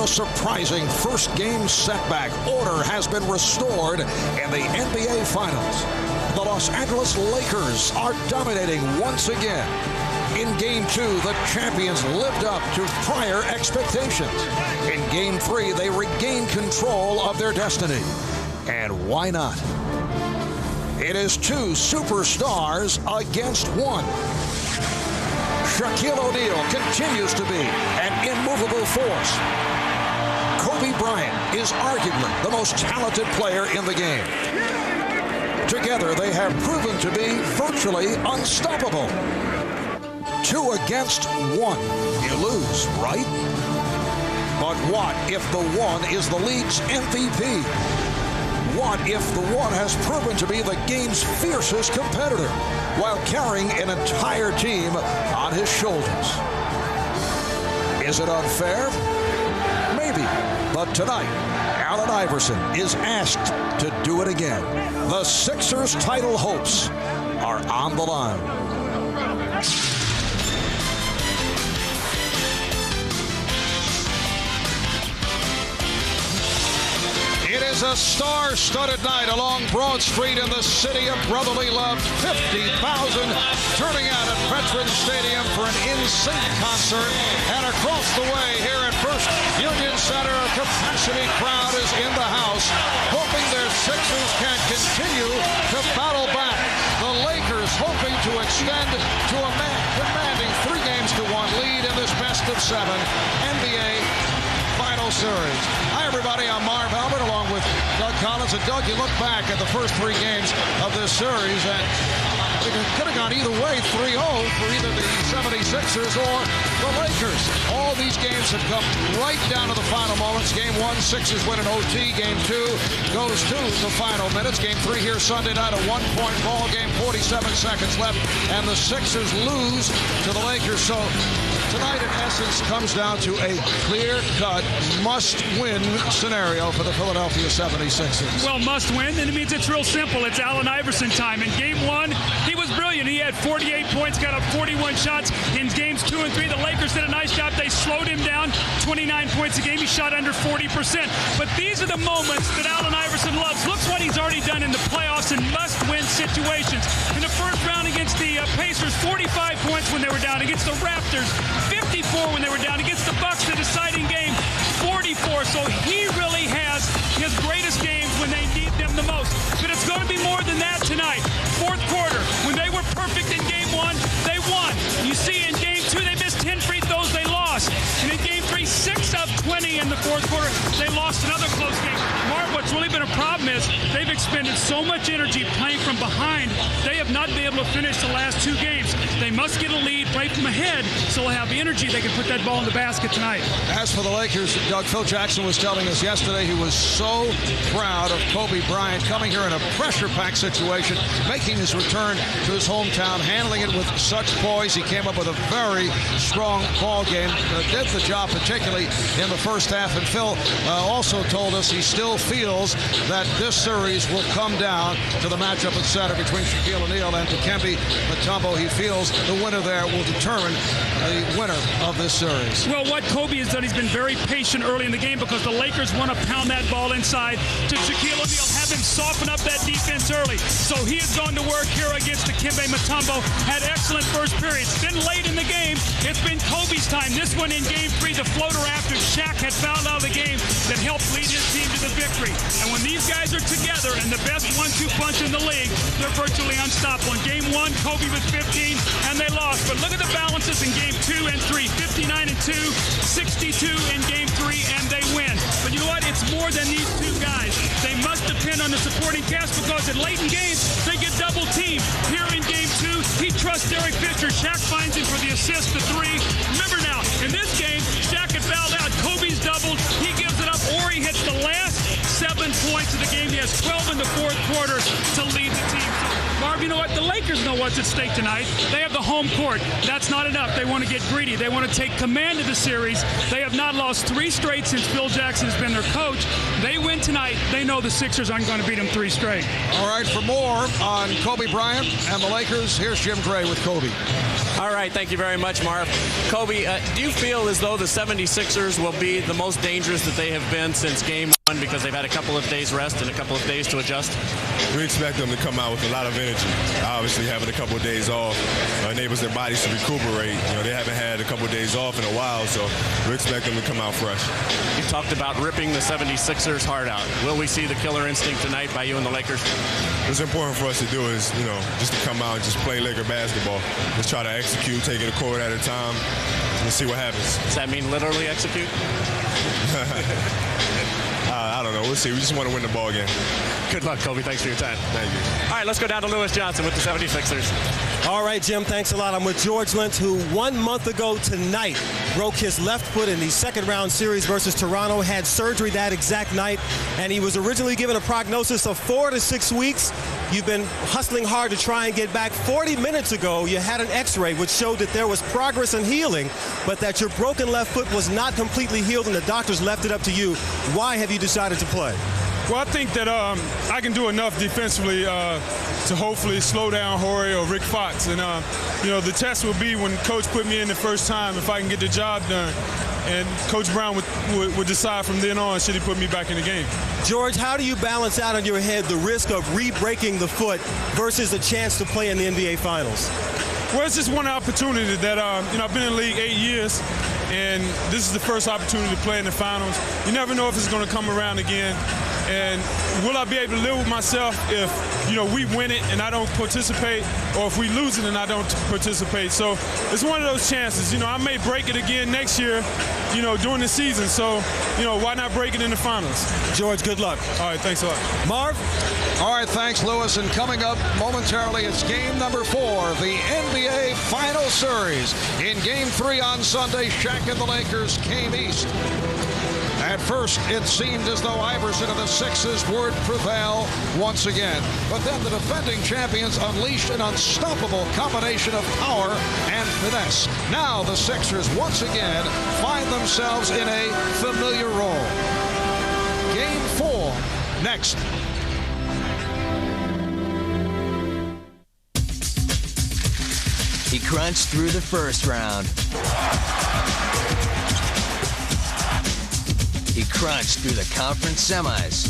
a surprising first-game setback, order has been restored in the NBA Finals. The Los Angeles Lakers are dominating once again. In Game 2, the champions lived up to prior expectations. In Game 3, they regained control of their destiny. And why not? It is two superstars against one. Shaquille O'Neal continues to be an immovable force. Kobe Bryant is arguably the most talented player in the game. Together, they have proven to be virtually unstoppable. 2 against 1. You lose, right? But what if the one is the league's MVP? What if the one has proven to be the game's fiercest competitor while carrying an entire team on his shoulders? Is it unfair? Maybe. But tonight, Allen Iverson is asked to do it again. The Sixers' title hopes are on the line. It is a star-studded night along Broad Street in the city of brotherly love. 50,000 turning out at Veterans Stadium for an in-sync concert. And across the way here at First Union Center, a capacity crowd is in the house, hoping their Sixers can continue to battle back. The Lakers hoping to extend to a commanding 3-1 lead in this best-of-7 NBA Final Series. Hi, everybody. I'm Marv Albert along with Doug Collins. And Doug, you look back at the first 3 games of this series, and it could have gone either way, 3-0 for either the 76ers or the Lakers. All these games have come right down to the final moments. Game 1, Sixers win an OT. Game 2 goes to the final minutes. Game 3 here Sunday night, a 1-point ball game, 47 seconds left, and the Sixers lose to the Lakers. So tonight, in essence, comes down to a clear-cut, must-win scenario for the Philadelphia 76ers. Well, must-win, and it means it's real simple. It's Allen Iverson time. In Game 1, he was brilliant. He had 48 points, got up 41 shots. In Games 2 and 3, the Lakers did a nice job. They slowed him down, 29 points a game. He shot under 40%. But these are the moments that Allen Iverson loves. Look what he's already done in the playoffs in must-win situations. In the first round against the Pacers, 45 points when they were down. Against the Raptors, 54 when they were down. Against the Bucks, the deciding game, 44. So he really has his greatest games when they need them the most. But it's going to be more than that tonight. Fourth quarter, when they were perfect in Game 1, they won. You see in Game 2, they missed 10 free throws, they lost. And in Game 3, 6 of 20 in the fourth quarter, they lost another close game. Mark, what's really been a problem is they've expended so much energy playing from behind, they have not been able to finish the last 2 games. They must get a lead right from ahead, so they'll have the energy they can put that ball in the basket tonight. As for the Lakers, Doug, Phil Jackson was telling us yesterday he was so proud of Kobe Bryant coming here in a pressure-packed situation, making his return to his hometown, handling it with such poise. He came up with a very strong ball game, did the job particularly in the first half. And Phil also told us he still feels that this series will come down to the matchup at center between Shaquille O'Neal and Dikembe Mutombo. He feels the winner there will determine the winner of this series. Well, what Kobe has done, he's been very patient early in the game because the Lakers want to pound that ball inside to Shaquille O'Neal, have him soften up that defense early. So he has gone to work here against Dikembe Mutombo, had excellent first periods. Then late in the game, it's been Kobe's time. This one in Game 3, the floater after Shaq had fouled out of the game that helped lead his team to the victory. And when these guys are together and the best 1-2 punch in the league, they're virtually unstoppable. In Game 1, Kobe was 15, and they lost. But look at the balances in Game 2 and 3, 59 and 2, 62 in Game 3, and they win. But you know what? It's more than these 2 guys. They must depend on the supporting cast because in late in games, they get double teamed. Here in Game 2, he trusts Derek Fisher. Shaq finds him for the assist to 3. Remember now, in this game, Shaq had fouled out. Kobe's doubled. He gives it up. Horry hits the last 7 points of the game. He has 12 in the fourth quarter to lead the team. So, Marv, you know know what? The Lakers know what's at stake tonight. They have the home court. That's not enough. They want to get greedy. They want to take command of the series. They have not lost 3 straight since Phil Jackson has been their coach. They win tonight. They know the Sixers aren't going to beat them 3 straight. All right, for more on Kobe Bryant and the Lakers, here's Jim Gray with Kobe. All right, thank you very much, Marv. Kobe, do you feel as though the 76ers will be the most dangerous that they have been since Game 1 because they've had a couple of days rest and a couple of days to adjust? We expect them to come out with a lot of energy. Obviously, having a couple of days off enables their bodies to recuperate. You know, they haven't had a couple of days off in a while, so we expect them to come out fresh. You talked about ripping the 76ers heart out. Will we see the killer instinct tonight by you and the Lakers? What's important for us to do is, you know, just to come out and just play Laker basketball. Just try to execute, take it a quarter at a time, and see what happens. Does that mean literally execute? I don't know. We'll see. We just want to win the ball game. Good luck, Kobe. Thanks for your time. Thank you. All right, let's go down to Lewis Johnson with the 76ers. All right, Jim, thanks a lot. I'm with George Lynch, who 1 month ago tonight broke his left foot in the second-round series versus Toronto, had surgery that exact night, and he was originally given a prognosis of 4 to 6 weeks. You've been hustling hard to try and get back. 40 minutes ago, you had an X-ray which showed that there was progress in healing, but that your broken left foot was not completely healed, and the doctors left it up to you. Why have you decided to play? Well, I think that I can do enough defensively to hopefully slow down Horry or Rick Fox. And, you know, the test will be when Coach put me in the first time if I can get the job done. And Coach Brown would decide from then on should he put me back in the game. George, how do you balance out in your head the risk of re-breaking the foot versus a chance to play in the NBA Finals? Well, it's just one opportunity that, you know, I've been in the league 8 years, and this is the first opportunity to play in the finals. You never know if it's going to come around again. And will I be able to live with myself if, you know, we win it and I don't participate, or if we lose it and I don't participate? So it's one of those chances. You know, I may break it again next year, you know, during the season. So, you know, why not break it in the finals? George, good luck. All right, thanks a lot. Marv? All right, thanks, Lewis. And coming up momentarily, it's game number 4, the NBA Final Series. In game 3 on Sunday, Shaq and the Lakers came east. At first, it seemed as though Iverson and the Sixers would prevail once again. But then the defending champions unleashed an unstoppable combination of power and finesse. Now the Sixers once again find themselves in a familiar role. Game 4 next. He crunched through the first round. He crunched through the conference semis.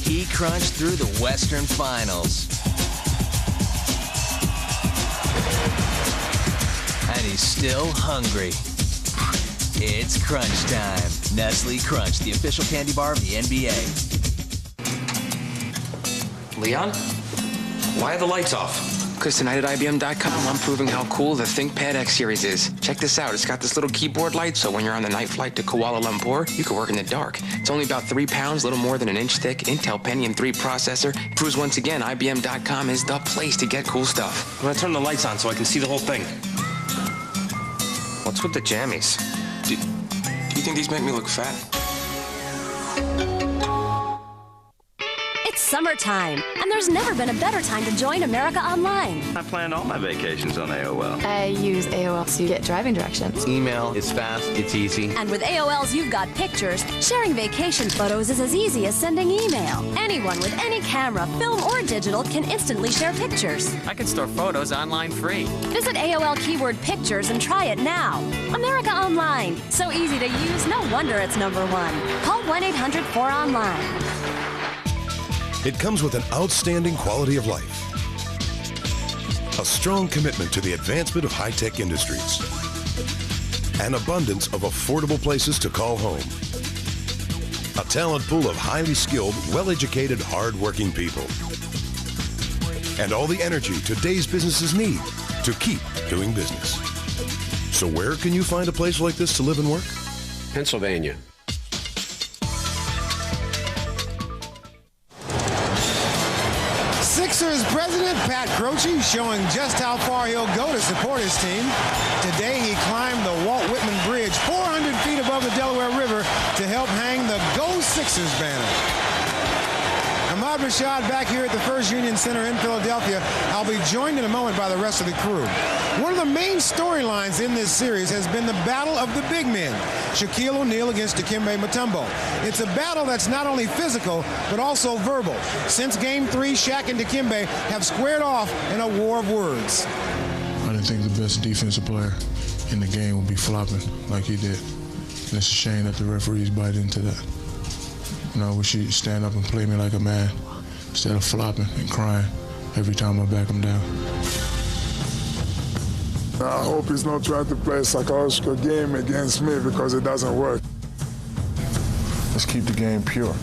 He crunched through the Western Finals. And he's still hungry. It's crunch time. Nestle Crunch, the official candy bar of the NBA. Leon, why are the lights off? Because tonight at IBM.com, I'm proving how cool the ThinkPad X series is. Check this out. It's got this little keyboard light, so when you're on the night flight to Kuala Lumpur, you can work in the dark. It's only about 3 pounds, little more than an inch thick, Intel Pentium 3 processor. Proves once again, IBM.com is the place to get cool stuff. I'm gonna turn the lights on so I can see the whole thing. What's with the jammies? Do you think these make me look fat? It's summertime, and there's never been a better time to join America Online. I planned all my vacations on AOL. I use AOL to get driving directions. Email, it's fast, it's easy. And with AOL's You've Got Pictures, sharing vacation photos is as easy as sending email. Anyone with any camera, film, or digital can instantly share pictures. I can store photos online free. Visit AOL keyword Pictures and try it now. America Online. So easy to use, no wonder it's #1. Call 1-800-4ONLINE. It comes with an outstanding quality of life, a strong commitment to the advancement of high-tech industries, an abundance of affordable places to call home, a talent pool of highly skilled, well-educated, hard-working people, and all the energy today's businesses need to keep doing business. So where can you find a place like this to live and work? Pennsylvania. Sixers president Pat Croce showing just how far he'll go to support his team. Today he climbed the Walt Whitman Bridge 400 feet above the Delaware River to help hang the Go Sixers banner. Ahmad Rashad back here at the First Union Center in Philadelphia. I'll be joined in a moment by the rest of the crew. One of the main storylines in this series has been the battle of the big men, Shaquille O'Neal against Dikembe Mutombo. It's a battle that's not only physical, but also verbal. Since Game 3, Shaq and Dikembe have squared off in a war of words. I didn't think the best defensive player in the game would be flopping like he did. And it's a shame that the referees bite into that. You know, I wish he'd stand up and play me like a man instead of flopping and crying every time I back him down. I hope he's not trying to play a psychological game against me because it doesn't work. Let's keep the game pure.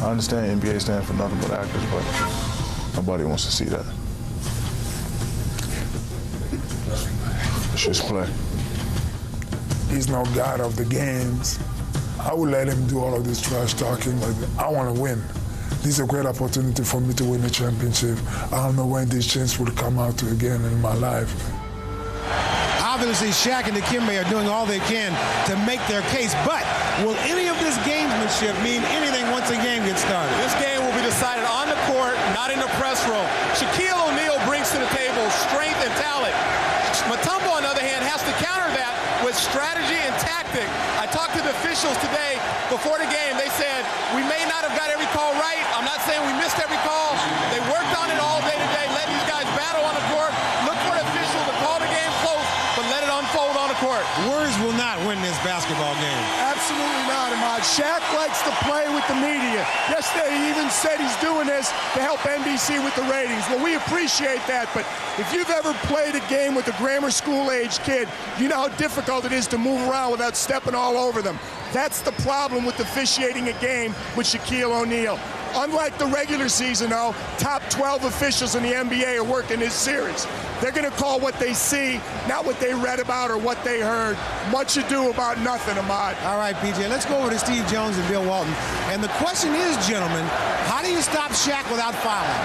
I understand NBA stands for nothing but actors, but nobody wants to see that. Let's just play. He's no god of the games. I will let him do all of this trash talking, but I want to win. This is a great opportunity for me to win a championship. I don't know when this chance will come out again in my life. Obviously, Shaq and Dikembe are doing all they can to make their case, but will any of this gamesmanship mean anything once the game gets started? This game will be decided on the court, not in the press room. Shaquille O'Neal brings to the table strength and talent. Mutombo, on the other hand, has to counter that with strategy and tactic. I talked to the officials today before the game. They said, we may not have got every call right. I'm not saying we missed every call. They worked on it all day today, let these guys battle on the court. Look for an official to call the game close, but let it unfold on the court. Words will not win this basketball game. Absolutely not, Ahmad. Shaq likes to play with the media. Yesterday, he even said he's doing this to help NBC with the ratings. Well, we appreciate that, but if you've ever played a game with a grammar school-age kid, you know how difficult it is to move around without stepping all over them. That's the problem with officiating a game with Shaquille O'Neal. Unlike the regular season, though, top 12 officials in the NBA are working this series. They're going to call what they see, not what they read about or what they heard. Much ado about nothing, Ahmad. All right, PJ, let's go over to Steve Jones and Bill Walton. And the question is, gentlemen, how do you stop Shaq without fouling?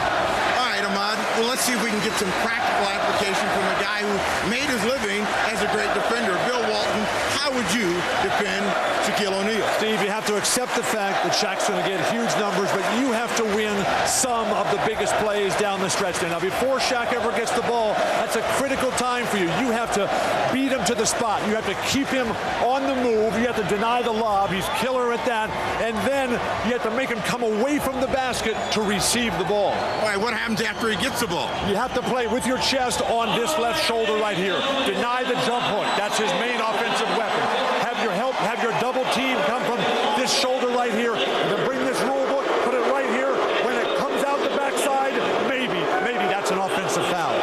All right, Ahmad, well, let's see if we can get some practical application from a guy who made his living as a great defender. Bill Walton, how would you defend Shaquille O'Neal? Steve, you have to accept the fact that Shaq's going to get huge numbers, but you have to win some of the biggest plays down the stretch there. Now, before Shaq ever gets the ball, that's a critical time for you. You have to beat him to the spot. You have to keep him on the move. You have to deny the lob. He's killer at that. And then you have to make him come away from the basket to receive the ball. All right, what happens after he gets the ball? You have to play with your chest on this left shoulder right here. Deny the jump hook. That's his main offensive weapon. Have your double team come from this shoulder right here. And then bring this rule book, put it right here. When it comes out the backside, maybe that's an offensive foul.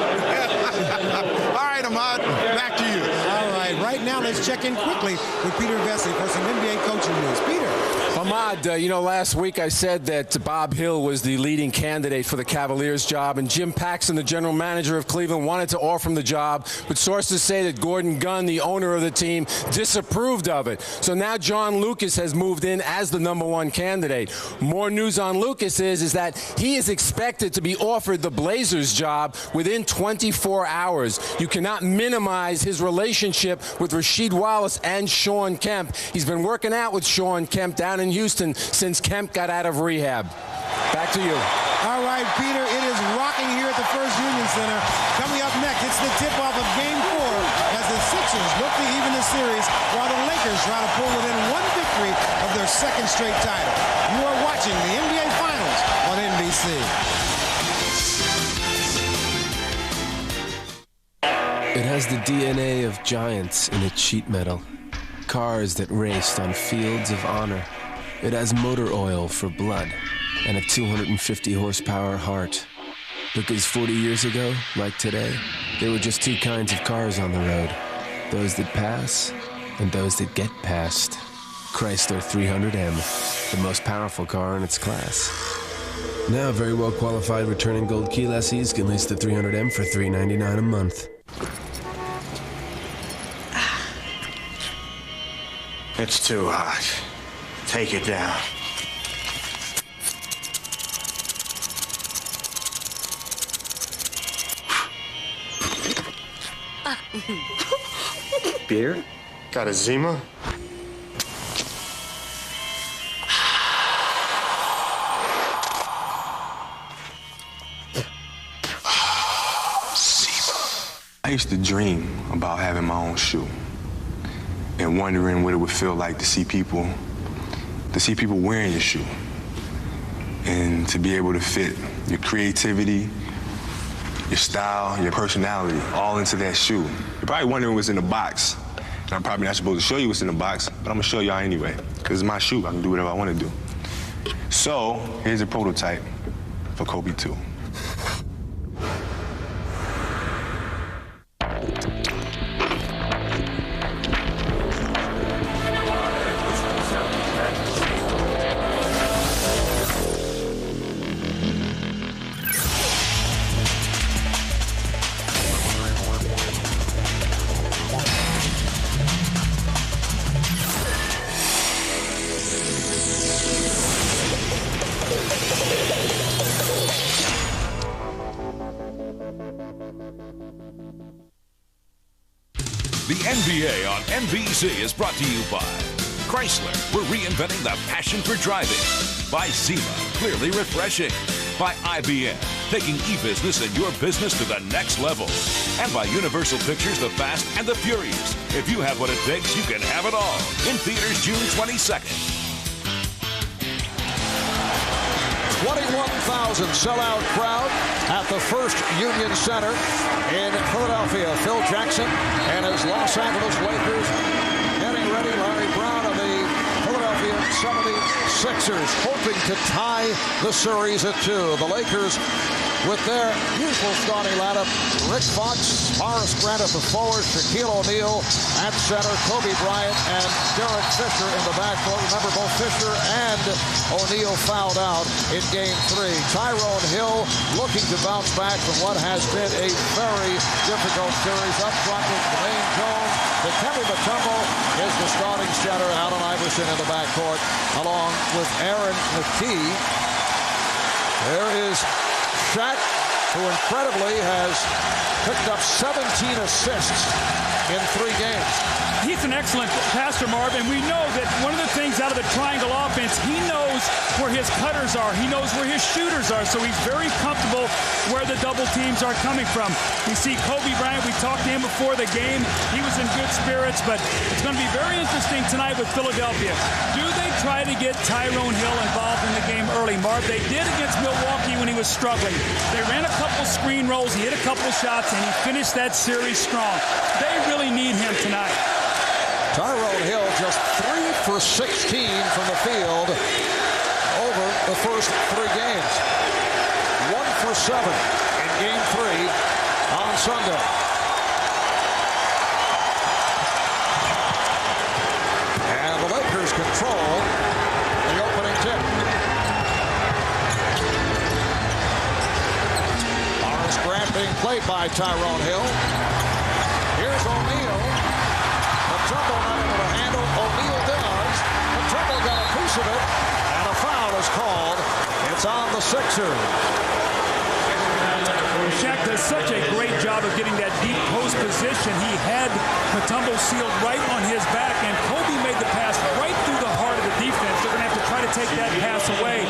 All right, Ahmad, back to you. All right, right now let's check in quickly with Peter Vesey for some NBA coaching news. Peter. Ahmad, last week I said that Bob Hill was the leading candidate for the Cavaliers job, and Jim Paxson, the general manager of Cleveland, wanted to offer him the job, but sources say that Gordon Gunn, the owner of the team, disapproved of it. So now John Lucas has moved in as the #1 candidate. More news on Lucas is that he is expected to be offered the Blazers job within 24 hours. You cannot minimize his relationship with Rasheed Wallace and Shawn Kemp. He's been working out with Shawn Kemp down in Houston since Kemp got out of rehab. Back to you. All right, Peter, it is rocking here at the First Union Center. Coming up next, it's the tip-off of Game 4 as the Sixers look to even the series while the Lakers try to pull within one victory of their second straight title. You are watching the NBA Finals on NBC. It has the DNA of giants in its sheet metal. Cars that raced on fields of honor. It has motor oil for blood and a 250 horsepower heart. Because 40 years ago, like today, there were just two kinds of cars on the road. Those that pass and those that get passed. Chrysler 300M, the most powerful car in its class. Now, very well qualified returning gold key lessees can lease the 300M for $399 a month. It's too hot. Take it down. Beer? Got a Zima? I used to dream about having my own shoe and wondering what it would feel like to see people wearing your shoe and to be able to fit your creativity, your style, your personality all into that shoe. You're probably wondering what's in the box. And I'm probably not supposed to show you what's in the box, but I'm gonna show y'all anyway, because it's my shoe. I can do whatever I want to do. So here's a prototype for Kobe 2. The NBA on NBC is brought to you by Chrysler. We're reinventing the passion for driving. By Zima, clearly refreshing. By IBM, taking e-business and your business to the next level. And by Universal Pictures, The Fast and the Furious. If you have what it takes, you can have it all. In theaters June 22nd. 21,000 sellout crowd at the First Union Center in Philadelphia. Phil Jackson and his Los Angeles Lakers getting ready. Larry Brown of the Philadelphia 76ers hoping to tie the series at 2. The Lakers with their usual starting lineup: Rick Fox, Horace Grant at the forward, Shaquille O'Neal at center, Kobe Bryant and Derek Fisher in the backcourt. Remember, both Fisher and O'Neal fouled out in Game 3. Tyrone Hill looking to bounce back from what has been a very difficult series. Up front with Dwayne Jones. Dikembe Mutombo is the starting center. Allen Iverson in the backcourt along with Aaron McKee. There is Shaq, who incredibly has picked up 17 assists in 3 games. He's an excellent passer, Marv, and we know that one of the things out of the triangle offense, he knows where his cutters are. He knows where his shooters are, so he's very comfortable where the double teams are coming from. We see Kobe Bryant. We talked to him before the game. He was in good spirits, but it's going to be very interesting tonight with Philadelphia. Do they try to get Tyrone Hill involved in the game early, Marv? They did against Milwaukee when he was struggling. They ran a couple screen rolls, he hit a couple shots, and he finished that series strong. They really need him tonight. Tyrone Hill just 3 for 16 from the field over the first 3 games. 1 for 7 in Game 3 on Sunday. And the Lakers control the opening tip. Horace Grant being played by Tyrone Hill. Here's O'Neal. Mutombo not able to handle. O'Neal does. Mutombo got a piece of it, and a foul is called. It's on the Sixers. Shaq does such a great job of getting that deep post position. He had Mutombo sealed right on his back, and Kobe made the pass right through the heart of the defense. They're going to have to try to take that pass away,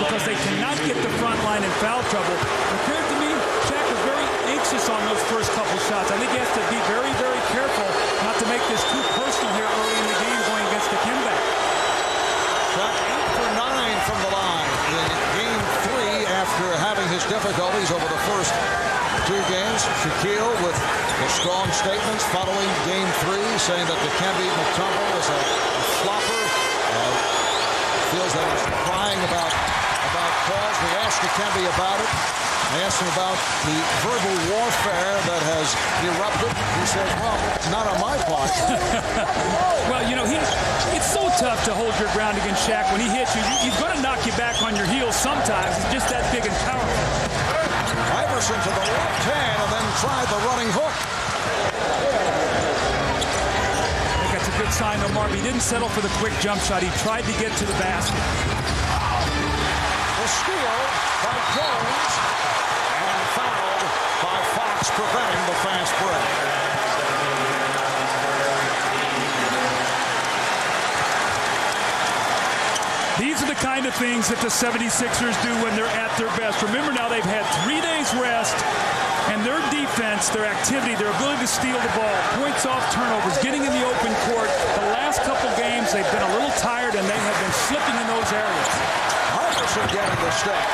because they cannot get the front line in foul trouble. It appeared to me Shaq was very anxious on those first couple shots. I think he has to be very, very careful not to make this too personal here early in the game going against Dikembe. Shot 8 for 9 from the line in Game 3 after having his difficulties over the first 2 games. Shaquille with the strong statements following Game 3, saying that Dikembe Mutombo is a flopper. Feels that he's crying about calls. We asked Dikembe about it. I asked him about the verbal warfare that has erupted. He said, well, not on my part. Well, you know, it's so tough to hold your ground against Shaq. When he hits you, he's going to knock you back on your heels sometimes. He's just that big and powerful. Iverson to the left hand and then tried the running hook. I think that's a good sign, though, Marv. He didn't settle for the quick jump shot. He tried to get to the basket. The steal by Jones. Fouled by Fox, preventing the fast break. These are the kind of things that the 76ers do when they're at their best. Remember now, they've had 3 days rest, And their defense, their activity, their ability to steal the ball, points off turnovers, getting in the open court. The last couple games, they've been a little tired, and they have been slipping in those areas. Iverson getting the step.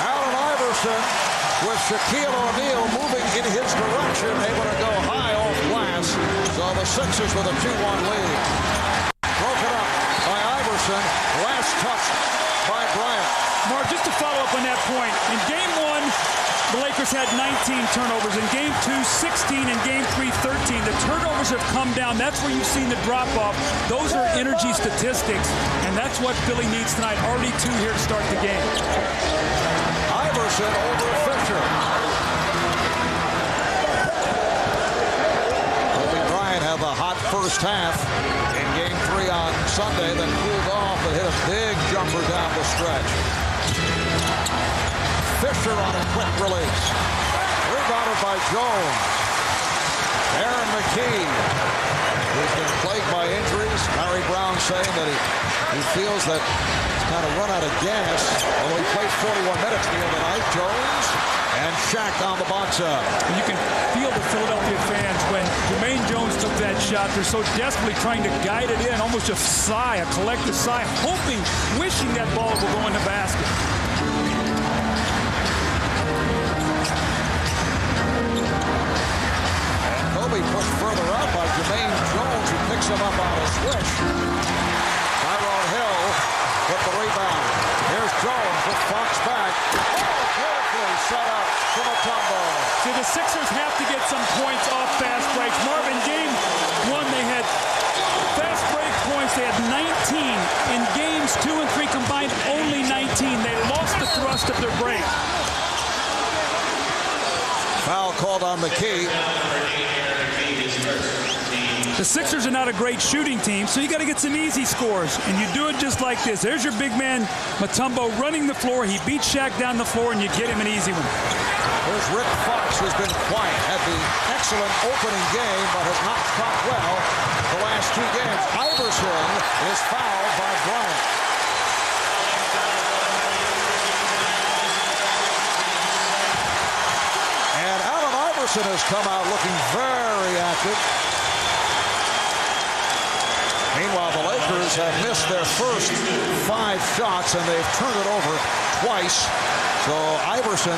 Allen Iverson with Shaquille O'Neal moving in his direction, able to go high off glass. So the Sixers with a 2-1 lead. Broken up by Iverson. Last touch by Bryant. Mark, just to follow up on that point, in Game 1, the Lakers had 19 turnovers. In Game 2, 16. In Game 3, 13. The turnovers have come down. That's where you've seen the drop-off. Those are energy statistics, and that's what Philly needs tonight. Already 2 here to start the game. Iverson over Fisher. Kobe Bryant had the hot first half in Game 3 on Sunday, then cooled off and hit a big jumper down the stretch. Fisher on a quick release. Rebounded by Jones. Aaron McKee, who's been plagued by injuries. Larry Brown saying that he feels that he's kind of run out of gas. Although he played 41 minutes the other night. Jones and Shaq on the box out. You can feel the Philadelphia fans when Jermaine Jones took that shot. They're so desperately trying to guide it in. Almost a sigh, a collective sigh, hoping, wishing that ball will go in the basket. Kobe pushed further up by Jermaine Jones, who picks him up on a switch. Tyrone Hill with the rebound. Here's Jones with Fox back. Beautifully set up to Mutombo. See, the Sixers have to get some points off fast breaks. Marvin, Game 1, they had fast break points. They had 19. In Games 2 and 3 combined, only 19. They lost the thrust of their break. Foul called on McKee. The Sixers are not a great shooting team, so you got to get some easy scores, and you do it just like this. There's your big man, Mutombo, running the floor. He beats Shaq down the floor, and you get him an easy one. There's Rick Fox, who's been quiet, had the excellent opening game, but has not shot well the last 2 games. Iverson is fouled by Bryant. And Allen Iverson has come out looking very active. Meanwhile, the Lakers have missed their first 5 shots, and they've turned it over twice. So Iverson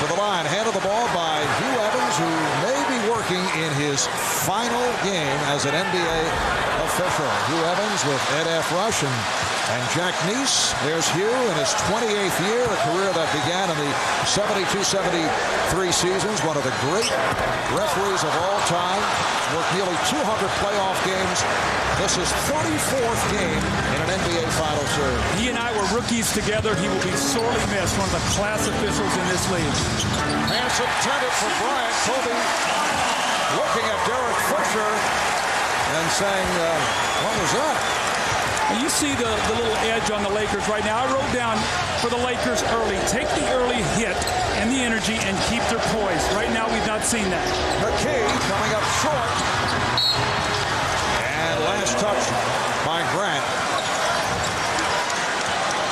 to the line, handed the ball by Hugh Evans, who may be working in his final game as an NBA official. Hugh Evans with Ed F. Rush and Jack Neese. There's Hugh in his 28th year, a career that began in the 72-73 seasons. One of the great referees of all time. Worked nearly 200 playoff games. This is 34th game in an NBA Final Series. He and I were rookies together. He will be sorely missed. One of the class officials in this league. Pass intended for Bryant. Kobe looking at Derek Fisher and saying, what was that? You see the little edge on the Lakers right now. I wrote down for the Lakers early. Take the early hit and the energy and keep their poise. Right now, we've not seen that. McKee coming up short. And last touch by Grant.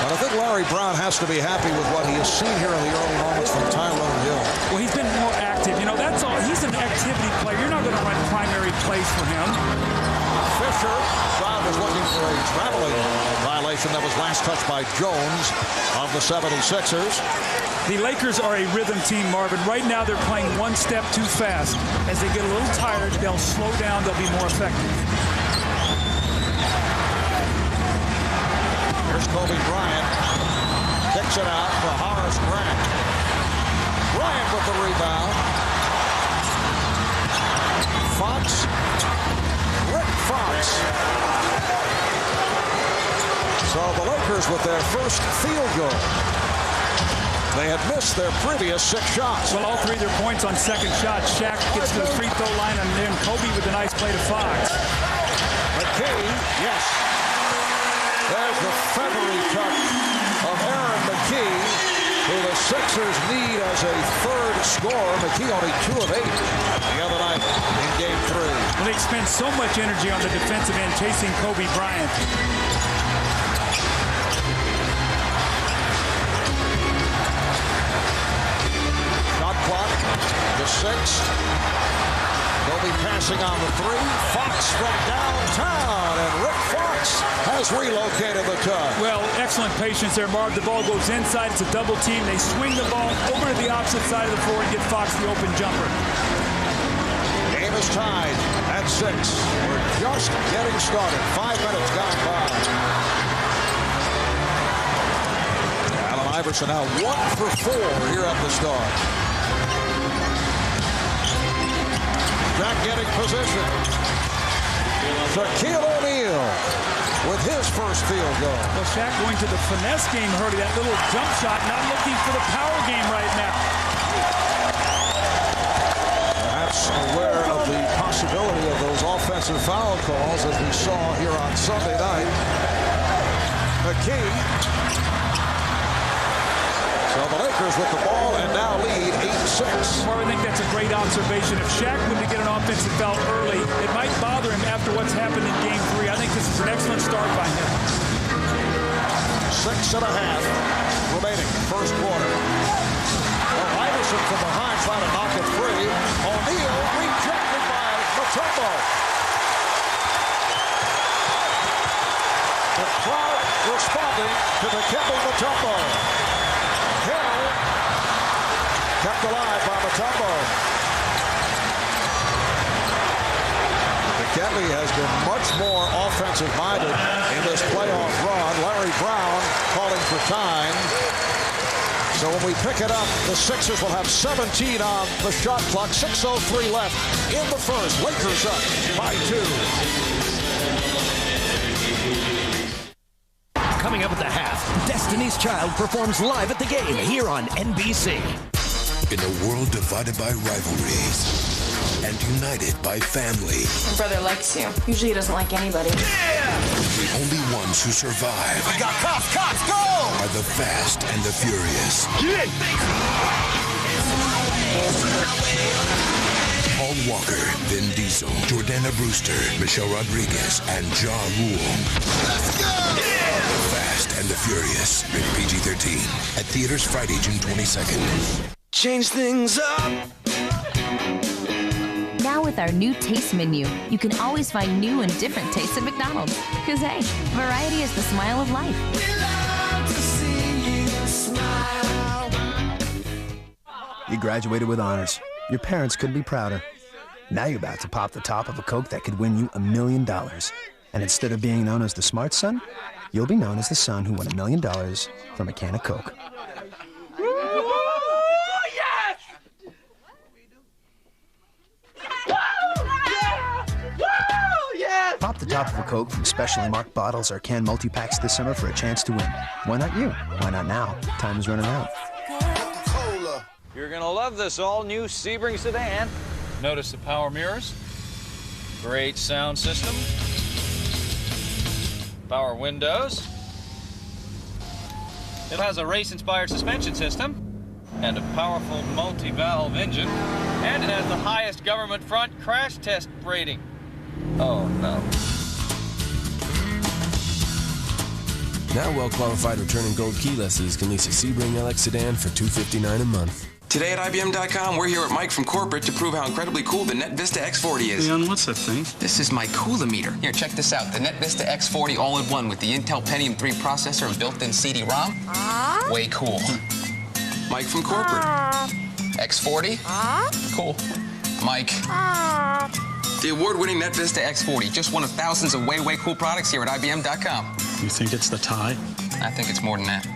But I think Larry Brown has to be happy with what he has seen here in the early moments from Tyrone Hill. Well, he's been more active. You know, that's all. He's an activity player. You're not going to run primary plays for him. Fisher, Brown was looking for a traveling violation that was last touched by Jones of the 76ers. The Lakers are a rhythm team, Marvin. Right now, they're playing one step too fast. As they get a little tired, they'll slow down. They'll be more effective. Here's Kobe Bryant. Kicks it out for Horace Grant. Bryant with the rebound. Fox. Rick Fox. So the Lakers with their first field goal. They had missed their previous 6 shots. Well, all 3 of their points on second shot. Shaq gets to the free throw line, and then Kobe with a nice play to Fox. McKee, yes. There's the feathery touch of Aaron McKee, who the Sixers need as a third scorer. McKee only 2 of 8 the other night in Game 3. Well, they expend so much energy on the defensive end chasing Kobe Bryant. passing on the three. Fox from downtown, and Rick Fox has relocated the cut. Well, excellent patience there, Marv. The ball goes inside. It's a double team. They swing the ball over to the opposite side of the floor and get Fox the open jumper. Game is tied at 6. We're just getting started. 5 minutes gone by. Iverson now 1 for 4 here at the start. Shaq getting position. Shaquille O'Neal with his first field goal. Well, Shaq going to the finesse game, Horry. That little jump shot, not looking for the power game right now. Perhaps aware of the possibility of those offensive foul calls as we saw here on Sunday night. McKee. So the Lakers with the ball and now lead 8-6. Well, I think that's a great observation. If Shaq were to get an offensive foul early, it might bother him after what's happened in Game 3. I think this is an excellent start by him. 6.5 remaining, first quarter. Well, Iverson from behind trying to knock it free. O'Neal rejected by Mutombo. The crowd responding to the Kemba Mutombo. Hill kept alive by Mutombo. Kelly has been much more offensive-minded in this playoff run. Larry Brown calling for time. So when we pick it up, the Sixers will have 17 on the shot clock. 6:03 left in the first. Lakers up by 2. Coming up at the half, Destiny's Child performs live at the game here on NBC. In a world divided by rivalries and united by family, My brother likes you. Usually he doesn't like anybody. the only ones who survive We got cops, go! are the Fast and the Furious. Paul Walker, Vin Diesel, Jordana Brewster, Michelle Rodriguez, and Ja Rule. Let's go! The Fast and the Furious, rated PG-13. At theaters Friday, June 22nd. Change things up. Now with our new taste menu, you can always find new and different tastes at McDonald's. Because, hey, variety is the smile of life. You graduated with honors. Your parents couldn't be prouder. Now you're about to pop the top of a Coke that could win you $1 million. And instead of being known as the smart son, you'll be known as the son who won $1 million from a can of Coke. Pop the top of a Coke from specially marked bottles or can multi-packs this summer for a chance to win. Why not you? Why not now? Time is running out. You're going to love this all-new Sebring sedan. Notice the power mirrors. Great sound system. Power windows. It has a race-inspired suspension system and a powerful multi-valve engine. And it has the highest government front crash test rating. Oh, no. Now well-qualified returning gold keylesses can lease a Sebring LX sedan for $259 a month. Today at IBM.com, we're here with Mike from corporate to prove how incredibly cool the Net Vista X40 is. Leon, what's that thing? This is my coolometer. Here, check this out. The Net Vista X40 all-in-one with the Intel Pentium 3 processor and built-in CD-ROM. Way cool. Mike from corporate. X40? Cool. Mike. The award-winning Net Vista X40, just one of thousands of way cool products here at IBM.com. You think it's the tie? I think it's more than that.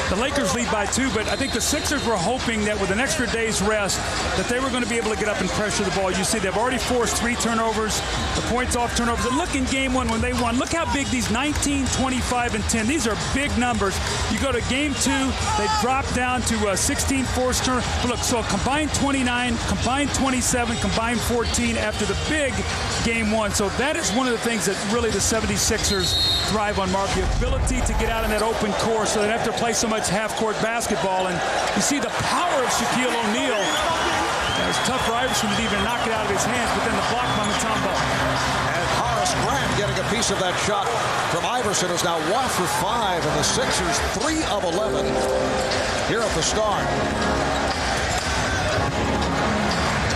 The Lakers lead by 2, but I think the Sixers were hoping that with an extra day's rest that they were going to be able to get up and pressure the ball. You see, they've already forced 3 turnovers, the points off turnovers. And look in Game 1 when they won. Look how big these 19, 25, and 10. These are big numbers. You go to Game 2, they drop down to 16 forced turnovers. But look, so a combined 29, combined 27, combined 14 after the big Game 1. So that is one of the things that really the 76ers thrive on, Mark. The ability to get out in that open course so they don't have to play so much half-court basketball. And you see the power of Shaquille O'Neal. It was tough for Iverson to even knock it out of his hands, but then the block by Mutombo. And Horace Grant getting a piece of that shot from Iverson, who's now 1 for 5, and the Sixers 3 of 11. here at the start.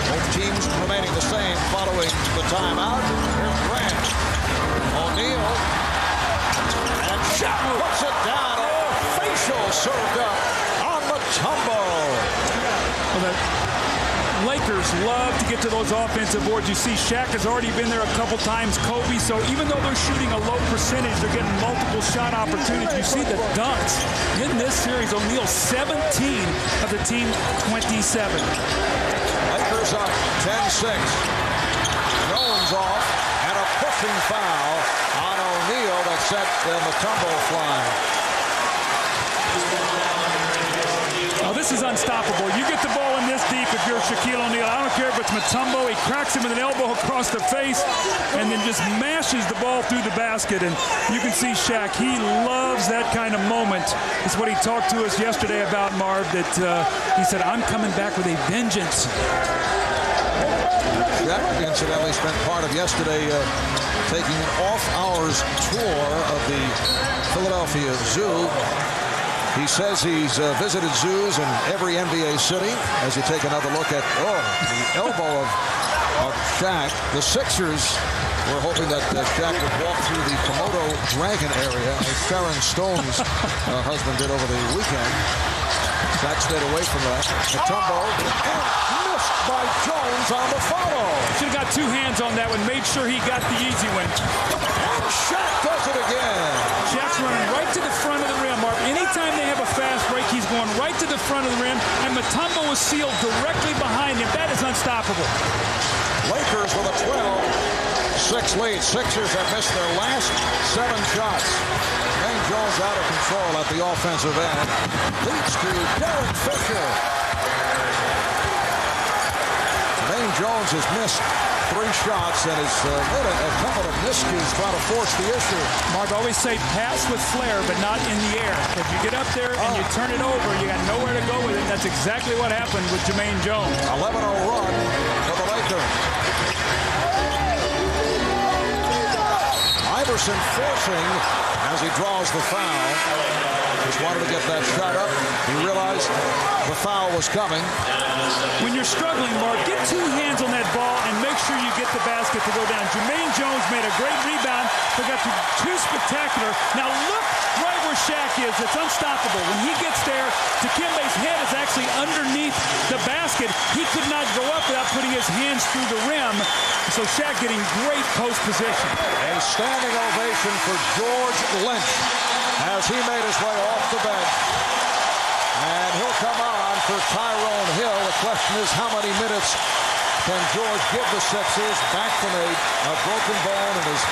Both teams remaining the same following the timeout. Here's Bryant. O'Neal. And Shaq puts it down. Oh, facial served up on Mutombo. Well, the Lakers love to get to those offensive boards. You see Shaq has already been there a couple times, Kobe. So even though they're shooting a low percentage, they're getting multiple shot opportunities. You see the dunks. In this series, O'Neal 17 of the team 27. Lakers up 10-6. Jones off, and a pushing foul on O'Neal that set Mutombo flying. Oh, this is unstoppable. You get the ball in this deep if you're Shaquille O'Neal. I don't care if it's Mutombo. He cracks him with an elbow across the face and then just mashes the ball through the basket. And you can see Shaq, he loves that kind of moment. It's what he talked to us yesterday about, Marv, that he said, I'm coming back with a vengeance. Shaq, incidentally, spent part of yesterday taking an off-hours tour of the Philadelphia Zoo. He says he's visited zoos in every NBA city. As you take another look at, the elbow of Shaq. The Sixers were hoping that Shaq would walk through the Komodo dragon area, as Sharon Stone's husband did over the weekend. Shaq stayed away from that. Mutombo, and missed by Jones on the follow. Should have got two hands on that one, made sure he got the easy one. And Shaq does it again. Shaq's running right to the front of the rim, Mark. Anytime they have a fast break, he's going right to the front of the rim, and Mutombo is sealed directly behind him. That is unstoppable. Lakers with a 12-6 lead. Sixers have missed their last 7 shots. Jermaine Jones out of control at the offensive end. Leads to Derek Fisher. Jermaine Jones has missed 3 shots and has made a couple of miscues trying to force the issue. Mark, always say pass with flair, but not in the air. If you get up there and you turn it over, you got nowhere to go with it. That's exactly what happened with Jermaine Jones. 11-0 run for the Lakers. Iverson forcing as he draws the foul. Just wanted to get that shot up. He realized the foul was coming. When you're struggling, Mark, get 2 hands on that ball and make sure you get the basket to go down. Jermaine Jones made a great rebound, but got too spectacular. Now look right where Shaq is. It's unstoppable. When he gets there, Dikembe's head is actually underneath the basket. He could not go up without putting his hands through the rim. So Shaq getting great post position. A standing ovation for George Lynch as he made his way off the bench. And he'll come on for Tyrone Hill. The question is, how many minutes can George give the Sixers back from a broken bone in his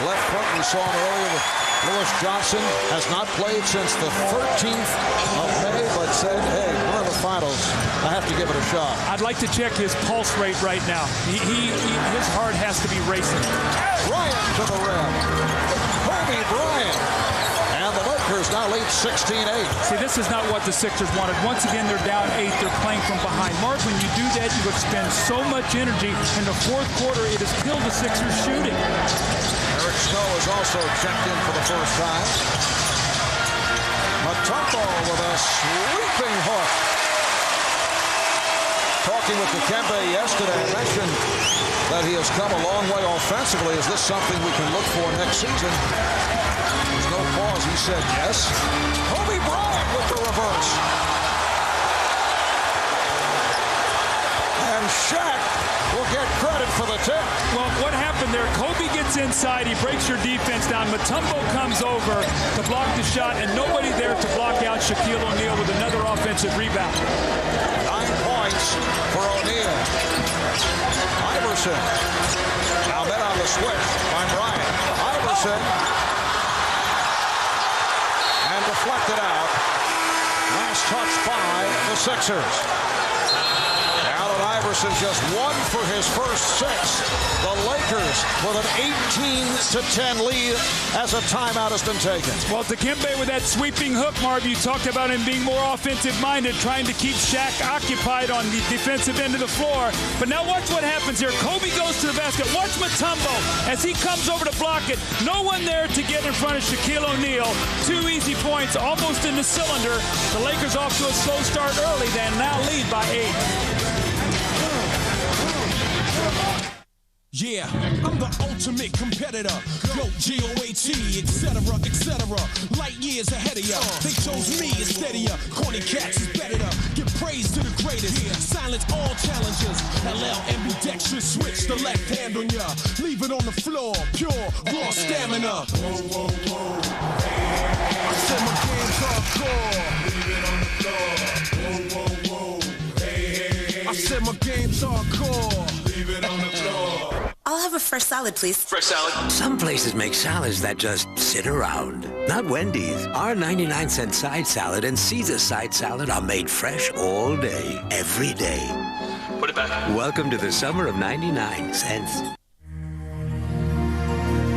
left foot? We saw him earlier with Lewis Johnson. Has not played since the 13th of May, but said, hey, we're in the finals. I have to give it a shot. I'd like to check his pulse rate right now. His heart has to be racing. Bryant to the rim. Kobe Bryant. And the Lakers now lead 16-8. See, this is not what the Sixers wanted. Once again, they're down 8. They're playing from behind. Mark, when you do that, you expend so much energy. In the fourth quarter, it has killed the Sixers shooting. Eric Snow is also checked in for the first time. Mutombo with a sweeping hook. Talking with Dikembe yesterday, I mentioned that he has come a long way offensively. Is this something we can look for next season? There's no pause. He said yes. Kobe Bryant with the reverse. And Shaq will get credit for the tip. Well, what happened there? Kobe gets inside. He breaks your defense down. Mutombo comes over to block the shot, and nobody there to block out Shaquille O'Neal with another offensive rebound. 9 points for O'Neal. Iverson. Now then on the switch by Bryant. Iverson. And deflected out. Last touch by the Sixers. Allen Iverson just 1 for his first 6. The Lakers with an 18-10 lead as a timeout has been taken. Well, Dikembe with that sweeping hook, Marv, you talked about him being more offensive-minded, trying to keep Shaq occupied on the defensive end of the floor. But now watch what happens here. Kobe goes to the basket. Watch Mutombo as he comes over to block it. No one there to get in front of Shaquille O'Neal. 2 easy points, almost in the cylinder. The Lakers off to a slow start early, then now lead by 8. Yeah, I'm the ultimate competitor. GOAT, G-O-A-T, etc., etc. Light years ahead of ya. They chose me instead of ya. Corny cats is better to give praise to the greatest. Silence all challengers. LL ambidextrous. Switch the left hand on ya. Leave it on the floor. Pure, raw stamina. Whoa, whoa, whoa. I said my game's hardcore. Leave it on the floor. Whoa, whoa, whoa. Hey. I said my game's hardcore. Leave it on the floor. I'll have a fresh salad, please. Fresh salad? Some places make salads that just sit around. Not Wendy's. Our 99-cent side salad and Caesar side salad are made fresh all day, every day. Put it back. Welcome to the summer of 99 cents.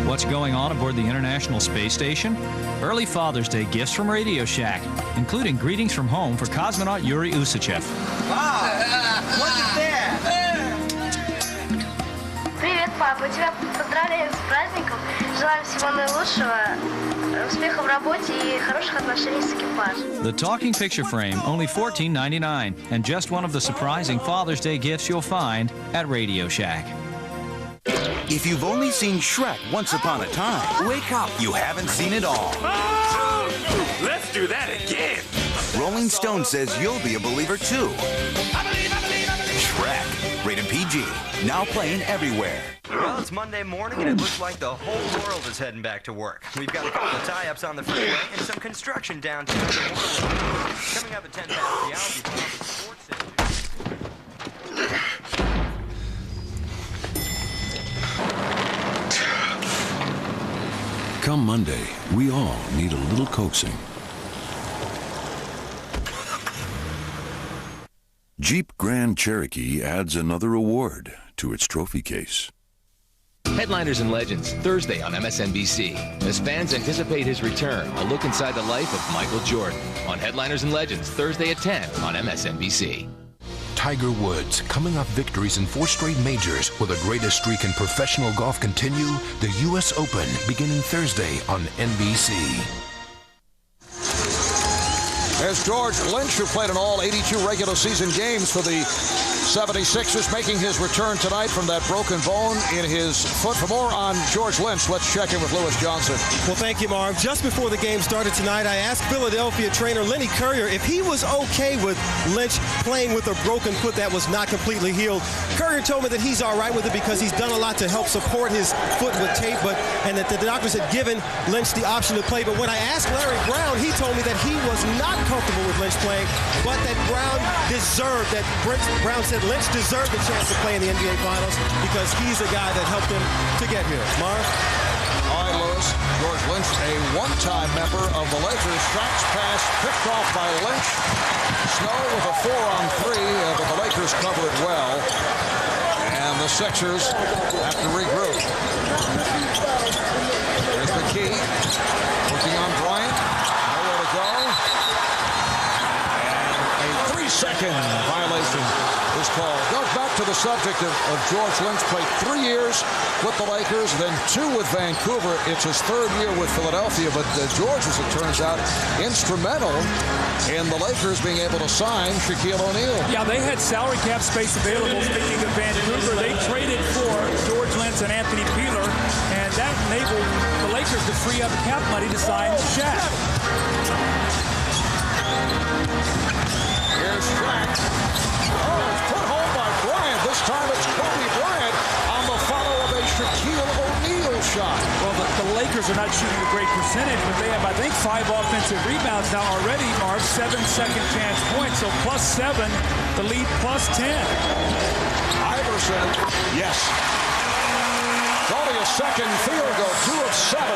What's going on aboard the International Space Station? Early Father's Day gifts from Radio Shack, including greetings from home for cosmonaut Yuri Usachev. Wow! Look at that! Привет, папа. Тебя поздравляем с праздником. Желаем всего наилучшего, успеха в работе и хороших отношений с экипажем. The talking picture frame, only $14.99, and just one of the surprising Father's Day gifts you'll find at Radio Shack. If you've only seen Shrek Once Upon a Time, wake up. You haven't seen it all. Let's do that again. Rolling Stone says you'll be a believer too. Shrek, rated PG, now playing everywhere. Well, it's Monday morning, and it looks like the whole world is heading back to work. We've got a couple of tie-ups on the freeway and some construction downtown. Coming up at 10 past the hour, we come up with sports center. Come Monday, we all need a little coaxing. Jeep Grand Cherokee adds another award to its trophy case. Headliners and Legends, Thursday on MSNBC. As fans anticipate his return, a look inside the life of Michael Jordan. On Headliners and Legends, Thursday at 10 on MSNBC. Tiger Woods, coming off victories in 4 straight majors. Will the greatest streak in professional golf continue? The U.S. Open, beginning Thursday on NBC. There's George Lynch, who played in all 82 regular season games for the 76ers, making his return tonight from that broken bone in his foot. For more on George Lynch, let's check in with Lewis Johnson. Well, thank you, Marv. Just before the game started tonight, I asked Philadelphia trainer Lenny Currier if he was okay with Lynch playing with a broken foot that was not completely healed. Currier told me that he's all right with it because he's done a lot to help support his foot with tape, and that the doctors had given Lynch the option to play. But when I asked Larry Brown, he told me that he was not comfortable with Lynch playing, but that Brown said Lynch deserved the chance to play in the NBA Finals because he's the guy that helped him to get here. Marv? All right, Lewis. George Lynch, a one-time member of the Lakers. Shaq's pass picked off by Lynch. Snow with a 4-on-3, but the Lakers cover it well. And the Sixers have to regroup. There's McKee working on Bryant. Nowhere to go. And a 3-second violation is called. Goes back to the subject of George Lynch. Played 3 years with the Lakers, then 2 with Vancouver. It's his 3rd year with Philadelphia, but George, as it turns out, instrumental in the Lakers being able to sign Shaquille O'Neal. Yeah, they had salary cap space available. Speaking of Vancouver, they traded for George Lynch and Anthony Peeler, and that enabled the Lakers to free up cap money to sign Shaq. Here's Shaq. Oh, it's put home by Bryant. This time it's Kobe Bryant on the follow of a Shaquille O'Neal shot. Well, the Lakers are not shooting a great percentage, but they have, I think, 5 offensive rebounds now already, Marv. 7 second chance points, so +7. The lead +10. Iverson, yes. It's only a second field goal, 2 of 7.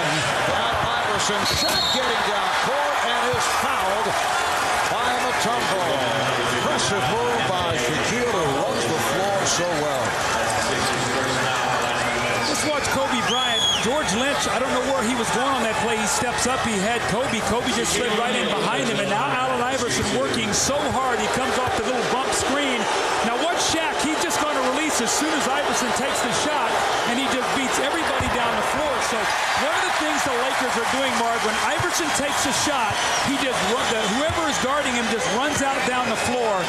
Brad Iverson, Shaq getting down court and is fouled by Mutombo. Impressive move by Shaquille, who runs the floor so well. Just watch Kobe Bryant. George Lynch, I don't know where he was going on that play. He steps up. He had Kobe. Kobe just slid right in behind him. And now Allen Iverson working so hard. He comes off the little bump screen. Now watch Shaq. He's just going to release as soon as Iverson takes the shot. And he just beats everybody down the floor. So one of the things the Lakers are doing, Marv, when Iverson takes a shot, he just whoever is guarding him just runs out down the floor.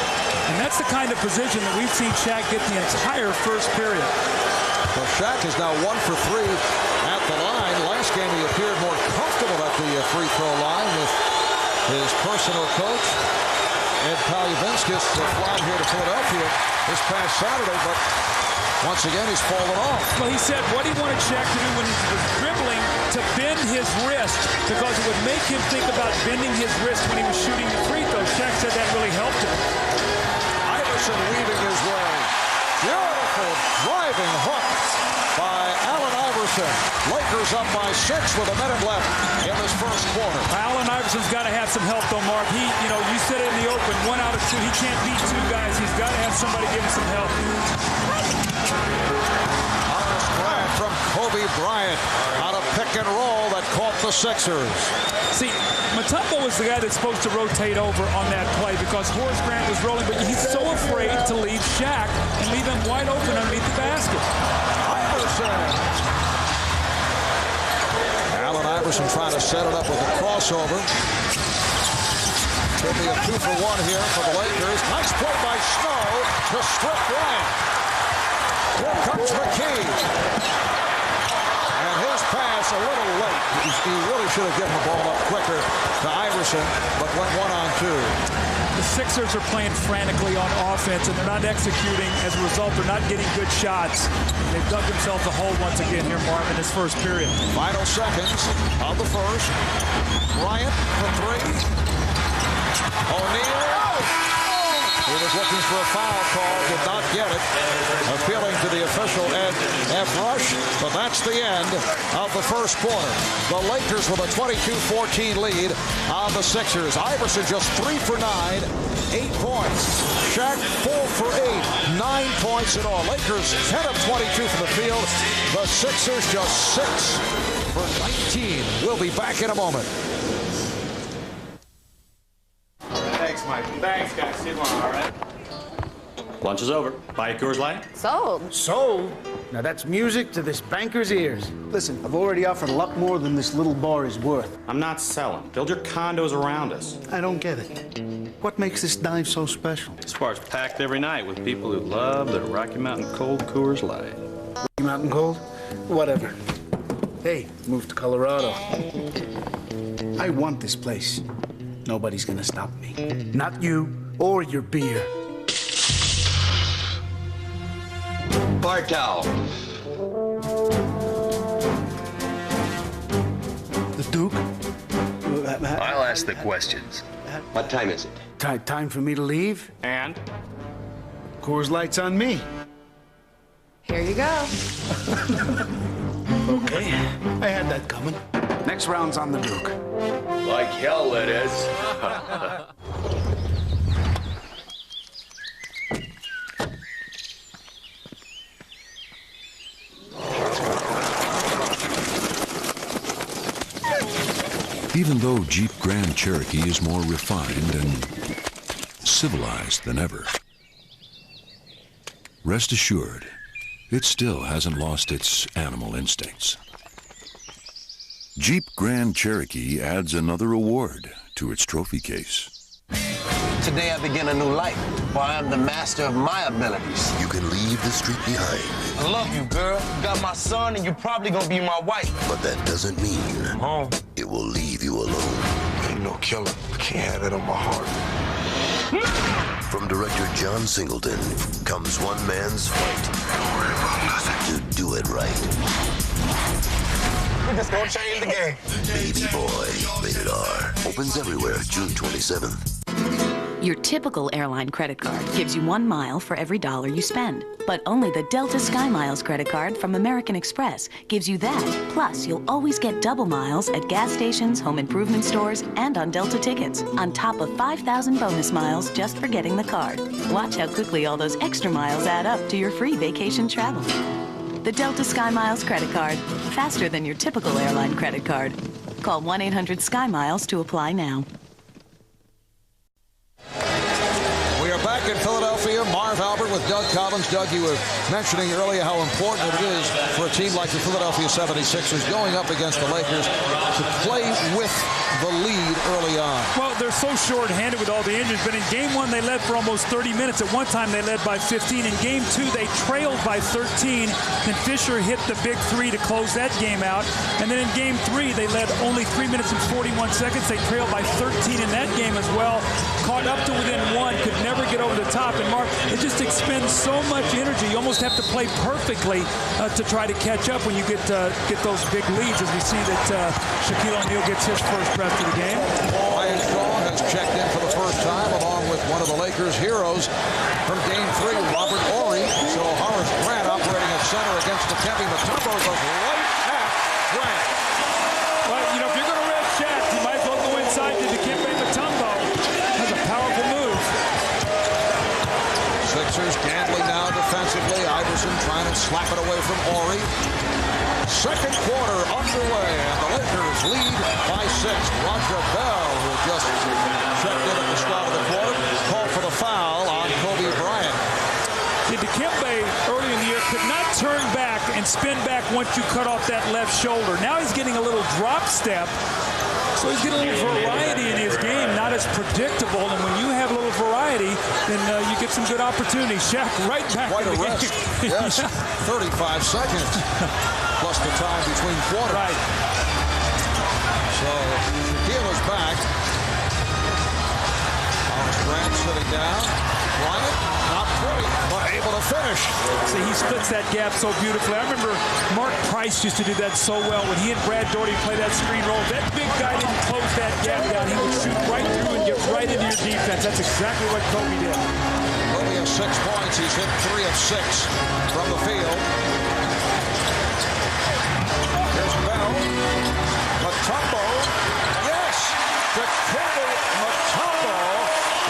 And that's the kind of position that we've seen Shaq get the entire first period. Well, Shaq is now 1 for 3 at the line. Last game he appeared more comfortable at the free throw line with his personal coach, Ed Palyavinskis, flying here to Philadelphia this past Saturday, but once again he's fallen off. Well, he said what he wanted Shaq to do when he was dribbling to bend his wrist because it would make him think about bending his wrist when he was shooting the free throw. Shaq said that really helped him. Iverson weaving his way. Beautiful driving hook by Allen Iverson. Lakers up by 6 with a minute left in this first quarter. Allen Iverson's got to have some help, though, Mark. You said it in the open, 1 out of 2. He can't beat 2 guys. He's got to have somebody give him some help. Honest grab from Kobe Bryant on a pick and roll that caught the Sixers. See, Mutombo was the guy that's supposed to rotate over on that play because Horace Grant was rolling, but he's so afraid to leave Shaq and leave him wide open underneath the basket. Allen Iverson trying to set it up with a crossover. Could be a 2 for 1 here for the Lakers. Nice play by Snow to strip Bryant. Here comes McKee. And his pass a little late. He really should have given the ball up quicker to Iverson, but went 1-on-2. The Sixers are playing frantically on offense, and they're not executing. As a result, they're not getting good shots. They've dug themselves a hole once again here, Marv, in this first period. Final seconds of the first. Bryant for 3. O'Neal. He was looking for a foul call, did not get it. Appealing to the official, Ed F. Rush, but that's the end of the first quarter. The Lakers with a 22-14 lead on the Sixers. Iverson just 3 for 9, 8 points. Shaq 4 for 8, 9 points in all. Lakers 10 of 22 from the field. The Sixers just 6 for 19. We'll be back in a moment. Thanks, Mike. Thanks, guys. See you tomorrow, all right? Lunch is over. Buy a Coors Light? Sold. Sold? Now that's music to this banker's ears. Listen, I've already offered a lot more than this little bar is worth. I'm not selling. Build your condos around us. I don't get it. What makes this dive so special? This bar's packed every night with people who love their Rocky Mountain Cold Coors Light. Rocky Mountain Cold? Whatever. Hey, moved to Colorado. I want this place. Nobody's gonna stop me. Not you or your beer. Bar towel. The Duke? I'll ask the questions. What time is it? Time for me to leave? And? Coors Light's on me. Here you go. Okay, I had that coming. Next round's on the Duke. Like hell it is. Even though Jeep Grand Cherokee is more refined and civilized than ever, rest assured, it still hasn't lost its animal instincts. Jeep Grand Cherokee adds another award to its trophy case. Today I begin a new life, for I am the master of my abilities. You can leave the street behind. I love you, girl. You got my son, and you're probably gonna be my wife. But that doesn't mean home. It will leave you alone. Ain't no killer. I can't have that on my heart. From director John Singleton comes one man's fight. Don't worry about nothing. To do it right. We're just gonna change the game. Baby Boy, rated R. Opens everywhere June 27th. Your typical airline credit card gives you 1 mile for every $1 you spend. But only the Delta SkyMiles credit card from American Express gives you that. Plus, you'll always get double miles at gas stations, home improvement stores, and on Delta tickets, on top of 5,000 bonus miles just for getting the card. Watch how quickly all those extra miles add up to your free vacation travel. The Delta SkyMiles credit card, faster than your typical airline credit card. Call 1-800-SkyMiles to apply now. We are back in Philadelphia. Marv Albert with Doug Collins. Doug, you were mentioning earlier how important it is for a team like the Philadelphia 76ers going up against the Lakers to play with the lead early on. Well, they're so short-handed with all the injuries, but in Game 1, they led for almost 30 minutes. At one time, they led by 15. In Game 2, they trailed by 13. Then Fisher hit the big three to close that game out. And then in Game 3, they led only 3 minutes and 41 seconds. They trailed by 13 in that game as well. Caught up to within 1, could never get over the top. And Mark, it just expends so much energy. You almost have to play perfectly to try to catch up when you get those big leads, as we see that Shaquille O'Neal gets his first rest of the game. Bryant has checked in for the first time, along with one of the Lakers' heroes from Game 3, Robert Horry. So Horace Grant operating at center against Dikembe Mutombo goes right at Grant. Well, you know, if you're going to red Shaq, you might as well go inside to Dikembe Mutombo. That's a powerful move. Sixers gambling now defensively. Iverson trying to slap it away from Horry. Second quarter underway, and the Lakers lead by 6. Roger Bell, who just checked in at the start of the quarter, called for the foul on Kobe Bryant. Dikembe early in the year could not turn back and spin back once you cut off that left shoulder. Now he's getting a little drop step, so he's getting a little variety in his game, not as predictable. And when you have a little variety, then you get some good opportunities. Shaq right back Quite in the a rest. game. Yes, 35 seconds. Plus the time between quarters. Right. So Shaquille is back. Horace Grant sitting down. Bryant not pretty, but able to finish. See, he splits that gap so beautifully. I remember Mark Price used to do that so well when he and Brad Daugherty play that screen roll. If that big guy didn't close that gap down, he would shoot right through and get right into your defense. That's exactly what Kobe did. Kobe has 6 points. He's hit 3 of 6 from the field. Here's Bell. Mutombo. Yes! Dikembe Mutombo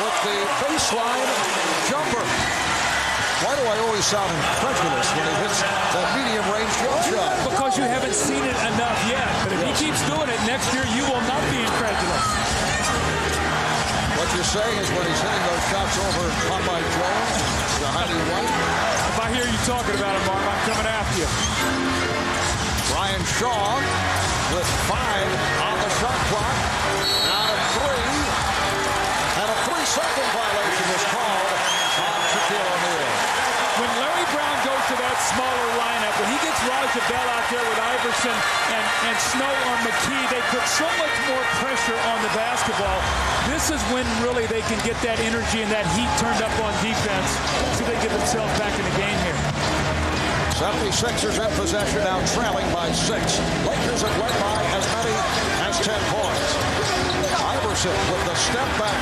with the baseline jumper. Why do I always sound incredulous when he hits that medium-range jump shot? Because you haven't seen it enough yet. But if he keeps doing it next year, you will not be incredulous. What you're saying is when he's hitting those shots over Popeye Jones, the Heidi White. If I hear you talking about him, Mark, I'm coming after you. Brian Shaw with 5 on the shot clock. Out of 3. And a 3-second violation is called on Shaquille O'Neal. When Larry Brown goes to that smaller lineup, when he gets Roger Bell out there with Iverson and Snow on McKee, they put so much more pressure on the basketball. This is when really they can get that energy and that heat turned up on defense so they get themselves back in the game here. 76ers in possession, now trailing by 6. Lakers have led by as many as 10 points. Iverson with the step back.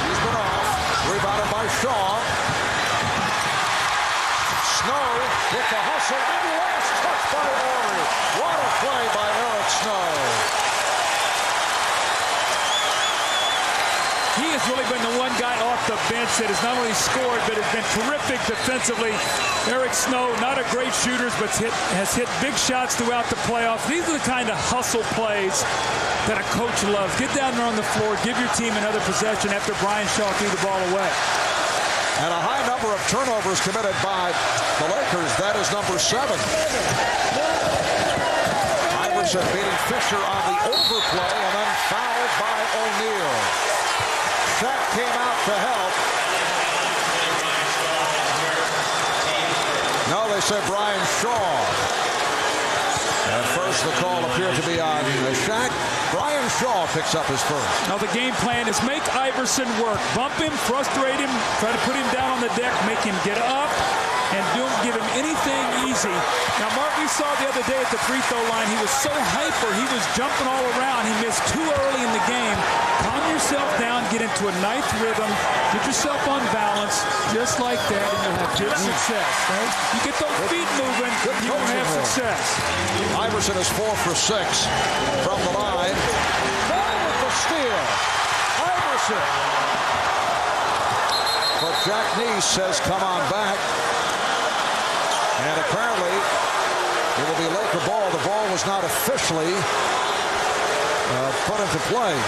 He's been off. Rebounded by Shaw. Snow with the hustle. And last touch by Horry. What a play by Eric Snow. He has really been the one guy off the bench that has not only scored, but has been terrific defensively. Eric Snow, not a great shooter, but has hit big shots throughout the playoffs. These are the kind of hustle plays that a coach loves. Get down there on the floor, give your team another possession after Brian Shaw threw the ball away. And a high number of turnovers committed by the Lakers. That is number 7. Iverson beating Fisher on the overplay and then fouled by O'Neal. Shaq came out to help. No, they said Brian Shaw. At first, the call appeared to be on Shaq. Brian Shaw picks up his first. Now, the game plan is make Iverson work. Bump him, frustrate him, try to put him down on the deck, make him get up, and don't give him anything easy. Now, Mark, we saw the other day at the free throw line, he was so hyper, he was jumping all around. He missed too early in the game. Calm yourself down, get into a nice rhythm, get yourself on balance, just like that, and you'll have good success. Right? You get those feet moving, you will have success. Iverson is 4 for 6 from the line. Ball with the steal. Iverson. But Jack Neese says, come on back. And apparently, it will be Laker ball. The ball was not officially put into play.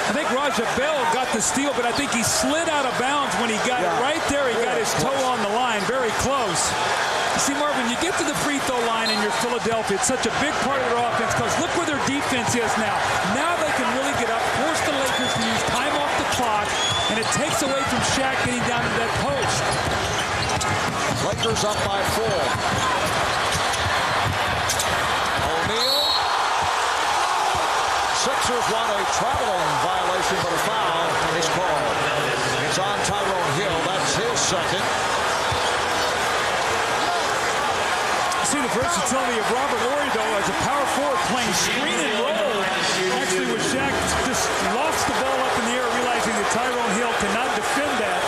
I think Raja Bell got the steal, but I think he slid out of bounds when he got it right there. He got his toe on the line, very close. You see, Marvin, you get to the free throw line and you're Philadelphia. It's such a big part of their offense because look where their defense is now. Now they can really get up, force the Lakers to use time off the clock, and it takes away from Shaq getting down to that post. Lakers up by 4. O'Neal. Sixers want a traveling violation, but a foul is called. It's on Tyrone Hill. That's his second. See the versatility of Robert Horry, though, as a power forward playing screen and roll. Actually, with Shaq just lost the ball up in the air, realizing that Tyrone Hill cannot defend that.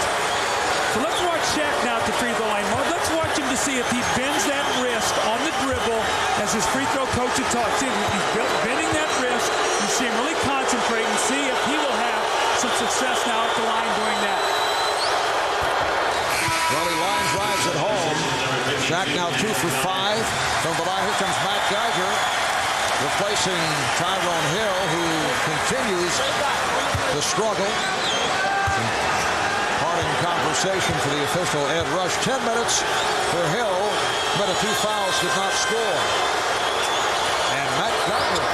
So let's watch Shaq now at the free throw line. Let's watch him to see if he bends that wrist on the dribble as his free throw coach had taught. See if he's bending that wrist. You see him really concentrate and see if he will have some success now at the line doing that. Well, he line drives at home. Shaq now 2 for 5 from the line. Here comes Matt Geiger replacing Tyrone Hill, who continues to struggle. Parting conversation for the official Ed Rush. 10 minutes for Hill, but 2 fouls did not score. And Matt Geiger,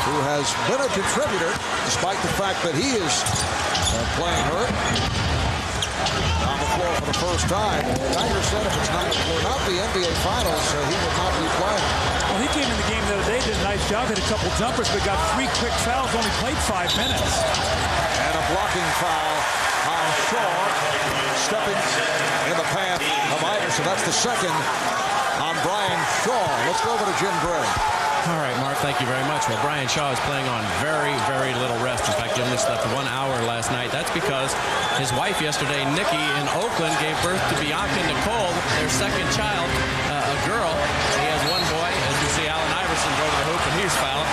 who has been a contributor despite the fact that he is playing hurt, on the floor for the first time. Geiger said if it's not the NBA Finals, he would not be playing. Well, he came in the game the other day, did a nice job, hit a couple jumpers, but got 3 quick fouls, only played 5 minutes. And a blocking foul on Shaw, stepping in the path of Iverson. That's the second on Brian Shaw. Let's go over to Jim Gray. All right, Mark, thank you very much. Well, Brian Shaw is playing on very, very little rest. In fact, he only slept 1 hour last night. That's because his wife yesterday, Nikki, in Oakland, gave birth to Bianca Nicole, their second child, a girl. He has 1 boy. As you see, Allen Iverson go to the hoop, and he's fouled.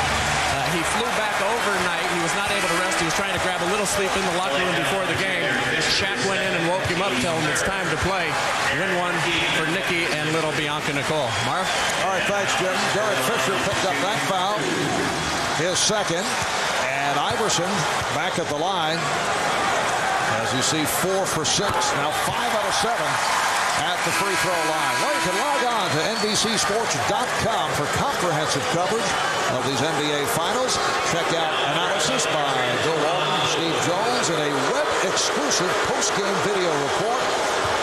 He flew back overnight. He was not able to rest. He was trying to grab a little sleep in the locker room before the game. Shaq went in and woke him up, telling him it's time to play. Win 1 for Nikki and little Bianca Nicole. Marv? All right, thanks, Jim. Derek Fisher picked up that foul, his second. And Iverson back at the line. As you see, 4 for 6. Now 5 out of 7 at the free throw line. Well, you can log on to NBCSports.com for comprehensive coverage of these NBA Finals. Check out analysis by Bill Walton and Steve Jones and a web-exclusive post-game video report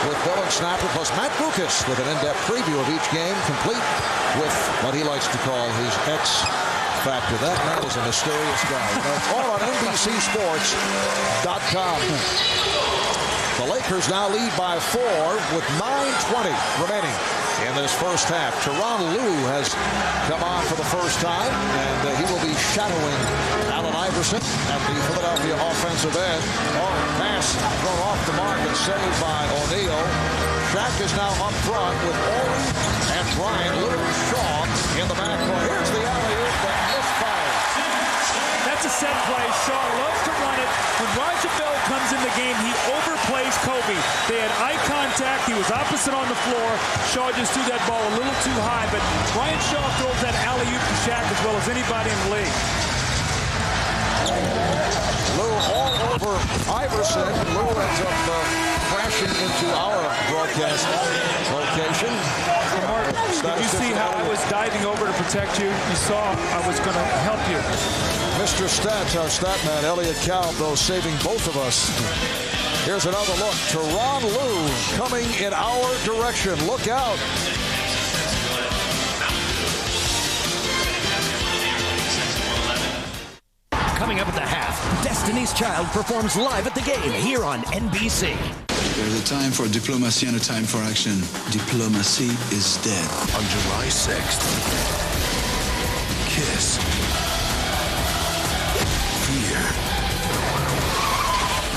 with Bill and Snapper, plus Matt Lucas with an in-depth preview of each game, complete with what he likes to call his X factor. That man is a mysterious guy. That's all on NBCSports.com. The Lakers now lead by 4 with 9:20 remaining in this first half. Tyronn Lue has come on for the first time, and he will be shadowing Allen Iverson at the Philadelphia offensive end. Pass thrown off the mark and saved by O'Neal. Shaq is now up front with Horry and Bryant. Lue, Shaw in the backcourt. Here's the alley-oop that misfired. That's a set play. Shaw loves to run it. When Raja Bell comes in the game, he overplays Kobe. They had eye contact. He was opposite on the floor. Shaw just threw that ball a little too high, but Brian Shaw throws that alley-oop to Shaq as well as anybody in the league. Lue all over Iverson. Lue ends up crashing into our broadcast location. Mark, did you see how I was diving over to protect you? You saw I was going to help you. Mr. Stats, our stat man, Elliot Kalb, though, saving both of us. Here's another look. Tyronn Lue coming in our direction. Look out. Coming up at the half, Destin Destiny's Child performs live at the game here on NBC. There's a time for diplomacy and a time for action. Diplomacy is dead. On July 6th, Kiss. Fear.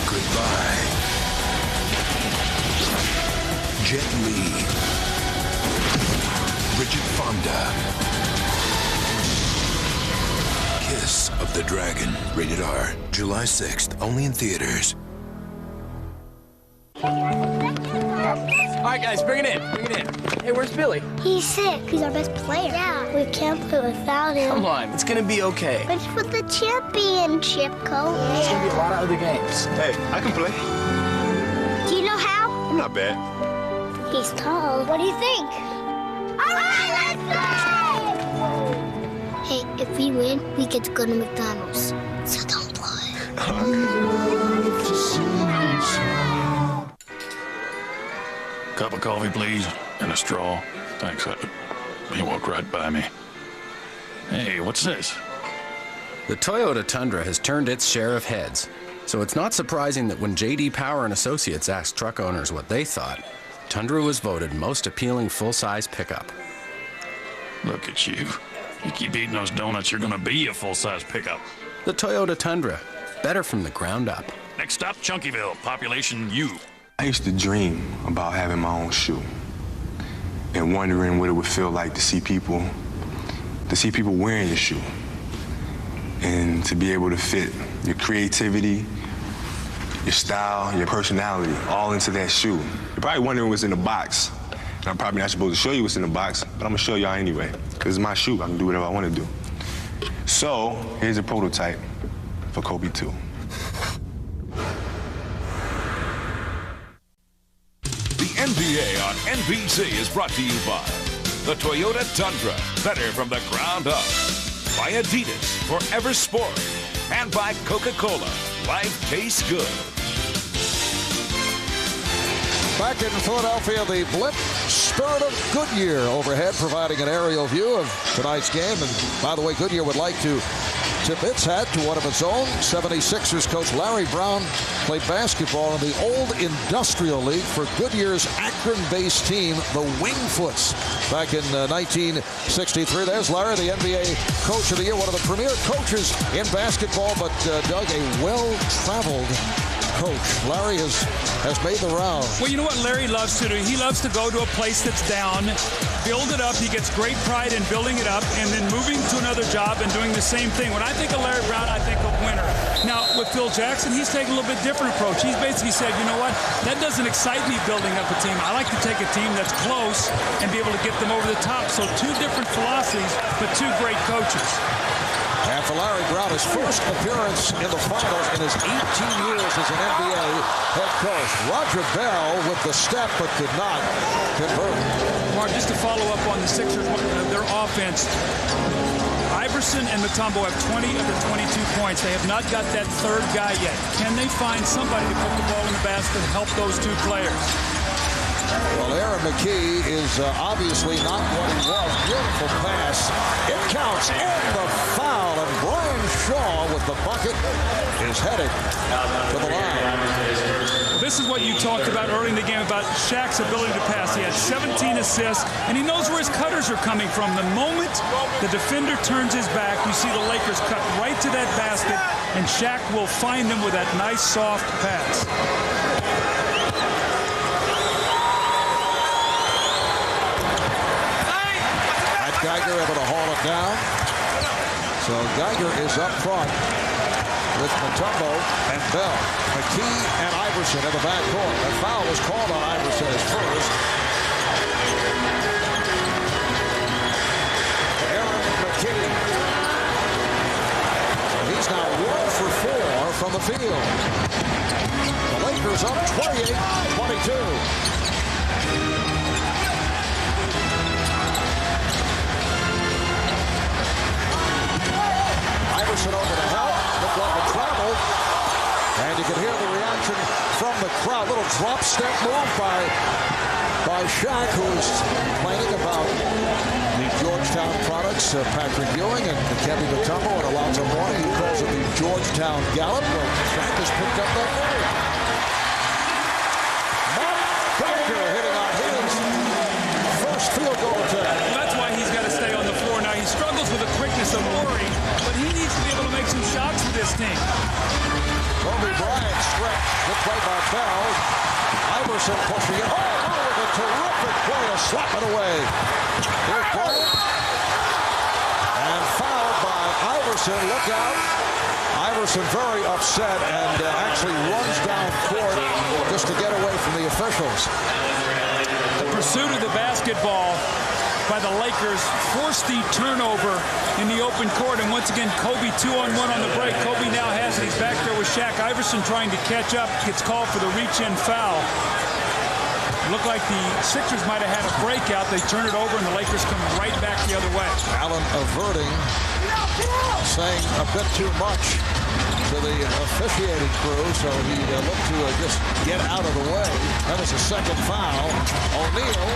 Goodbye. Jet Li. Bridget Fonda. Kiss of the Dragon. Rated R. July 6th. Only in theaters. All right, guys, bring it in. Bring it in. Hey, where's Billy? He's sick. He's our best player. Yeah, we can't play without him. Come on, it's gonna be okay. But for the championship, Coach. There's gonna be a lot of other games. Hey, I can play. Do you know how? I'm not bad. He's tall. What do you think? All right, let's play! Hey, if we win, we get to go to McDonald's. So don't play. Cup of coffee, please, and a straw. Thanks. He walked right by me. Hey, what's this? The Toyota Tundra has turned its share of heads, so it's not surprising that when J.D. Power and Associates asked truck owners what they thought, Tundra was voted most appealing full-size pickup. Look at you. You keep eating those donuts, you're gonna be a full-size pickup. The Toyota Tundra, better from the ground up. Next stop, Chunkyville, population U. I used to dream about having my own shoe and wondering what it would feel like to see people wearing your shoe and to be able to fit your creativity, your style, your personality all into that shoe. You're probably wondering what's in the box. And I'm probably not supposed to show you what's in the box, but I'm gonna show y'all anyway, because it's my shoe. I can do whatever I want to do. So here's a prototype for Kobe 2. The NBA on NBC is brought to you by the Toyota Tundra, better from the ground up. By Adidas, Forever Sport. And by Coca-Cola, life tastes good. Back in Philadelphia, the Blip Spirit of Goodyear overhead, providing an aerial view of tonight's game. And by the way, Goodyear would like to tip its hat to one of its own. 76ers coach Larry Brown played basketball in the old Industrial League for Goodyear's Akron-based team, the Wingfoots, back in 1963. There's Larry, the NBA Coach of the Year, one of the premier coaches in basketball, but Doug, a well-traveled coach. Larry has made the round. Well, you know what Larry loves to do? He loves to go to a place that's down, build it up. He gets great pride in building it up and then moving to another job and doing the same thing. When I think of Larry Brown, I think of winner. Now, with Phil Jackson, he's taken a little bit different approach. He's basically said, you know what? That doesn't excite me building up a team. I like to take a team that's close and be able to get them over the top. So two different philosophies, but two great coaches. And for Larry Brown, his first appearance in the finals in his 18 years as an NBA head coach. Roger Bell with the step, but did not convert. Mark, just to follow up on the Sixers, their offense, Iverson and Mutombo have 20 of the 22 points. They have not got that third guy yet. Can they find somebody to put the ball in the basket and help those two players? Well, Aaron McKee is obviously not what he was. Beautiful pass. It counts, and the foul. And Brian Shaw with the bucket is headed to the line. This is what you talked about early in the game about Shaq's ability to pass. He had 17 assists, and he knows where his cutters are coming from. The moment the defender turns his back, you see the Lakers cut right to that basket, and Shaq will find them with that nice, soft pass. Geiger able to haul it down. So Geiger is up front with Mutombo and Bell. McKee and Iverson in the backcourt. A foul was called on Iverson as first. Aaron McKee. He's now 1 for 4 from the field. The Lakers up 28-22. Iverson over to help, looked like a travel, and you can hear the reaction from the crowd. Little drop step move by Shaq, who's complaining about the Georgetown product. starts Patrick Ewing and Kevin Mutombo and Alonzo Mourning. He calls it the Georgetown Gallop. Well, Shaq has picked up that name. Mark Geiger hitting on his first field goal attempt. Well, that's why he's got to stay on the floor now. He struggles with the quickness of Horry, but he needs to be able to make some shots for this team. Kobe Bryant stretch. Good play by Bell. Iverson pushing it. Oh, with a terrific play to slap it away. Here's Bryant. And fouled by Iverson. Look out. Iverson very upset and actually runs down court just to get away from the officials. The pursuit of the basketball by the Lakers forced the turnover in the open court, and once again Kobe 2-on-1 on the break. Kobe now has it. He's back there with Shaq. Iverson trying to catch up, gets called for the reach-in foul. Looked like the Sixers might have had a breakout. They turn it over and the Lakers come right back the other way. Allen averting, saying a bit too much to the officiating crew, so he looked to just get out of the way. That was a second foul. O'Neal,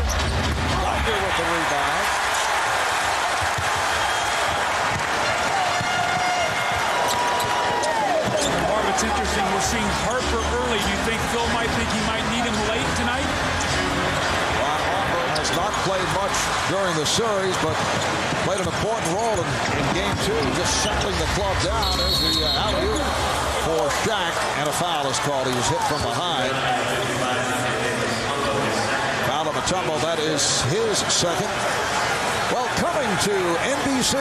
Geiger with the rebound. Marv, it's interesting. We're seeing Harper early. Do you think Phil might think he might need him late tonight? Has not played much during the series, but played an important role in game 2, just settling the club down. There's the alley-oop for Shaq, and a foul is called. He was hit from behind. Foul of Mutombo, that is his second. Well, coming to NBC.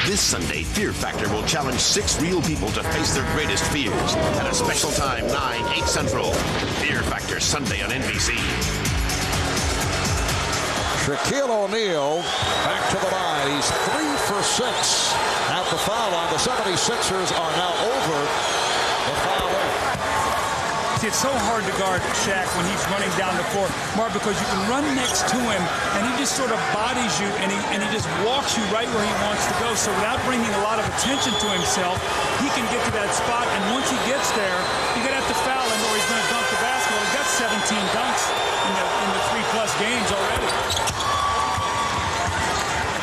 This Sunday, Fear Factor will challenge 6 real people to face their greatest fears at a special time, 9, 8 Central. Fear Factor Sunday on NBC. Shaquille O'Neal back to the line. He's 3 for 6 at the foul line. The 76ers are now over the foul line. It's so hard to guard Shaq when he's running down the floor, Marv, because you can run next to him and he just sort of bodies you and he just walks you right where he wants to go. So without bringing a lot of attention to himself, he can get to that spot, and once he gets there, you're gonna have to foul him or he's gonna dunk the basketball. He's got 17 dunks in the 3+ games already.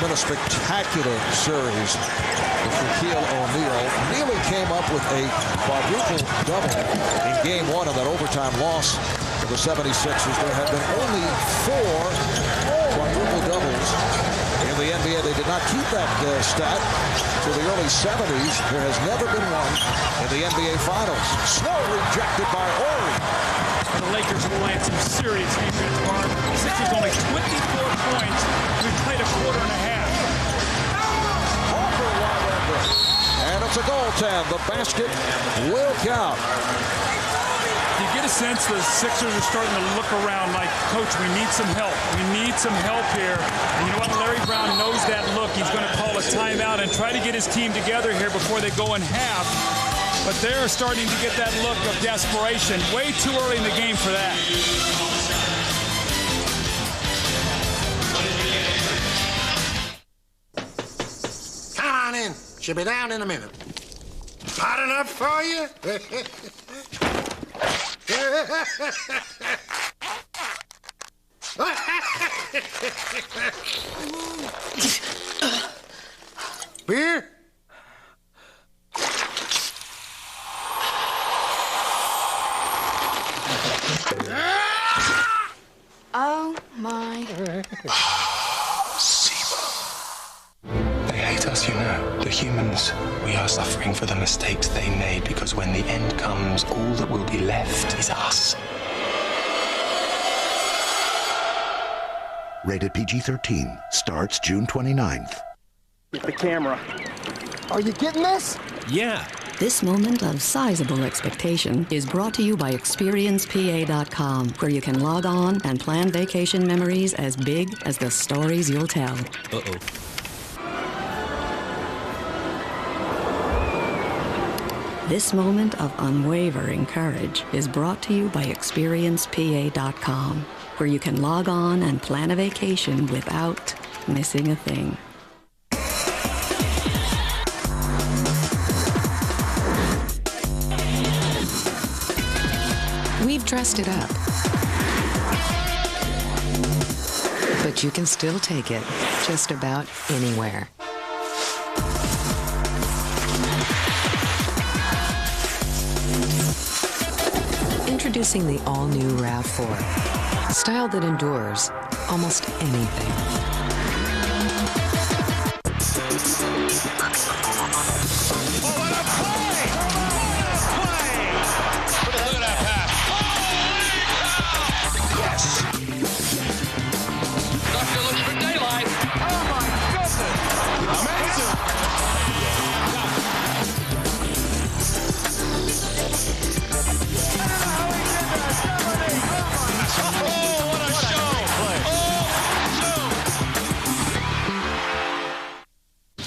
Been a spectacular series for Shaquille O'Neal. Neely came up with a quadruple double in game 1 of that overtime loss to the 76ers. There have been only 4 quadruple doubles in the NBA. They did not keep that stat to the early 70s. There has never been one in the NBA Finals. Snow rejected by Horry. And the Lakers are playing some serious defense, Marv. The Sixers only 24 points. We've played a quarter and a half. And it's a goaltend. The basket will count. You get a sense the Sixers are starting to look around like, Coach, we need some help. We need some help here. And you know what? Larry Brown knows that look. He's going to call a timeout and try to get his team together here before they go in half. But they're starting to get that look of desperation. Way too early in the game for that. Come on in. She'll be down in a minute. Hot enough for you? Beer? Oh my. They hate us, you know. The humans. We are suffering for the mistakes they made, because when the end comes, all that will be left is us. Rated PG-13. Starts June 29th. With the camera. Are you getting this? Yeah. This moment of sizable expectation is brought to you by ExperiencePA.com, where you can log on and plan vacation memories as big as the stories you'll tell. Uh-oh. This moment of unwavering courage is brought to you by ExperiencePA.com, where you can log on and plan a vacation without missing a thing. We've dressed it up. But but you can still take it just about anywhere. Introducing the all-new RAV4, style that endures almost anything.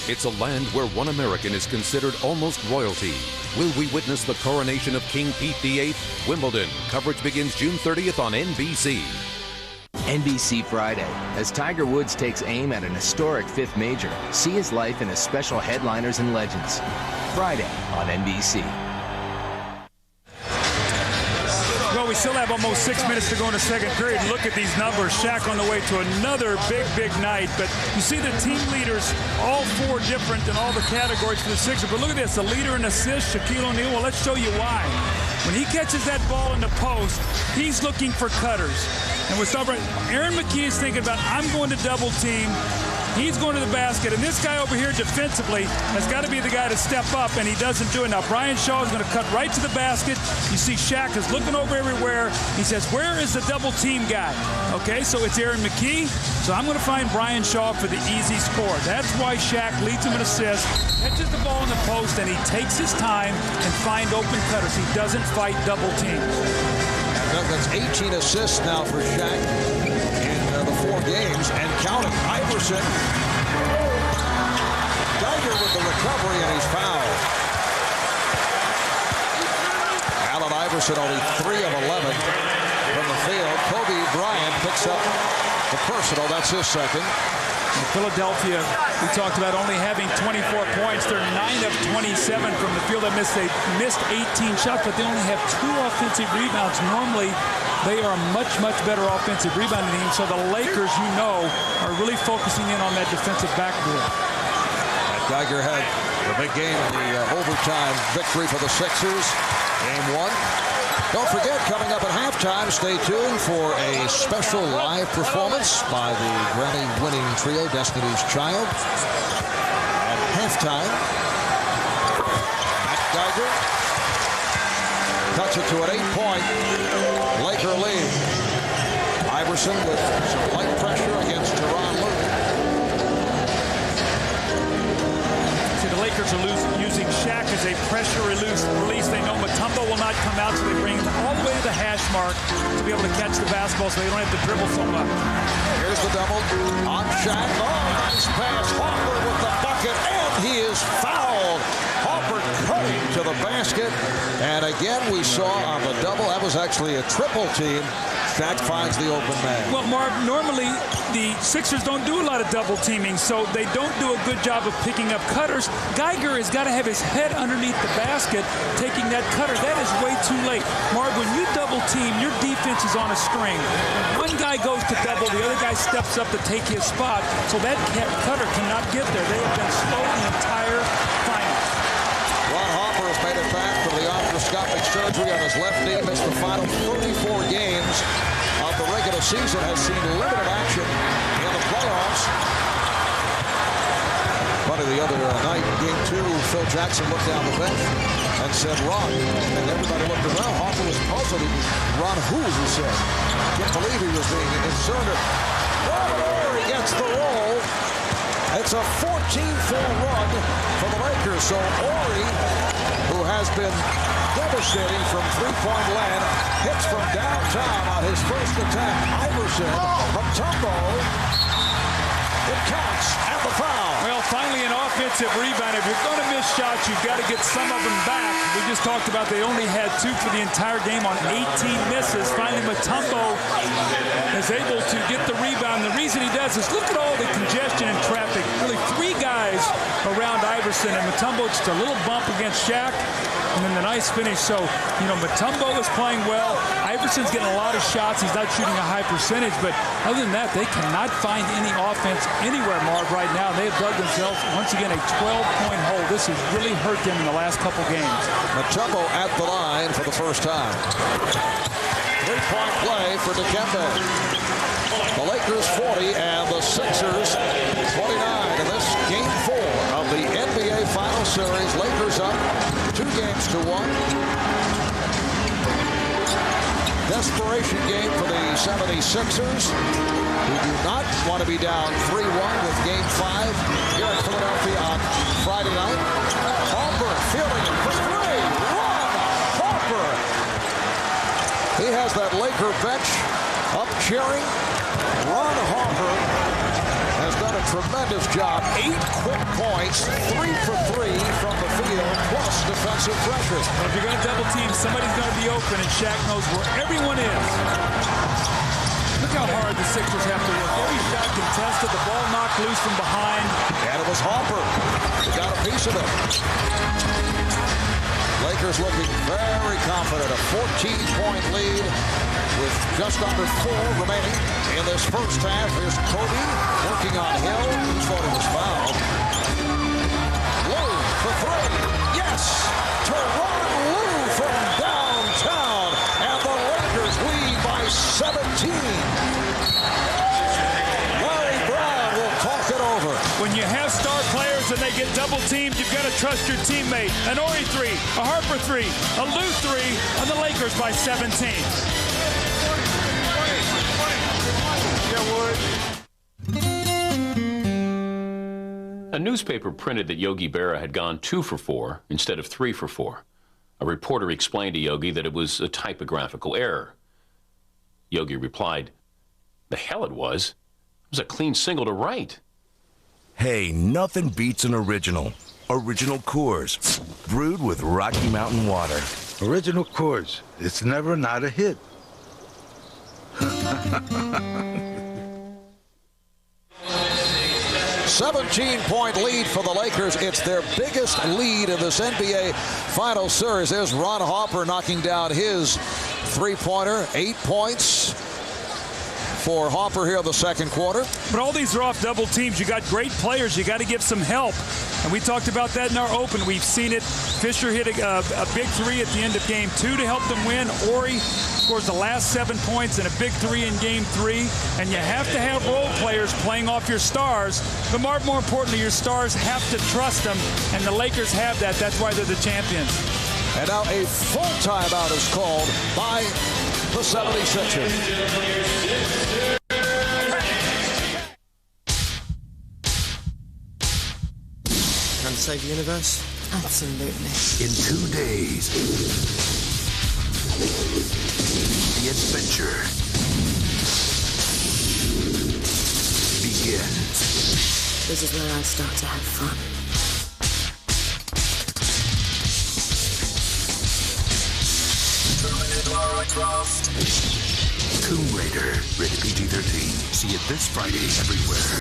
It's a land where one American is considered almost royalty. Will we witness the coronation of King Pete VIII? Wimbledon. Coverage begins June 30th on NBC. NBC Friday. As Tiger Woods takes aim at an historic fifth major, see his life in a special Headliners and Legends. Friday on NBC. Well, we still have almost 6 minutes to go in the second period. Look at these numbers. Shaq on the way to another big night. But you see the team leaders, all four different in all the categories for the Sixers. But look at this, the leader in assists, Shaquille O'Neal. Well, let's show you why. When he catches that ball in the post, he's looking for cutters. And with Aaron McKie is thinking about, I'm going to double team. He's going to the basket, and this guy over here defensively has got to be the guy to step up, and he doesn't do it. Now, Bryant Shaw is going to cut right to the basket. You see Shaq is looking over everywhere. He says, where is the double team guy? Okay, so it's Aaron McKie. So I'm going to find Bryant Shaw for the easy score. That's why Shaq leads him in assists, catches the ball in the post, and he takes his time and finds open cutters. He doesn't fight double teams. That's 18 assists now for Shaq in the 4 games and counting. Iverson. Geiger with the recovery, and he's fouled. Allen Iverson only 3 of 11 from the field. Kobe Bryant picks up the personal. That's his second. In Philadelphia, we talked about only having 24 points. They're 9 of 27 from the field. They missed 18 shots, but they only have 2 offensive rebounds. Normally, they are a much better offensive rebounding team. So the Lakers, you know, are really focusing in on that defensive backboard. Geiger had the big game in the overtime victory for the Sixers. Game 1. Don't forget, coming up at halftime, stay tuned for a special live performance by the Grammy-winning trio, Destiny's Child. At halftime, Matt Geiger cuts it to an 8-point Laker lead. Iverson with some light pressure against Tyronn Lue. The Lakers are using Shaq as a pressure release. They know Mutombo will not come out, so they bring him all the way to the hash mark to be able to catch the basketball so they don't have to dribble so much. Here's the double on Shaq. Oh, nice pass. Hopper with the bucket, and he is fouled. Hopper cutting to the basket. And again, we saw on the double, that was actually a triple team. Shaq finds the open man. Well, Marv, normally the Sixers don't do a lot of double teaming, so they don't do a good job of picking up cutters. Geiger has got to have his head underneath the basket taking that cutter. That is way too late. Marv, when you double team, your defense is on a string. One guy goes to double, the other guy steps up to take his spot, so that cutter cannot get there. They have been slow the entire final. Ron Hopper has made it back from the arthroscopic surgery on his left knee. Missed the final 34 games of the regular season. Has seen limited action in the playoffs. Funny, the other night, game 2, Phil Jackson looked down the bench and said, Ron. And everybody looked around. Hopper was puzzled. Ron, who, he said. Can't believe he was being inserted. Horry gets the roll. It's a 14-4 run for the Lakers. So Horry, who has been devastating from three-point land, hits from downtown on his first attack. Iverson, Mutombo, it counts at the foul. Well, finally an offensive rebound. If you're going to miss shots, you've got to get some of them back. We just talked about they only had 2 for the entire game on 18 misses. Finally, Mutombo is able to get the rebound. The reason he does is look at all the congestion and traffic. Really 3 guys around Iverson, and Mutombo just a little bump against Shaq. and then the nice finish. So, you know, Mutombo is playing well. Iverson's getting a lot of shots. He's not shooting a high percentage, but other than that, they cannot find any offense anywhere, Marv, right now. They have dug themselves, once again, a 12-point hole. This has really hurt them in the last couple games. Mutombo at the line for the first time. Three-point play for Dikembe. The Lakers 40 and the Sixers 29 in this Game 4 of the NBA Final Series. Lakers up 2-1. Desperation game for the 76ers, who do not want to be down 3-1 with Game 5 here in Philadelphia on Friday night. Harper fielding it for three. Ron Harper. He has that Laker bench up cheering. Ron Harper has done a tremendous job. 8 quick points, 3 for 3 from the field, plus defensive pressure. Well, if you're going to double team, somebody's going to be open, and Shaq knows where everyone is. Look how hard the Sixers have to work. Every shot contested, the ball knocked loose from behind. And it was Harper who got a piece of it. Lakers looking very confident. A 14-point lead with just under 4 remaining in this first half. Here's Kobe working on Hill. He thought it was fouled. Lou for 3. Yes! Teron Lou from downtown. And the Lakers lead by 17. Larry Brown will talk it over. When you have star players and they get double teamed, you've got to trust your teammate. An Horry 3, a Harper 3, a Lou 3, and the Lakers by 17. A newspaper printed that Yogi Berra had gone 2 for 4 instead of 3 for 4. A reporter explained to Yogi that it was a typographical error. Yogi replied, "The hell it was. It was a clean single to right." Hey, nothing beats an original. Original Coors, brewed with Rocky Mountain water. Original Coors. It's never not a hit. 17-point lead for the Lakers. It's their biggest lead in this NBA Final Series. There's Ron Harper knocking down his three-pointer. 8 points for Harper here in the second quarter. But all these are off double teams. You got great players. You got to give some help. And we talked about that in our open. We've seen it. Fisher hit a big 3 at the end of Game 2 to help them win. Horry scores the last 7 points and a big 3 in Game 3. And you have to have role players playing off your stars. But more importantly, your stars have to trust them. And the Lakers have that. That's why they're the champions. And now a full timeout is called by the 76ers. Trying to save the universe? Absolutely. In 2 days, the adventure begins. This is where I start to have fun. Tomb Raider, rated PG-13. See it this Friday everywhere.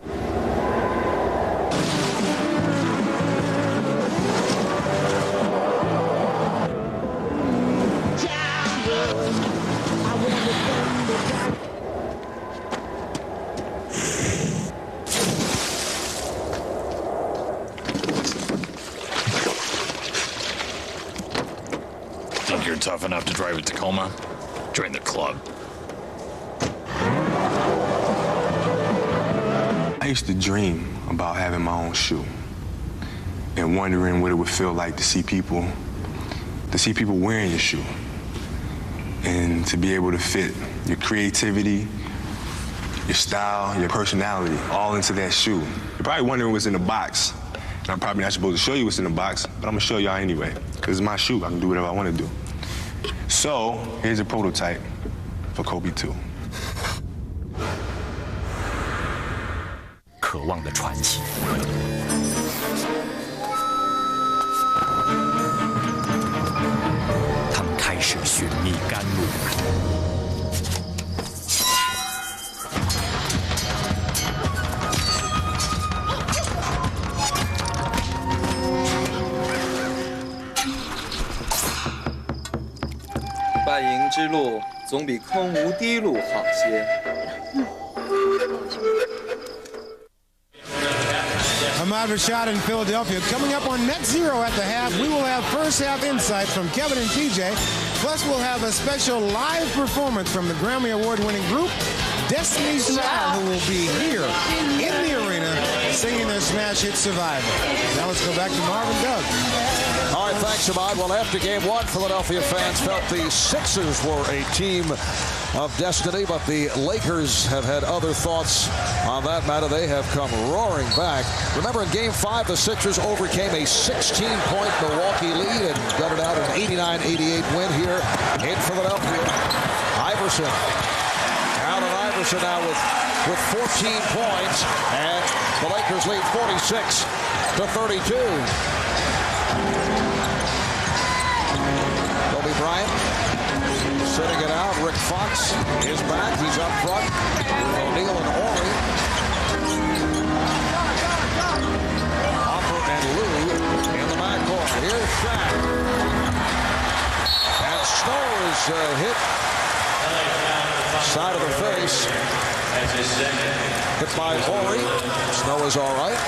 Think you're tough enough to drive a Tacoma? Join the club. I used to dream about having my own shoe and wondering what it would feel like to see people wearing your shoe and to be able to fit your creativity, your style, your personality all into that shoe. You're probably wondering what's in the box. And I'm probably not supposed to show you what's in the box, but I'm gonna show y'all anyway, because it's my shoe. I can do whatever I want to do. So here's a prototype for Kobe 2. 渴望的传奇。他们开始寻觅甘露。败赢之路总比空无低路好些。 Ahmad Rashad in Philadelphia. Coming up on Net Zero at the half, we will have first half insight from Kevin and TJ. Plus, we'll have a special live performance from the Grammy Award-winning group Destiny's Child, who will be here in the arena singing their smash hit Survivor. Now let's go back to Marvin Doug. All right, thanks, Ahmad. Well, after game one, Philadelphia fans felt the Sixers were a team of destiny, but the Lakers have had other thoughts on that matter. They have come roaring back. Remember, in game 5, the Sixers overcame a 16-point Milwaukee lead and gutted out an 89-88 win here in Philadelphia. Iverson. Allen Iverson now with 14 points, and the Lakers lead 46-32. Bryant sitting it out. Rick Fox is back. He's up front. O'Neal and Horry. Hopper and Lou in the backcourt. Here's Shaq. And Snow is hit. Side of the face. Hit by Horry. Snow is all right.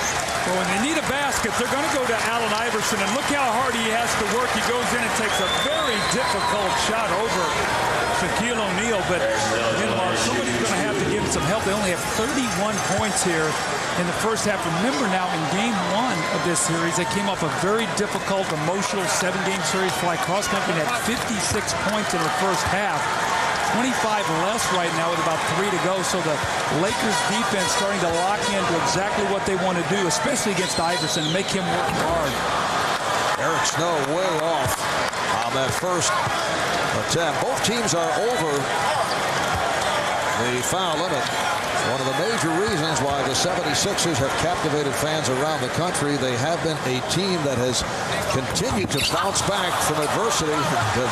Well, when they need a basket, they're going to go to Allen Iverson, and look how hard he has to work. He goes in and takes a very difficult shot over Shaquille O'Neal, but again, Mark, somebody's going to have to give him some help. They only have 31 points here in the first half. Remember now, in game 1 of this series, they came off a very difficult, emotional 7-game series, fly cross-country, and had 56 points in the first half. 25 less right now with about 3 to go. So the Lakers defense starting to lock into exactly what they want to do, especially against Iverson, and make him work hard. Eric Snow way off on that first attempt. Both teams are over the foul limit. One of the major reasons why the 76ers have captivated fans around the country. They have been a team that has continued to bounce back from adversity.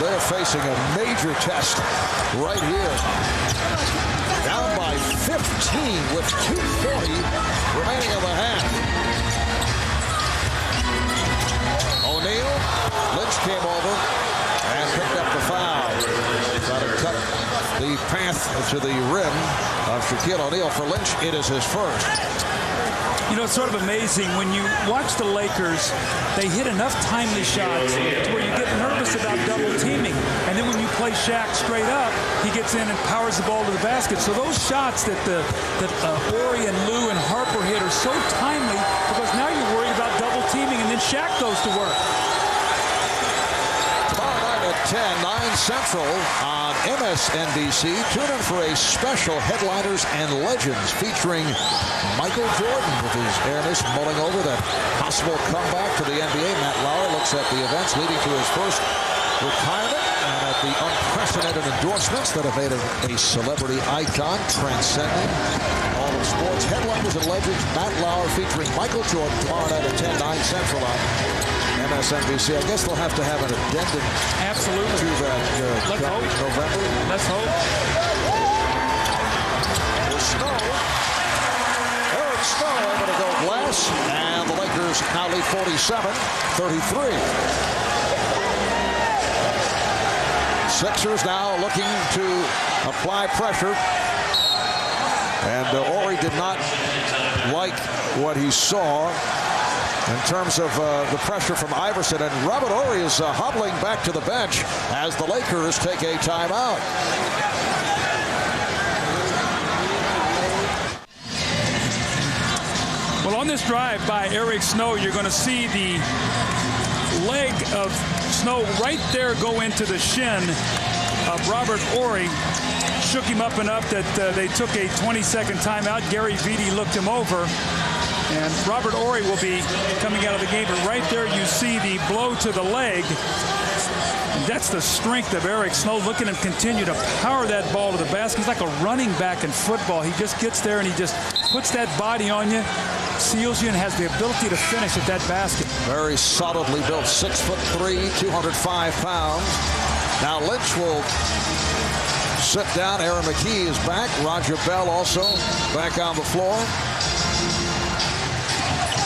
They're facing a major test right here. Down by 15 with 2:40 remaining in the half. O'Neal, Lynch came over and picked up the foul. Got to cut the path to the rim of Shaquille O'Neal. For Lynch, it is his first. You know, it's sort of amazing when you watch the Lakers, they hit enough timely shots to where you get nervous about double teaming. And then when you play Shaq straight up, he gets in and powers the ball to the basket. So those shots that Horry and Lou and Harper hit are so timely because now you're worried about double teaming, and then Shaq goes to work. Tomorrow night at 10, 9 Central on MSNBC. Tune in for a special Headliners and Legends featuring Michael Jordan with his airness mulling over that possible comeback to the NBA. Matt Lauer looks at the events leading to his first retirement and at the unprecedented endorsements that have made him a celebrity icon, transcending all of sports. Headliners and Legends, Matt Lauer featuring Michael Jordan tomorrow night at 10, 9 Central on MSNBC. I guess they'll have to have an addendum. Absolutely. To that Let's hope. November. Let's hope. Snow. Eric Snow able to go glass, and the Lakers now lead 47-33. Sixers now looking to apply pressure. And Horry did not like what he saw in terms of the pressure from Iverson. And Robert Horry is hobbling back to the bench as the Lakers take a timeout. Well, on this drive by Eric Snow, you're going to see the leg of Snow right there go into the shin of Robert Horry. Shook him up enough that they took a 20-second timeout. Gary Vitti looked him over. And Robert Horry will be coming out of the game. But right there you see the blow to the leg. And that's the strength of Eric Snow. Look at him continue to power that ball to the basket. He's like a running back in football. He just gets there and he just puts that body on you, seals you, and has the ability to finish at that basket. Very solidly built, 6'3", 205 pounds. Now Lynch will sit down. Aaron McKee is back. Roger Bell also back on the floor.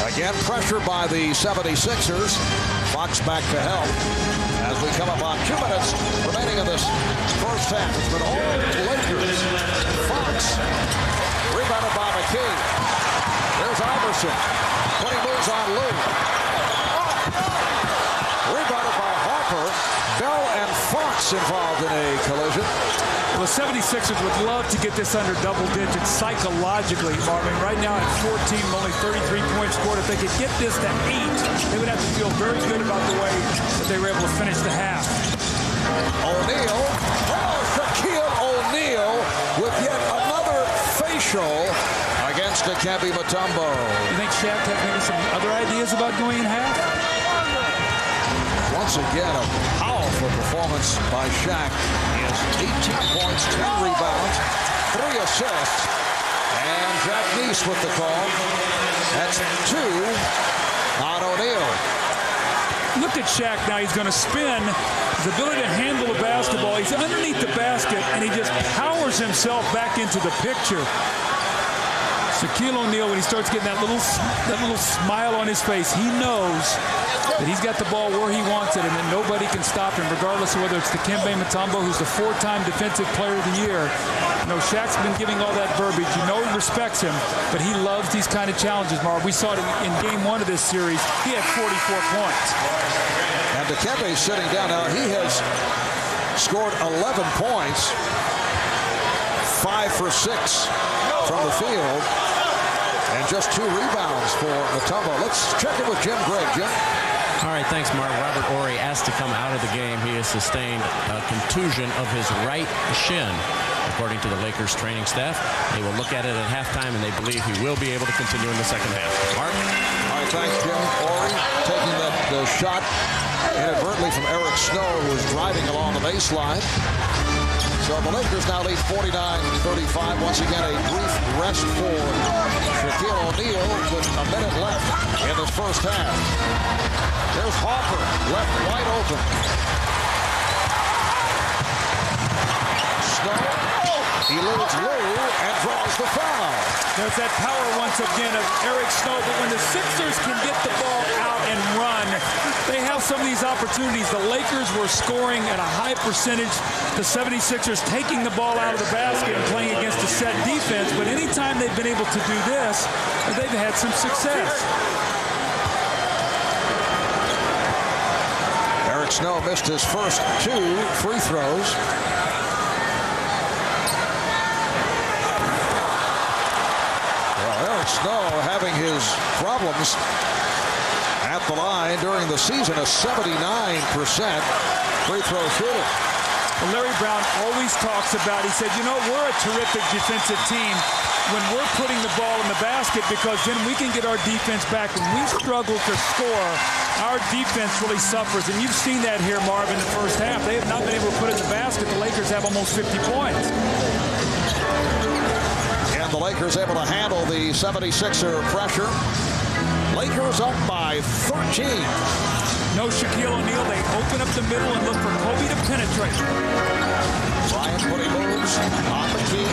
Again, pressure by the 76ers. Fox back to help. as we come up on 2 minutes remaining in this first half. It's been all Lakers. Fox rebounded by McKee. There's Iverson. When he moves on Lou. Rebounded by Harper. Bell and Fox involved in a collision. Well, the 76ers would love to get this under double digits psychologically, Marvin. Right now at 14, only 33 points scored. If they could get this to 8, they would have to feel very good about the way that they were able to finish the half. O'Neal. Oh, Shaquille O'Neal with yet another facial against Dikembe Mutombo. You think Shaq has maybe some other ideas about going in half? Once again, a powerful performance by Shaq. He has 18 points, 10 rebounds, 3 assists. And Jack Neese with the call. That's 2 on O'Neal. Look at Shaq now. He's going to spin. His ability to handle the basketball. He's underneath the basket, and he just powers himself back into the picture. Shaquille O'Neal, when he starts getting that little smile on his face, he knows that he's got the ball where he wants it and that nobody can stop him, regardless of whether it's Dikembe Mutombo, who's the 4-time Defensive Player of the Year. You know, Shaq's been giving all that verbiage. You know he respects him, but he loves these kind of challenges, Marv. We saw it in Game 1 of this series. He had 44 points. And Dikembe's sitting down now. He has scored 11 points, 5 for 6 from the field, and just 2 rebounds for Mutombo. Let's check in with Jim Gregg. Jim? All right, thanks, Mark. Robert Horry asked to come out of the game. He has sustained a contusion of his right shin, according to the Lakers training staff. They will look at it at halftime, and they believe he will be able to continue in the second half. Mark? All right, thanks, Jim. Horry taking the shot inadvertently from Eric Snow, who was driving along the baseline. So the Lakers now lead 49-35. Once again, a brief rest for Shaquille O'Neal with a minute left in this first half. There's Harper, left wide open. Snow, eludes Lou and draws the foul. There's that power once again of Eric Snow, but when the Sixers can get the ball out and run, they have some of these opportunities. The Lakers were scoring at a high percentage. The 76ers taking the ball out of the basket and playing against a set defense, but anytime they've been able to do this, they've had some success. Eric Snow missed his first 2 free throws. Snow having his problems at the line during the season, a 79% free throw shooter. Well, Larry Brown always talks about, he said, you know, we're a terrific defensive team when we're putting the ball in the basket, because then we can get our defense back. When we struggle to score, our defense really suffers. And you've seen that here, Marv, in the first half. They have not been able to put it in the basket. The Lakers have almost 50 points. And the Lakers able to handle the 76er pressure. Lakers up by 13. No Shaquille O'Neal. They open up the middle and look for Kobe to penetrate. Bryant putting moves on the key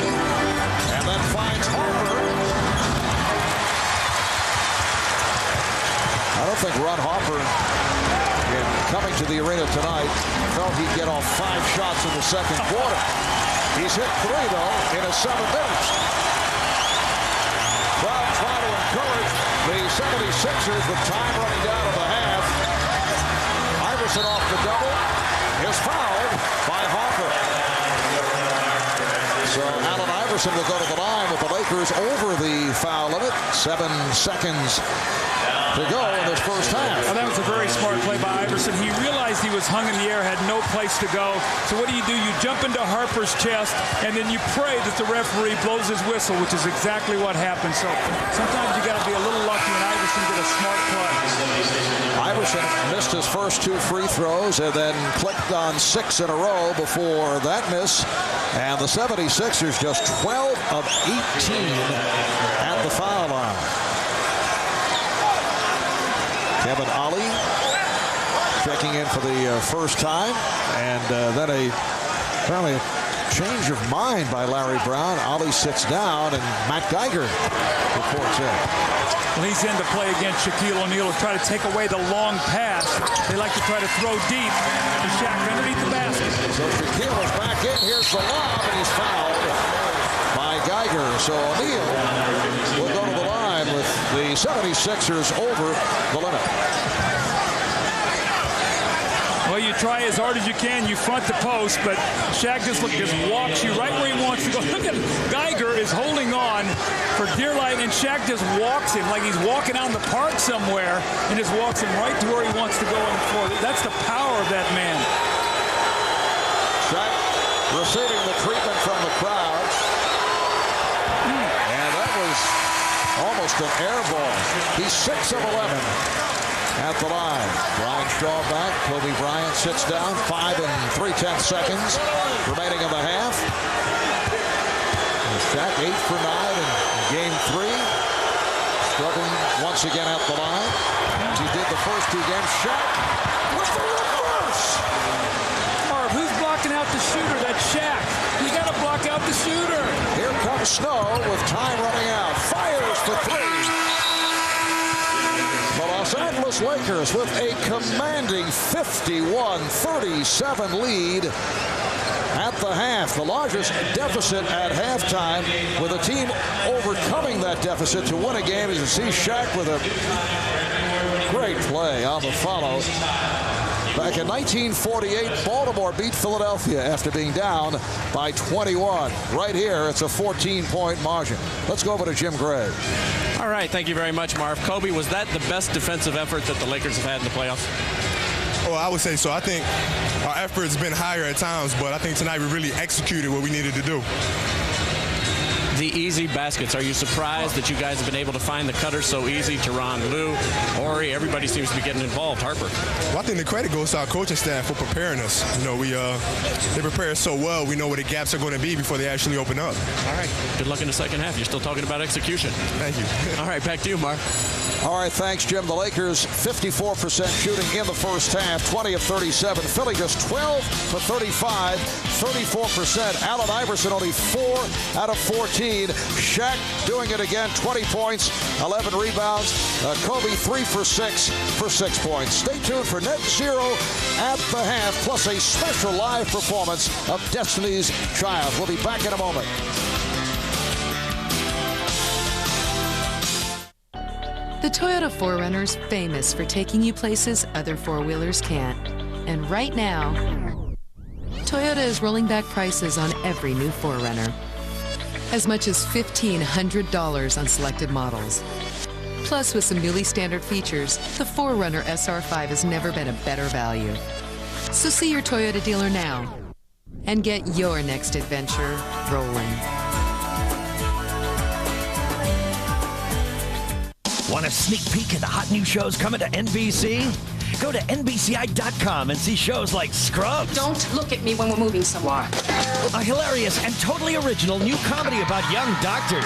and then finds Harper. I don't think Ron Harper, in coming to the arena tonight, felt he'd get off 5 shots in the second quarter. He's hit 3, though, in his 7 minutes. Crowd trying to encourage the 76ers with time running down to the half. Iverson off the double is fouled by Harper. So Allen Iverson will go to the line with the Lakers over the foul limit. 7 seconds to go in this first half. Well, that was a very smart play by Iverson. He realized he was hung in the air, had no place to go. So what do? You jump into Harper's chest, and then you pray that the referee blows his whistle, which is exactly what happened. So sometimes you got to be a little lucky, and Iverson did a smart play. Iverson missed his first 2 free throws and then clicked on 6 in a row before that miss. And the 76ers just 12 of 18 at the foul line. Kevin Ollie checking in for the first time, and then apparently a change of mind by Larry Brown. Ollie sits down, and Matt Geiger reports in. Well, he's in to play against Shaquille O'Neal to try to take away the long pass. They like to try to throw deep. And Shaq underneath the basket. So Shaquille is back in. Here's the lob, and he's fouled by Geiger. So O'Neal will go to the line with the 76ers over the limit. Well, you try as hard as you can. You front the post, but Shaq just walks you right where he wants to go. Look at Geiger is holding on for dear life, and Shaq just walks him like he's walking out in the park somewhere and just walks him right to where he wants to go on the floor. That's the power of that man. Shaq receiving the treatment from the crowd. And that was almost an air ball. He's 6 of 11. At the line, Brian Shaw back. Kobe Bryant sits down. 5 3/10 seconds remaining in the half. And Shaq 8 for 9 in game 3. Struggling once again at the line, as he did the first 2 games. Shaq with the reverse. Marv, who's blocking out the shooter? That's Shaq. You got to block out the shooter. Here comes Snow with time running out. Fires for 3. The Los Angeles Lakers with a commanding 51-37 lead at the half. The largest deficit at halftime, with a team overcoming that deficit to win a game. As you see Shaq with a great play on the follow. Back in 1948, Baltimore beat Philadelphia after being down by 21. Right here, it's a 14-point margin. Let's go over to Jim Gray. All right, thank you very much, Marv. Kobe, was that the best defensive effort that the Lakers have had in the playoffs? Well, I would say so. I think our effort's been higher at times, but I think tonight we really executed what we needed to do. The easy baskets. Are you surprised that you guys have been able to find the cutters so easy? Teron, Lou, Horry, everybody seems to be getting involved. Harper. Well, I think the credit goes to our coaching staff for preparing us. You know, they prepare us so well. We know where the gaps are going to be before they actually open up. All right. Good luck in the second half. You're still talking about execution. Thank you. All right, back to you, Mark. All right, thanks, Jim. The Lakers 54% shooting in the first half, 20 of 37. Philly just 12 for 35, 34%. Allen Iverson only 4 out of 14. Shaq doing it again, 20 points, 11 rebounds. Kobe 3 for 6 for 6 points. Stay tuned for Net Zero at the half, plus a special live performance of Destiny's Child. We'll be back in a moment. The Toyota 4Runner's famous for taking you places other four-wheelers can't. And right now, Toyota is rolling back prices on every new 4Runner. As much as $1,500 on selected models. Plus, with some newly standard features, the 4Runner SR5 has never been a better value. So see your Toyota dealer now and get your next adventure rolling. Want a sneak peek at the hot new shows coming to NBC? Go to NBCI.com and see shows like Scrubs. Don't look at me when we're moving somewhere. A hilarious and totally original new comedy about young doctors.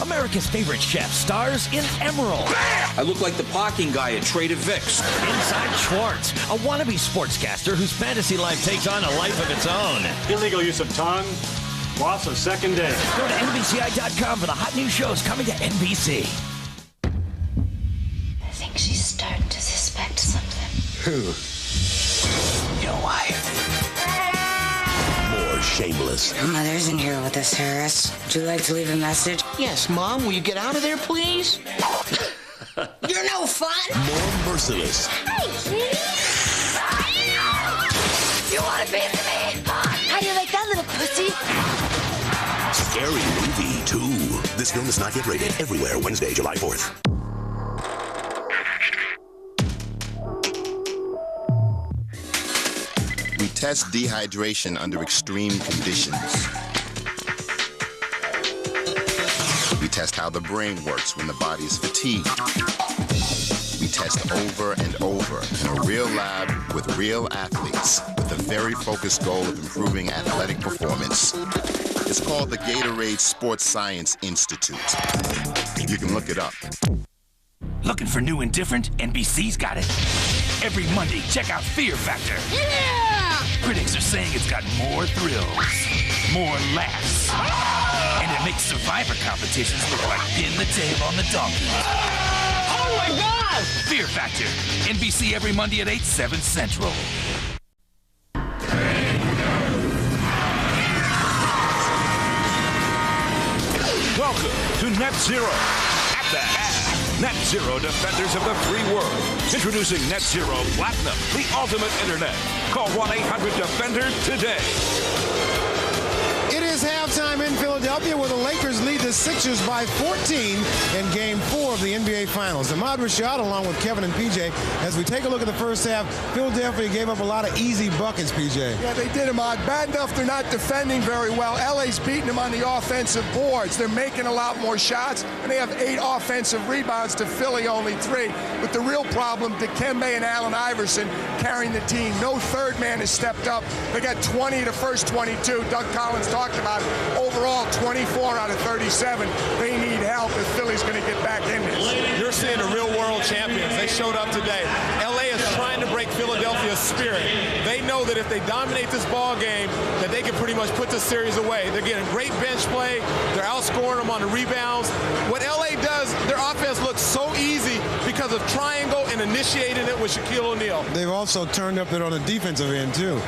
America's favorite chef stars in Emerald. I look like the parking guy at Trader Vic's. Inside Schwartz, a wannabe sportscaster whose fantasy life takes on a life of its own. Illegal use of tongue, loss of second day. Go to NBCI.com for the hot new shows coming to NBC. I think she's starting to suspect something. Who? Your wife. More shameless. Your mother's in here with us, Harris. Would you like to leave a message? Yes, Mom. Will you get out of there, please? You're no fun. More merciless. Hey, kitty. You want a piece of me? How do you like that, little pussy? Scary movie 2. This film is not yet rated. Everywhere Wednesday, July 4th. We test dehydration under extreme conditions. We test how the brain works when the body is fatigued. We test over and over in a real lab with real athletes with a very focused goal of improving athletic performance. It's called the Gatorade Sports Science Institute. You can look it up. Looking for new and different? NBC's got it. Every Monday, check out Fear Factor. Yeah! Critics are saying it's got more thrills, more laughs, and it makes Survivor competitions look like pin the tail on the donkey. Oh my God! Fear Factor, NBC every Monday at 8, 7 Central. Welcome to Net Zero. At the ad, Net Zero Defenders of the Free World. Introducing Net Zero Platinum, the ultimate internet. Call 1-800-DEFENDER today. It is halftime in Philadelphia where the Lakers lead the Sixers by 14 in Game 4 of the NBA Finals. Ahmad Rashad along with Kevin and PJ. As we take a look at the first half, Philadelphia gave up a lot of easy buckets, PJ. Yeah, they did, Ahmad. Bad enough they're not defending very well. LA's beating them on the offensive boards. They're making a lot more shots, and they have 8 offensive rebounds to Philly only 3. But the real problem, Dikembe and Allen Iverson carrying the team. No third man has stepped up. They got 20 the first 22. Doug Collins talked about it. Overall, 24 out of 37. They need help if Philly's going to get back in this. You're seeing the real world champions. They showed up today. LA is trying to break Philadelphia's spirit. They know that if they dominate this ball game, that they can pretty much put this series away. They're getting great bench play. They're outscoring them on the rebounds. What LA does, their offense looks so easy because of triangle and initiating it with Shaquille O'Neal. They've also turned up it on the defensive end, too.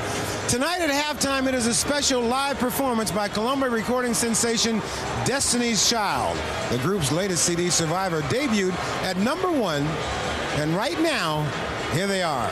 Tonight at halftime, it is a special live performance by Columbia recording sensation Destiny's Child. The group's latest CD, Survivor, debuted at #1, and right now, here they are.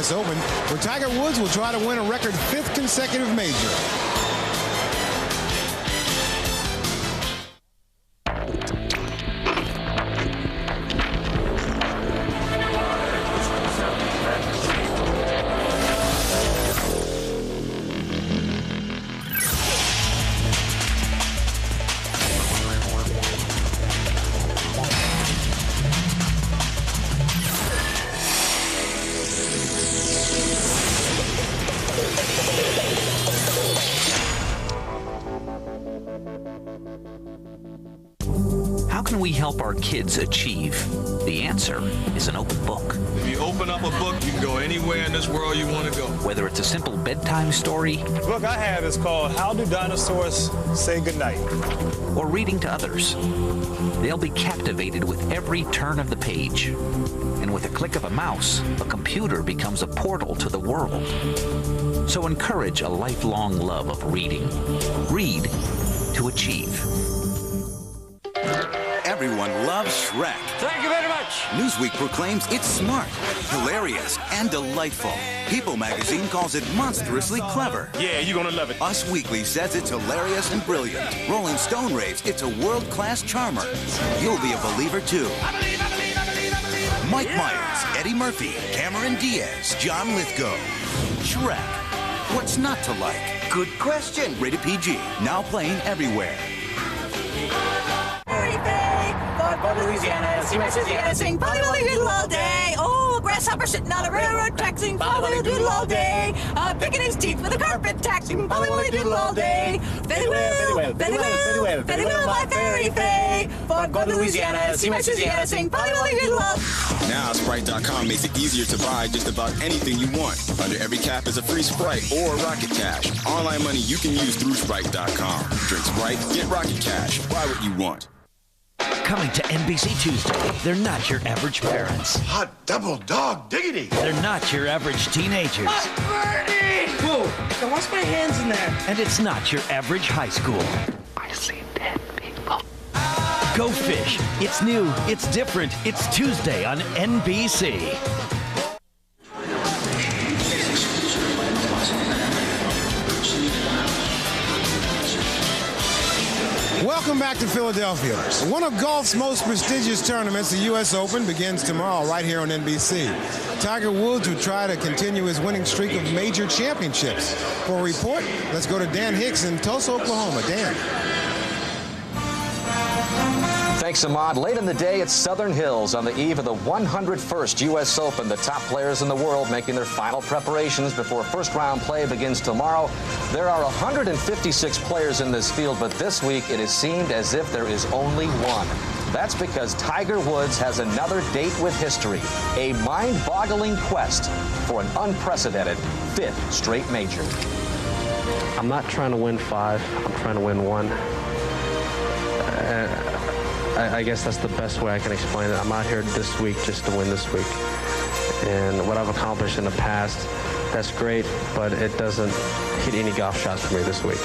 U.S. Open, where Tiger Woods will try to win a record 5th consecutive major. How can we help our kids achieve? The answer is an open book. If you open up a book, you can go anywhere in this world you want to go. Whether it's a simple bedtime story, The book I have is called How Do Dinosaurs Say Goodnight? Or reading to others, they'll be captivated with every turn of the page. And with a click of a mouse, a computer becomes a portal to the world. So encourage a lifelong love of reading. Read to achieve. Everyone loves Shrek. Thank you very much. Newsweek proclaims it's smart, hilarious, and delightful. People magazine calls it monstrously clever. Yeah, you're gonna love it. Us Weekly says it's hilarious and brilliant. Rolling Stone raves it's a world-class charmer. You'll be a believer too. Mike Myers, Eddie Murphy, Cameron Diaz, John Lithgow. Shrek. What's not to like? Good question. Rated PG. Now playing everywhere. Go to Louisiana, see my Louisiana, sing Polly Willy Doodle all day. Oh, a grasshopper sitting on a railroad track, sing Polly Willy Doodle all day. Picking his teeth with a carpet tack, sing Polly Willy Doodle all day. Betty Will, Betty Will, Betty Will, my fairy fay. Go to Louisiana, see my Louisiana, sing Polly Willy Doodle all day. Now, Sprite.com makes it easier to buy just about anything you want. Under every cap is a free Sprite or Rocket Cash. Online money you can use through Sprite.com. Drink Sprite, get Rocket Cash. Buy what you want. Coming to NBC Tuesday, they're not your average parents. Hot double dog diggity. They're not your average teenagers. Bernie! Whoa, now wash my hands in there. And it's not your average high school. I see dead people. Go Fish. It's new, it's different, it's Tuesday on NBC. Welcome back to Philadelphia. One of golf's most prestigious tournaments, the U.S. Open, begins tomorrow right here on NBC. Tiger Woods will try to continue his winning streak of major championships. For a report, let's go to Dan Hicks in Tulsa, Oklahoma. Dan. Thanks, Ahmad. Late in the day at Southern Hills on the eve of the 101st U.S. Open. The top players in the world making their final preparations before first-round play begins tomorrow. There are 156 players in this field, but this week it has seemed as if there is only one. That's because Tiger Woods has another date with history, a mind-boggling quest for an unprecedented 5th straight major. I'm not trying to win 5. I'm trying to win 1. I guess that's the best way I can explain it. I'm out here this week just to win this week. And what I've accomplished in the past, that's great, but it doesn't hit any golf shots for me this week.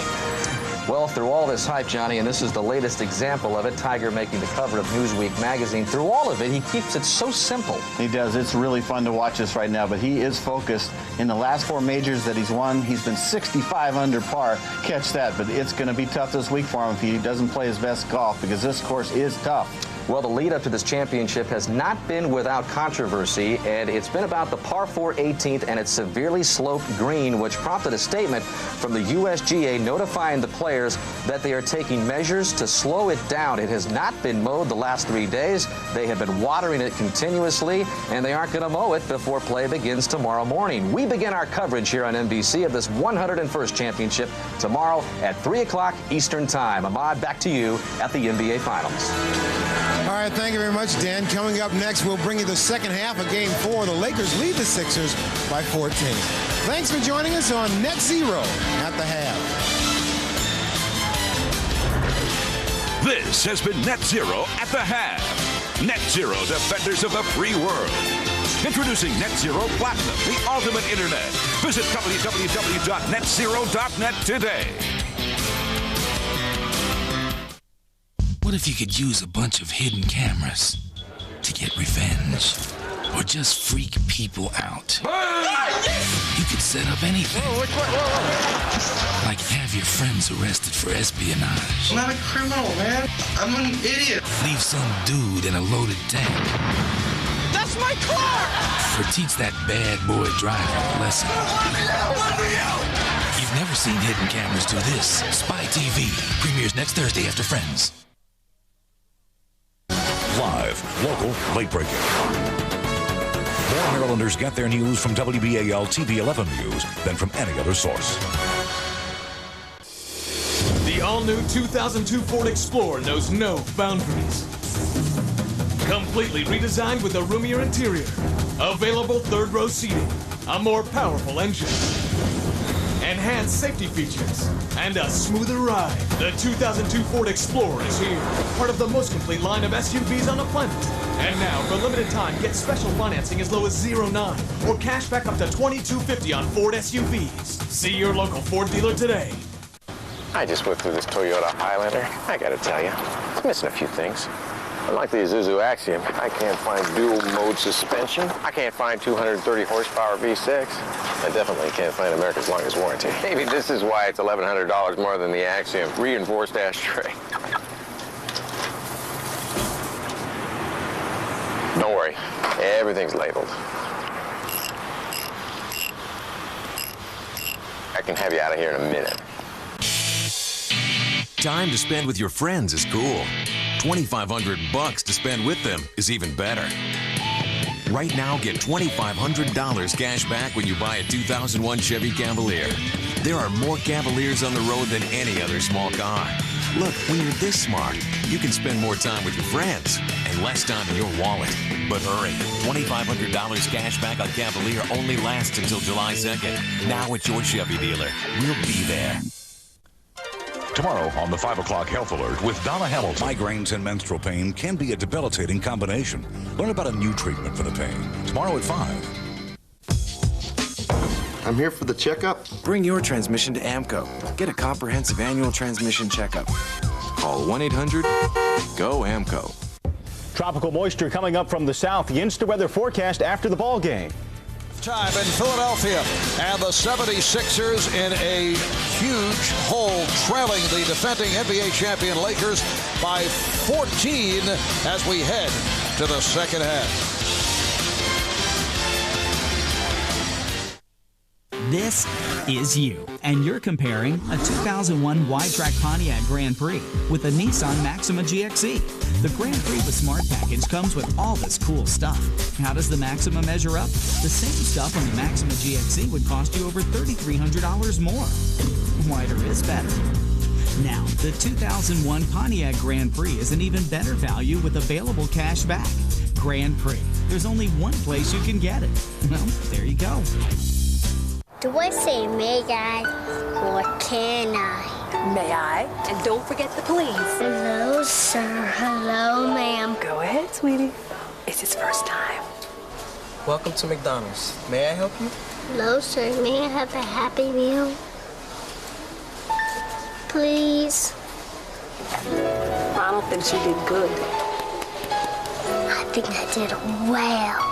Well, through all this hype, Johnny, and this is the latest example of it, Tiger making the cover of Newsweek magazine. Through all of it, he keeps it so simple. He does. It's really fun to watch this right now, but he is focused. In the last 4 majors that he's won, he's been 65 under par. Catch that, but it's going to be tough this week for him if he doesn't play his best golf, because this course is tough. Well, the lead up to this championship has not been without controversy, and it's been about the par 4 18th and its severely sloped green, which prompted a statement from the USGA notifying the players that they are taking measures to slow it down. It has not been mowed the last 3 days. They have been watering it continuously, and they aren't going to mow it before play begins tomorrow morning. We begin our coverage here on NBC of this 101st championship tomorrow at 3 o'clock Eastern Time. Ahmad, back to you at the NBA Finals. All right, thank you very much, Dan. Coming up next, we'll bring you the second half of Game 4. The Lakers lead the Sixers by 14. Thanks for joining us on Net Zero at the half. This has been Net Zero at the half. Net Zero, defenders of the free world. Introducing Net Zero Platinum, the ultimate internet. Visit www.netzero.net today. What if you could use a bunch of hidden cameras to get revenge? or just freak people out. You could set up anything. Like have your friends arrested for espionage. I'm not a criminal, man. I'm an idiot. Leave some dude in a loaded tank. That's my car! Or teach that bad boy driver a lesson. You've never seen hidden cameras do this. Spy TV premieres next Thursday after Friends. Live, local, late-breaking. More Marylanders get their news from WBAL TV 11 News than from any other source. The all-new 2002 Ford Explorer knows no boundaries. Completely redesigned with a roomier interior, available third-row seating, a more powerful engine, enhanced safety features, and a smoother ride. The 2002 Ford Explorer is here, part of the most complete line of SUVs on the planet. And now, for a limited time, get special financing as low as 0.9 or cash back up to $2,250 on Ford SUVs. See your local Ford dealer today. I just went through this Toyota Highlander. I gotta tell you, it's missing a few things. Unlike the Isuzu Axiom, I can't find dual-mode suspension. I can't find 230 horsepower V6. I definitely can't find America's longest warranty. Maybe this is why it's $1,100 more than the Axiom. Reinforced ashtray. Don't worry, everything's labeled. I can have you out of here in a minute. Time to spend with your friends is cool. $2,500 to spend with them is even better. Right now, get $2,500 cash back when you buy a 2001 Chevy Cavalier. There are more Cavaliers on the road than any other small car. Look, when you're this smart, you can spend more time with your friends and less time in your wallet. But hurry, $2,500 cash back on Cavalier only lasts until July 2nd. Now at your Chevy dealer. We'll be there. Tomorrow on the 5 o'clock Health Alert with Donna Hamilton. Migraines and menstrual pain can be a debilitating combination. Learn about a new treatment for the pain. Tomorrow at 5. I'm here for the checkup. Bring your transmission to AMCO. Get a comprehensive annual transmission checkup. Call 1-800-GO-AMCO. Tropical moisture coming up from the south. The Insta-weather forecast after the ball game. Time in Philadelphia, and the 76ers in a huge hole, trailing the defending NBA champion Lakers by 14 as we head to the second half. This is you, and you're comparing a 2001 wide-track Pontiac Grand Prix with a Nissan Maxima GXE. The Grand Prix with Smart Package comes with all this cool stuff. How does the Maxima measure up? The same stuff on the Maxima GXE would cost you over $3,300 more. Wider is better. Now, the 2001 Pontiac Grand Prix is an even better value with available cash back. Grand Prix. There's only one place you can get it. Well, there you go. Do I say may I or can I? May I? And don't forget the please. Hello, sir. Hello, ma'am. Go ahead, sweetie. It's his first time. Welcome to McDonald's. May I help you? Hello, sir. May I have a Happy Meal? Please. I don't think she did good. I think I did well.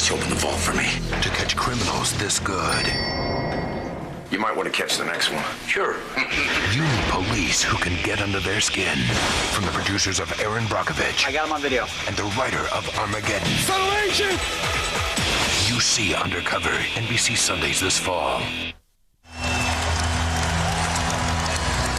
Open the vault for me to catch criminals this good. You might want to catch the next one. Sure. You need police who can get under their skin. From the producers of Aaron Brockovich. I got him on video. And the writer of Armageddon. Subtle agent! You see Undercover, NBC Sundays this fall.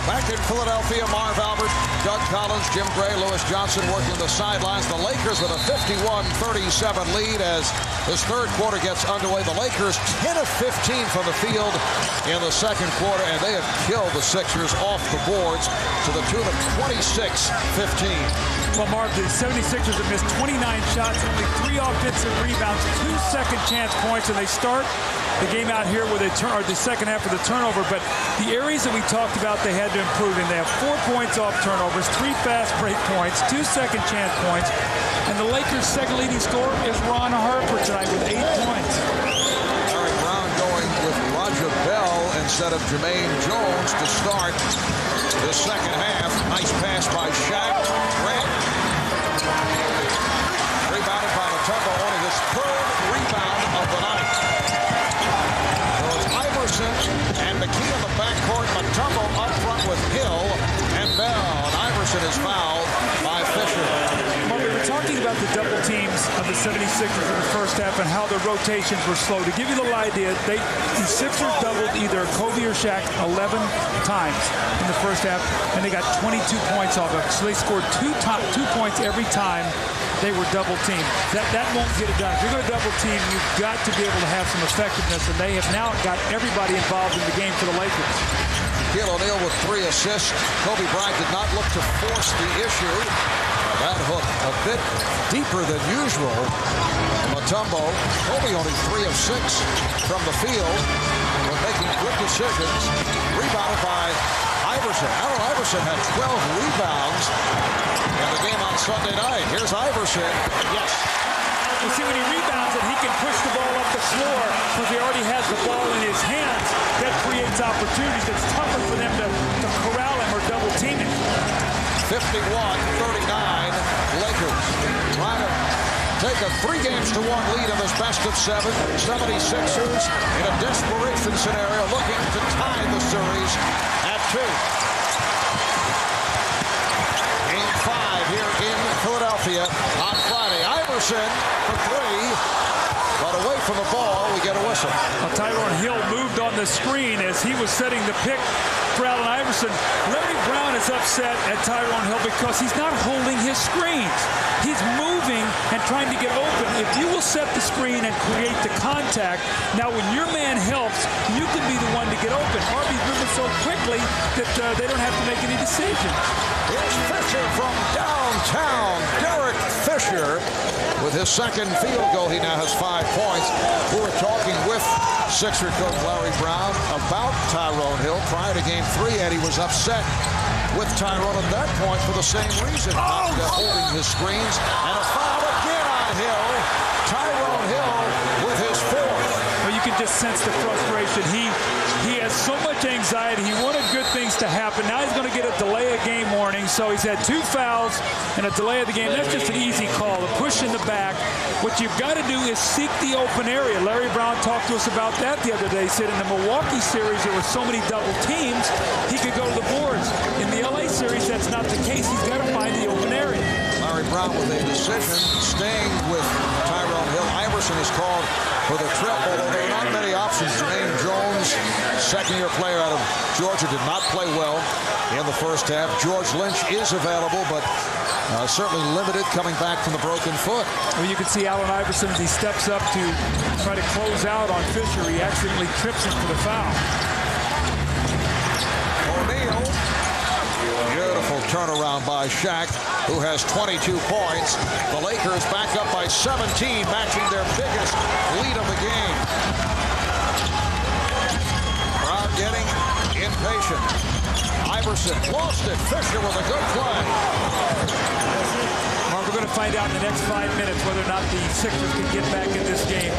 Back in Philadelphia, Marv Albert, Doug Collins, Jim Gray, Lewis Johnson working the sidelines. The Lakers with a 51-37 lead as this third quarter gets underway. The Lakers 10 of 15 from the field in the second quarter, and they have killed the Sixers off the boards to the tune of 26-15. Well, Marv, the 76ers have missed 29 shots, only 3 offensive rebounds, 2 second chance points, and they start the game out here with the second half of the turnover. But the areas that we talked about they had to improve in, they have 4 points off turnovers, 3 fast break points, 2 second chance points, and the Lakers' second leading scorer is Ron Harper tonight with 8 points. Larry Brown going with Roger Bell instead of Jermaine Jones to start the second half. Nice pass by Shaq. Bryant. Rebounded by Mutombo, only his third rebound of the night. So it's Iverson and McKee in the backcourt. Mutombo up front with Hill and Bell. And Iverson is fouled by Fisher. Well, we were talking about the double teams of the 76ers in the first half and how the rotations were slow. To give you a little idea, the Sixers doubled either Kobe or Shaq 11 times in the first half, and they got 22 points off of it. So they scored 2 points every time they were double teamed. That won't get it done. If you're going to double team, you've got to be able to have some effectiveness, and they have now got everybody involved in the game for the Lakers. Shaquille O'Neal with 3 assists. Kobe Bryant did not look to force the issue. That hook a bit deeper than usual. Mutombo, Kobe only 3 of 6 from the field, but making good decisions. Rebounded by Iverson. Allen Iverson had 12 rebounds in the game on Sunday night. Here's Iverson. Yes. You see, when he rebounds it, he can push the ball up the floor because he already has the ball in his hands. That creates opportunities. It's tougher for them to corral him or double team him. 51-39 Lakers. Trying to take a 3-1 lead in this best of 7. 76ers in a desperation scenario looking to tie the series at 2. Game 5 here in Philadelphia on Friday. Iverson for 3. But away from the ball, we get a whistle. Well, Tyrone Hill moved on the screen as he was setting the pick for Allen Iverson. Larry Brown is upset at Tyrone Hill because he's not holding his screens. He's moving and trying to get open. If you will set the screen and create the contact, now when your man helps, you can be the one to get open. Harvey's moving so quickly that they don't have to make any decisions. Here's Fisher from downtown. Derek Fisher with his second field goal. He now has 5 points. We were talking with Sixer coach Larry Brown about Tyrone Hill prior to Game 3, and he was upset with Tyrone at that point for the same reason. Not holding his screens. And a foul again on Hill. Tyrone Hill with his 4th. Well, you can just sense the frustration. He has so much anxiety. He wanted good things to happen. Now he's going to get a delay of game warning. So he's had 2 fouls and a delay of the game. That's just an easy call. A push in the back. What you've got to do is seek the open area. Larry Brown talked to us about that the other day. He said in the Milwaukee series there were so many double teams he could go to the boards. In the LA series that's not the case. He's got to find the open area. Larry Brown with a decision staying with Tyrone Hill. Iverson is called for the trip, although there are not many options. Jermaine Jones, second-year player out of Georgia, did not play well in the first half. George Lynch is available, but certainly limited coming back from the broken foot. Well, you can see Allen Iverson as he steps up to try to close out on Fisher. He accidentally trips him for the foul. O'Neal. Beautiful turnaround by Shaq, who has 22 points. The Lakers back up by 17, matching their biggest lead of the game. Brown getting impatient. Iverson lost it. Fisher with a good play. Well, we're going to find out in the next 5 minutes whether or not the Sixers can get back in this game.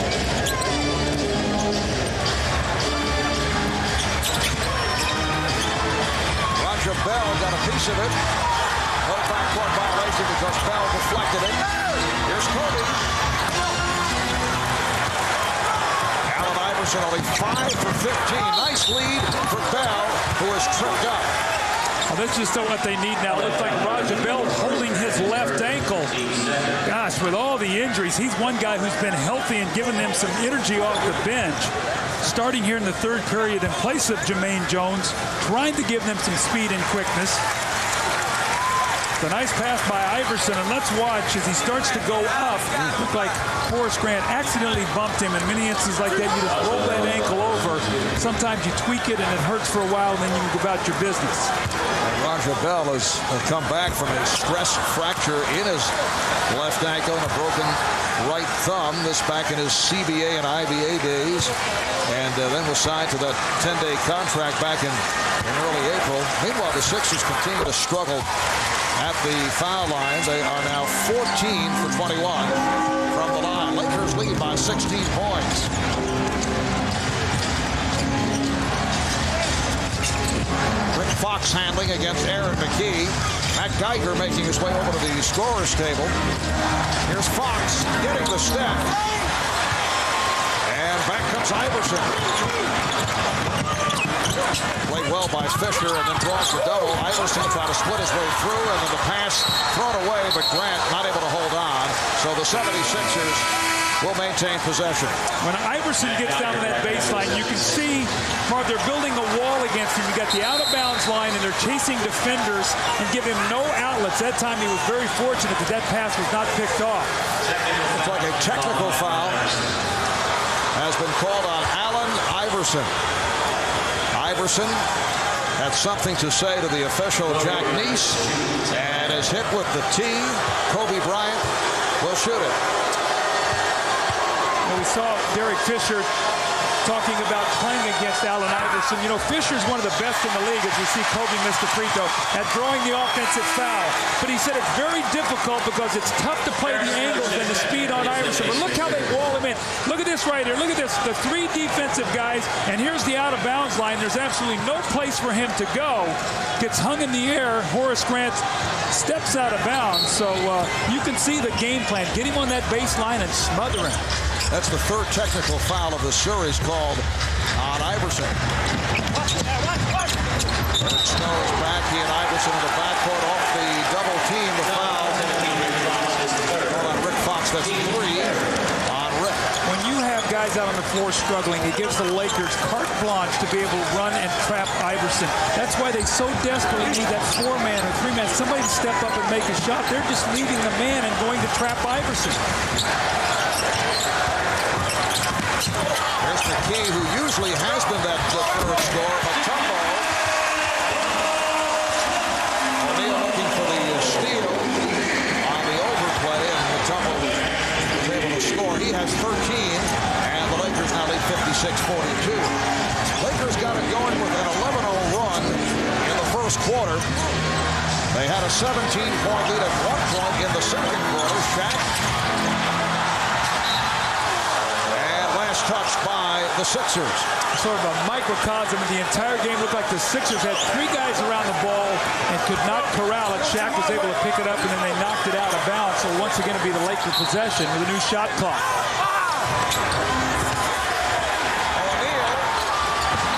Roger Bell got a piece of it. No backcourt violation because Bell deflected it. Here's Kobe. Allen Iverson only 5 for 15. Nice lead for Bell, who is tripped up. Well, that's just what they need now. It looks like Roger Bell holding his left ankle. Gosh, with all the injuries, he's one guy who's been healthy and given them some energy off the bench. Starting here in the third period in place of Jermaine Jones, trying to give them some speed and quickness. It's a nice pass by Iverson, and let's watch as he starts to go up. Looked like Horace Grant accidentally bumped him. In many instances like that, you just roll that ankle over. Sometimes you tweak it and it hurts for a while, and then you can go about your business. Roger Bell has come back from a stress fracture in his left ankle and a broken right thumb. This back in his CBA and IBA days. And then was signed to that 10-day contract back in early April. Meanwhile, the Sixers continue to struggle at the foul line. They are now 14 for 21 from the line. Lakers lead by 16 points. Rick Fox handling against Aaron McKee. Matt Geiger making his way over to the scorer's table. Here's Fox getting the step. And back comes Iverson. Played well by Fisher and then draws the double. Iverson trying to split his way through, and then the pass thrown away, but Grant not able to hold on. So the 76ers will maintain possession. When Iverson gets down to that baseline, you can see, Mark, they're building a wall against him. You got the out-of-bounds line, and they're chasing defenders and give him no outlets. That time he was very fortunate that that pass was not picked off. It's like a technical foul has been called on Allen Iverson. Iverson had something to say to the official, Jack Neese, and is hit with the tee. Kobe Bryant will shoot it. Well, we saw Derek Fisher talking about playing against Allen Iverson. You know, Fisher's one of the best in the league, as we see Kobe miss the free throw, at drawing the offensive foul. But he said it's very difficult because it's tough to play the angles and the speed on Iverson. But look how they wall him in. Look at this right here. Look at this. The three defensive guys, and here's the out-of-bounds line. There's absolutely no place for him to go. Gets hung in the air. Horace Grant steps out of bounds. So you can see the game plan. Get him on that baseline and smother him. That's the third technical foul of the series called on Iverson. Eric Snow is back. He and Iverson in the backcourt off the double team. The foul on Rick Fox. That's 3 on Rick. When you have guys out on the floor struggling, it gives the Lakers carte blanche to be able to run and trap Iverson. That's why they so desperately need that 4-man or 3-man, somebody to step up and make a shot. They're just leaving the man and going to trap Iverson. Here's McKee, who usually has been that third scorer. Matumbo. O'Neal looking for the steal on the overplay, and Matumbo was able to score. He has 13, and the Lakers now lead 56-42. Lakers got it going with an 11-0 run in the first quarter. They had a 17-point lead at one point in the second quarter. Shaq. Touched by the Sixers. Sort of a microcosm of the entire game. Looked like the Sixers had 3 guys around the ball and could not corral it. Shaq was able to pick it up, and then they knocked it out of bounds. So once again, it'll be the Lakers' possession with a new shot clock.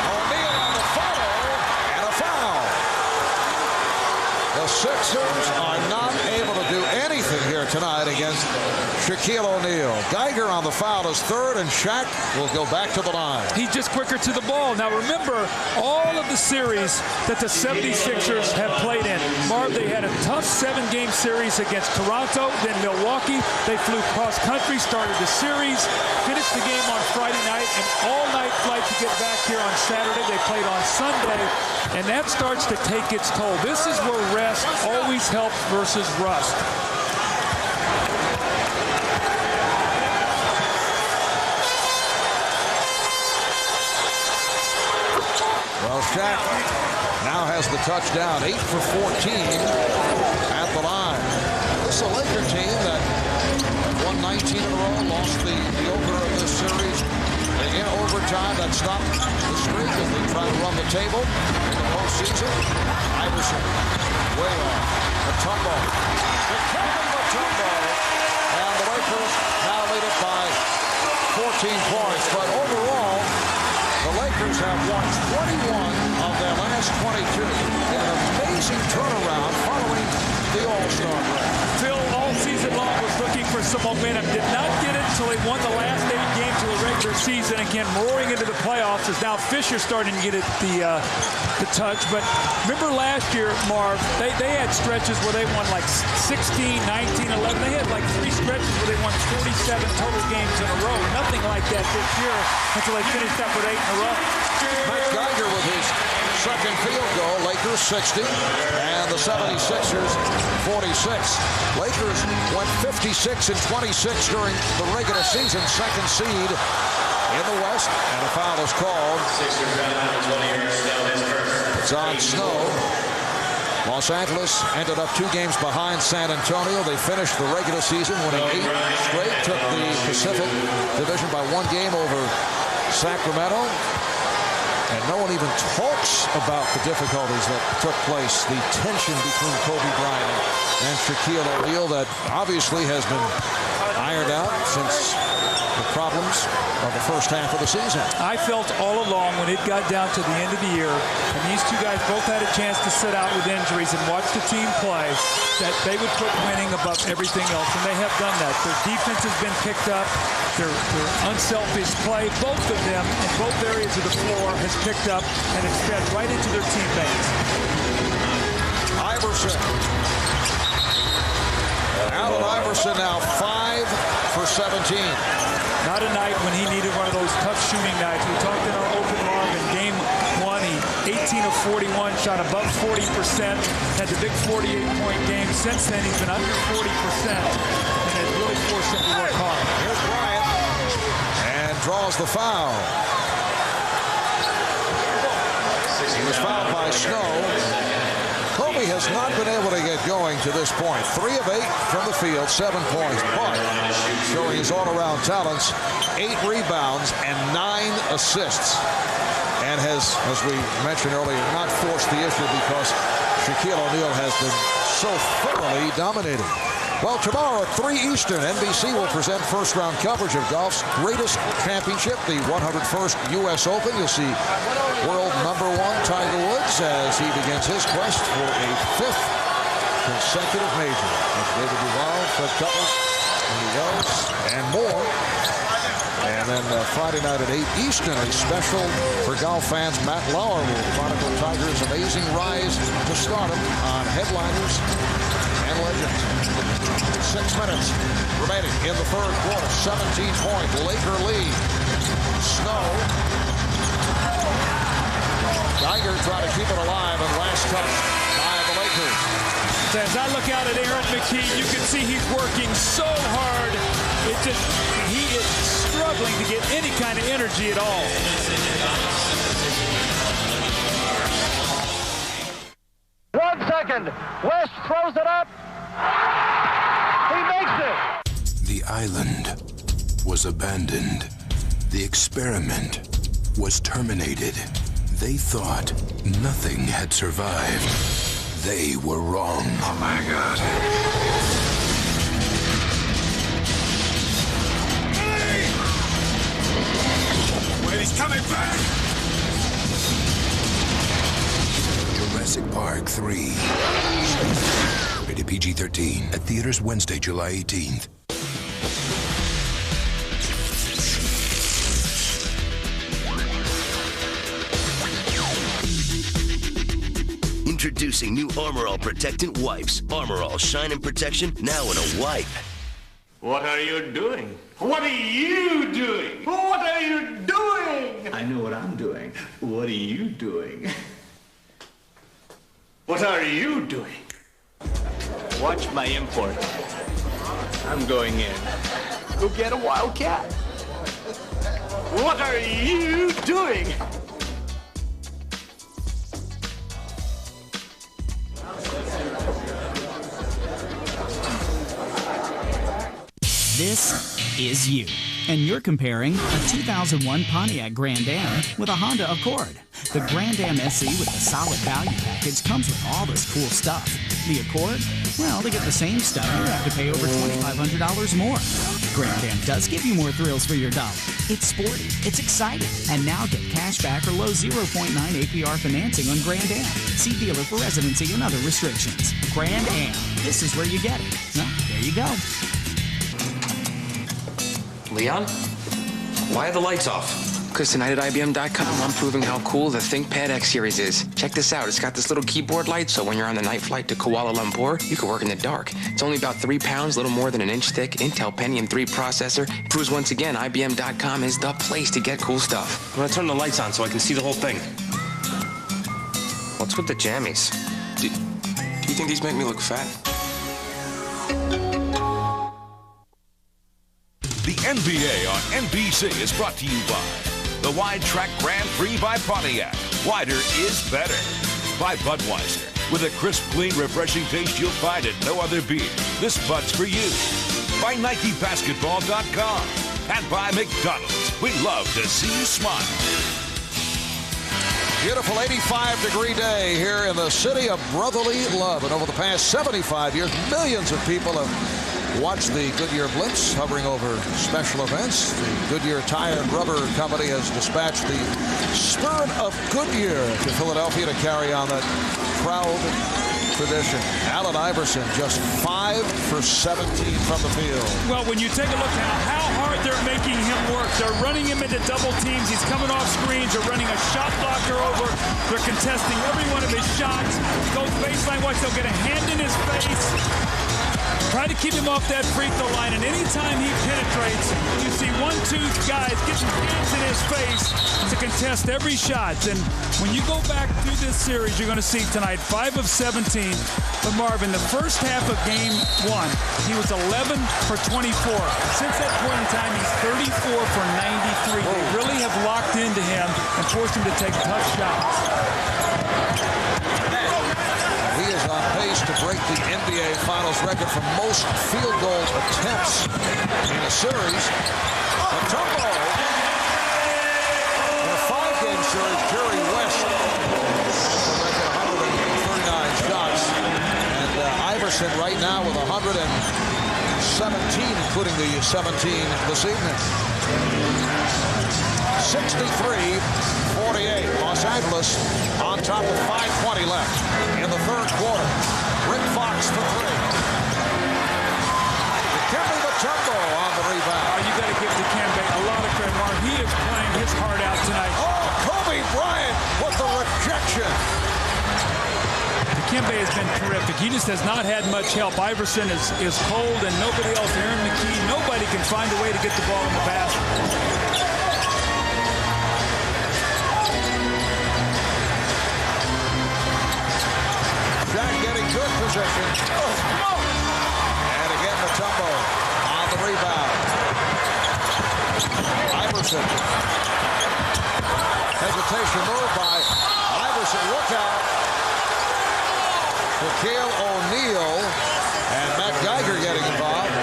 O'Neal on the follow, and a foul. The Sixers are not able to do anything here tonight against Shaquille O'Neal. Geiger on the foul is third, and Shaq will go back to the line. He's just quicker to the ball. Now remember, all of the series that the 76ers have played in. Marv, they had a tough 7-game series against Toronto, then Milwaukee. They flew cross-country, started the series, finished the game on Friday night, and all-night flight to get back here on Saturday. They played on Sunday, and that starts to take its toll. This is where rest always helps versus rust. Well, Shaq now has the touchdown, 8 for 14 at the line. This is a Laker team that won 19 in a row, lost the opener of this series in overtime. That stopped the streak as they try to run the table in the postseason. Iverson, way off. Matumbo. Matumbo. And the Lakers now lead it by 14 points. But overall, have won 21 of their last 22. An amazing turnaround following the All-Star break. Phil, all season long, was looking for some momentum. Did not get it until he won the last 8 games of the regular season. Again, roaring into the playoffs as now Fisher's starting to get it the touch. But remember last year, Marv, they had stretches where they won like 16, 19, 11. They had like 3 stretches where they won 47 total games in a row. Nothing like that this year until they finished up with 8 in a row. Mike Geiger with his second field goal. Lakers 60 and the 76ers 46. Lakers went 56 and 26 during the regular season, second seed in the West, and a foul is called. It's on Snow. Los Angeles ended up 2 games behind San Antonio. They finished the regular season winning 8 straight, took the Pacific Division by 1 game over Sacramento. And no one even talks about the difficulties that took place, the tension between Kobe Bryant and Shaquille O'Neal that obviously has been ironed out since the problems of the first half of the season. I felt all along when it got down to the end of the year, and these 2 guys both had a chance to sit out with injuries and watch the team play, that they would put winning above everything else, and they have done that. Their defense has been picked up. Their unselfish play, both of them in both areas of the floor, has picked up, and it's fed right into their teammates. Iverson. Allen Iverson now 5 for 17. Not a night when he needed one of those tough shooting nights. We talked in our open log in game 1. He 18 of 41, shot above 40%, had the big 48-point game. Since then, he's been under 40%, and it really forced him to work hard. Here's Bryant, and draws the foul. He was fouled by Snow. Kobe has not been able to get going to this point. 3 of 8 from the field, 7 points, but showing his all-around talents, 8 rebounds and 9 assists. And has, as we mentioned earlier, not forced the issue because Shaquille O'Neal has been so thoroughly dominating. Well, tomorrow at 3 Eastern, NBC will present first-round coverage of golf's greatest championship, the 101st U.S. Open. You'll see world #1 Tiger Woods as he begins his quest for a 5th consecutive major. As David Duval, Fred Cutler, and he goes, and more. And then Friday night at 8 Eastern, a special for golf fans. Matt Lauer will chronicle Tiger's amazing rise to stardom on Headliners and Legends. 6 minutes remaining in the third quarter. 17-point Laker lead. Snow. Geiger trying to keep it alive, and last touch by the Lakers. As I look out at Aaron McKee, you can see he's working so hard. He is struggling to get any kind of energy at all. 1 second. West throws it up. He makes it. The island was abandoned. The experiment was terminated. They thought nothing had survived. They were wrong. Oh my God. Wait, he's coming back! Jurassic Park 3. Rated PG-13. At theaters Wednesday, July 18th. Introducing new Armor All Protectant Wipes. Armor All Shine and Protection, now in a wipe. What are you doing? What are you doing? What are you doing? I know what I'm doing. What are you doing? What are you doing? Watch my import. I'm going in. Go get a wildcat. What are you doing? This is you. And you're comparing a 2001 Pontiac Grand Am with a Honda Accord. The Grand Am SE with the solid value package comes with all this cool stuff. The Accord? Well, to get the same stuff, you have to pay over $2,500 more. Grand Am does give you more thrills for your dollar. It's sporty, it's exciting, and now get cash back or low 0.9 APR financing on Grand Am. See dealer for residency and other restrictions. Grand Am, this is where you get it. Well, there you go. Leon? Why are the lights off? Because tonight at IBM.com, I'm proving how cool the ThinkPad X series is. Check this out. It's got this little keyboard light, so when you're on the night flight to Kuala Lumpur, you can work in the dark. It's only about 3 pounds, little more than an inch thick, Intel Pentium 3 processor. It proves once again IBM.com is the place to get cool stuff. I'm gonna turn the lights on so I can see the whole thing. What's with the jammies? Do you think these make me look fat? The NBA on NBC is brought to you by the Wide Track Grand Prix by Pontiac. Wider is better. By Budweiser. With a crisp, clean, refreshing taste you'll find at no other beer. This Bud's for you. By NikeBasketball.com. And by McDonald's. We love to see you smile. Beautiful 85-degree day here in the city of brotherly love. And over the past 75 years, millions of people have watched the Goodyear Blitz hovering over special events. The Goodyear Tire and Rubber Company has dispatched the Spirit of Goodyear to Philadelphia to carry on that proud tradition. Allen Iverson just 5 for 17 from the field. Well, when you take a look at how hard they're making him work, they're running him into double teams. He's coming off screens. They're running a shot blocker over. They're contesting every one of his shots. Goes baseline watch. They'll get a hand in his face. Try to keep him off that free throw line, and anytime he penetrates, you see 1-2 guys getting hands in his face to contest every shot. And when you go back through this series, you're going to see tonight 5 of 17. But Marvin, the first half of game 1, he was 11 for 24. Since that point in time, he's 34 for 93. They really have locked into him and forced him to take tough shots. He is on pace to break the NBA Finals record for most field goal attempts in a series. A tumble. In a 5-game series, Jerry West has the record 139 shots. And Iverson right now with 117, including the 17 this evening. 63-48. Los Angeles on top with 5:20 left in the third quarter. Rick Fox for 3. Dikembe Mutombo on the rebound. Oh, you got to give Dikembe a lot of credit, Mark. He is playing his heart out tonight. Oh, Kobe Bryant with the rejection. Dikembe has been terrific. He just has not had much help. Iverson is cold, and nobody else. Aaron McKee, nobody can find a way to get the ball in the basket. Shaq getting good position. And again, Mutombo on the rebound. Iverson. Hesitation move by Iverson. Look out. Shaquille O'Neal and Matt Geiger getting involved.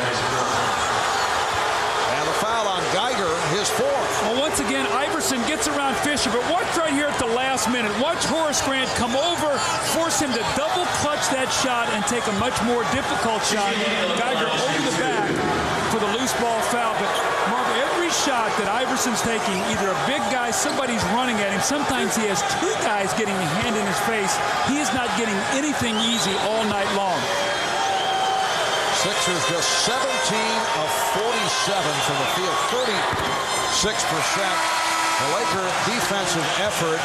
And the foul on Geiger, his 4th. Well, once again, Iverson gets around Fisher, but watch right here at the last minute. Watch Horace Grant come over, force him to double clutch that shot and take a much more difficult shot. Geiger over the back for the loose ball foul. But Mark, every shot that Iverson's taking, either a big guy, somebody's running at him. Sometimes he has 2 guys getting a hand in his face. He is not getting anything easy all night long. Sixers just 17 of 47 from the field, 36%. The Laker defensive effort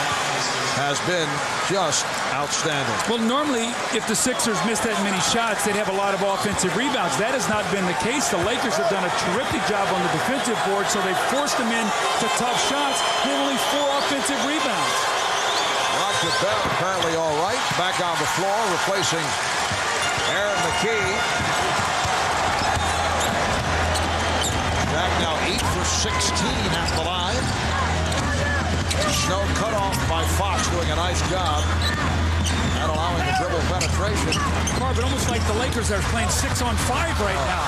has been just outstanding. Well, normally, if the Sixers miss that many shots, they'd have a lot of offensive rebounds. That has not been the case. The Lakers have done a terrific job on the defensive board, so they've forced them into tough shots. They have only 4 offensive rebounds. Roger Bell apparently all right. Back on the floor, replacing Aaron McKee. Shaq now 8 for 16 at the line. Snow cut off by Fox, doing a nice job at allowing the dribble penetration. Marvin, almost like the Lakers are playing 6-on-5 right now.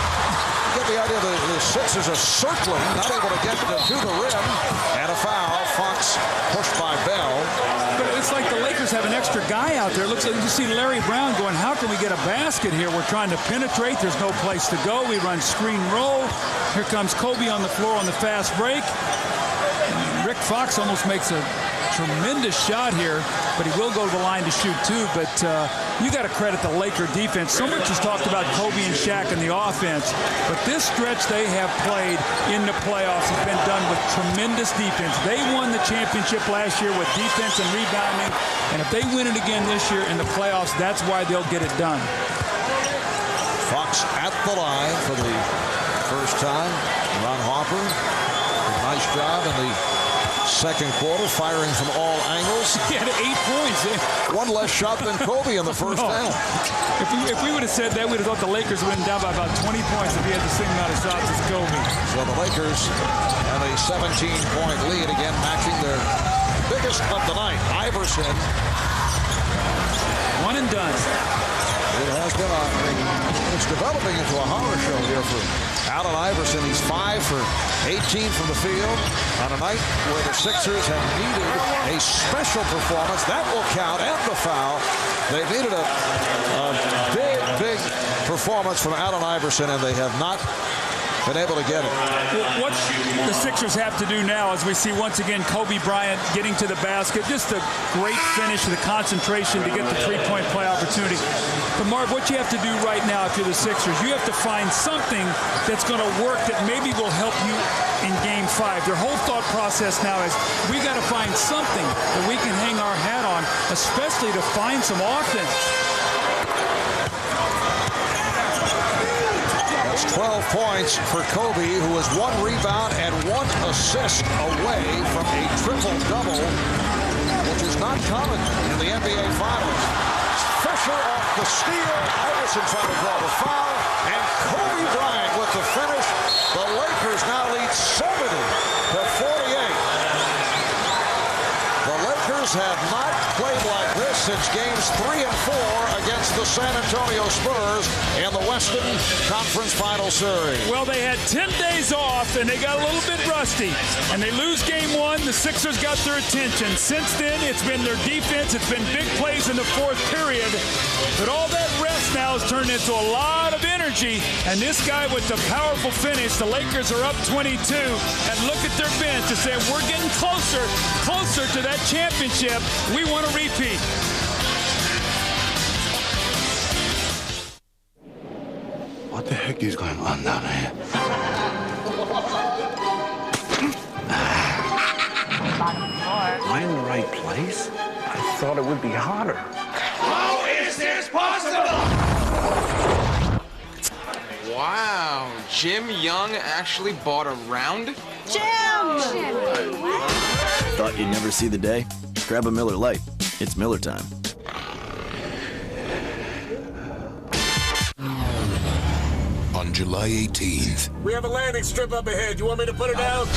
get the idea that the Sixers are circling, not able to get to the rim. And a foul. Fox pushed by Bell. But it's like the Lakers have an extra guy out there. It looks like you see Larry Brown going, how can we get a basket here? We're trying to penetrate. There's no place to go. We run screen roll. Here comes Kobe on the floor on the fast break. Rick Fox almost makes a tremendous shot here, but he will go to the line to shoot too. But you got to credit the Laker defense. So much is talked about Kobe and Shaq and the offense, but this stretch they have played in the playoffs has been done with tremendous defense. They won the championship last year with defense and rebounding, and if they win it again this year in the playoffs, that's why they'll get it done. Fox at the line for the first time. Ron Harper, nice job in the second quarter, firing from all angles. He had 8 points. One less shot than Kobe in the first half. If we would have said that, we'd have thought the Lakers would have been down by about 20 points if he had the same amount of shots as Kobe. So the Lakers have a 17-point lead, again matching their biggest of the night. Iverson. One and done. It has been it's developing into a horror show here for Allen Iverson. He's 5 for 18 from the field on a night where the Sixers have needed a special performance. That will count, and the foul. They needed a big performance from Allen Iverson, and they have not been able to get it. What the Sixers have to do now, as we see once again Kobe Bryant getting to the basket, just a great finish, the concentration to get the three-point play opportunity. But Marv, what you have to do right now if you're the Sixers, you have to find something that's going to work that maybe will help you in Game 5. Their whole thought process now is we got to find something that we can hang our hat on, especially to find some offense. 12 points for Kobe, who was 1 rebound and 1 assist away from a triple-double, which is not common in the NBA Finals. Fisher off the steal. Iverson trying to draw the foul. And Kobe Bryant with the finish. The Lakers now lead 70-48. The Lakers have not played like this since games 3 and 4 against the San Antonio Spurs in the Western Conference Final Series. Well, they had 10 days off, and they got a little bit rusty. And they lose Game 1. The Sixers got their attention. Since then, it's been their defense. It's been big plays in the fourth period. But all that rest now has turned into a lot of energy. And this guy with the powerful finish, the Lakers are up 22. And look at their bench to say, we're getting closer to that championship. We want to repeat. What the heck is going on down here? Am I in the right place? I thought it would be hotter. How is this possible? Wow, Jim Young actually bought a round? Jim! Thought you'd never see the day? Grab a Miller Lite. It's Miller time. On July 18th, We have a landing strip up ahead. You want me to put it down?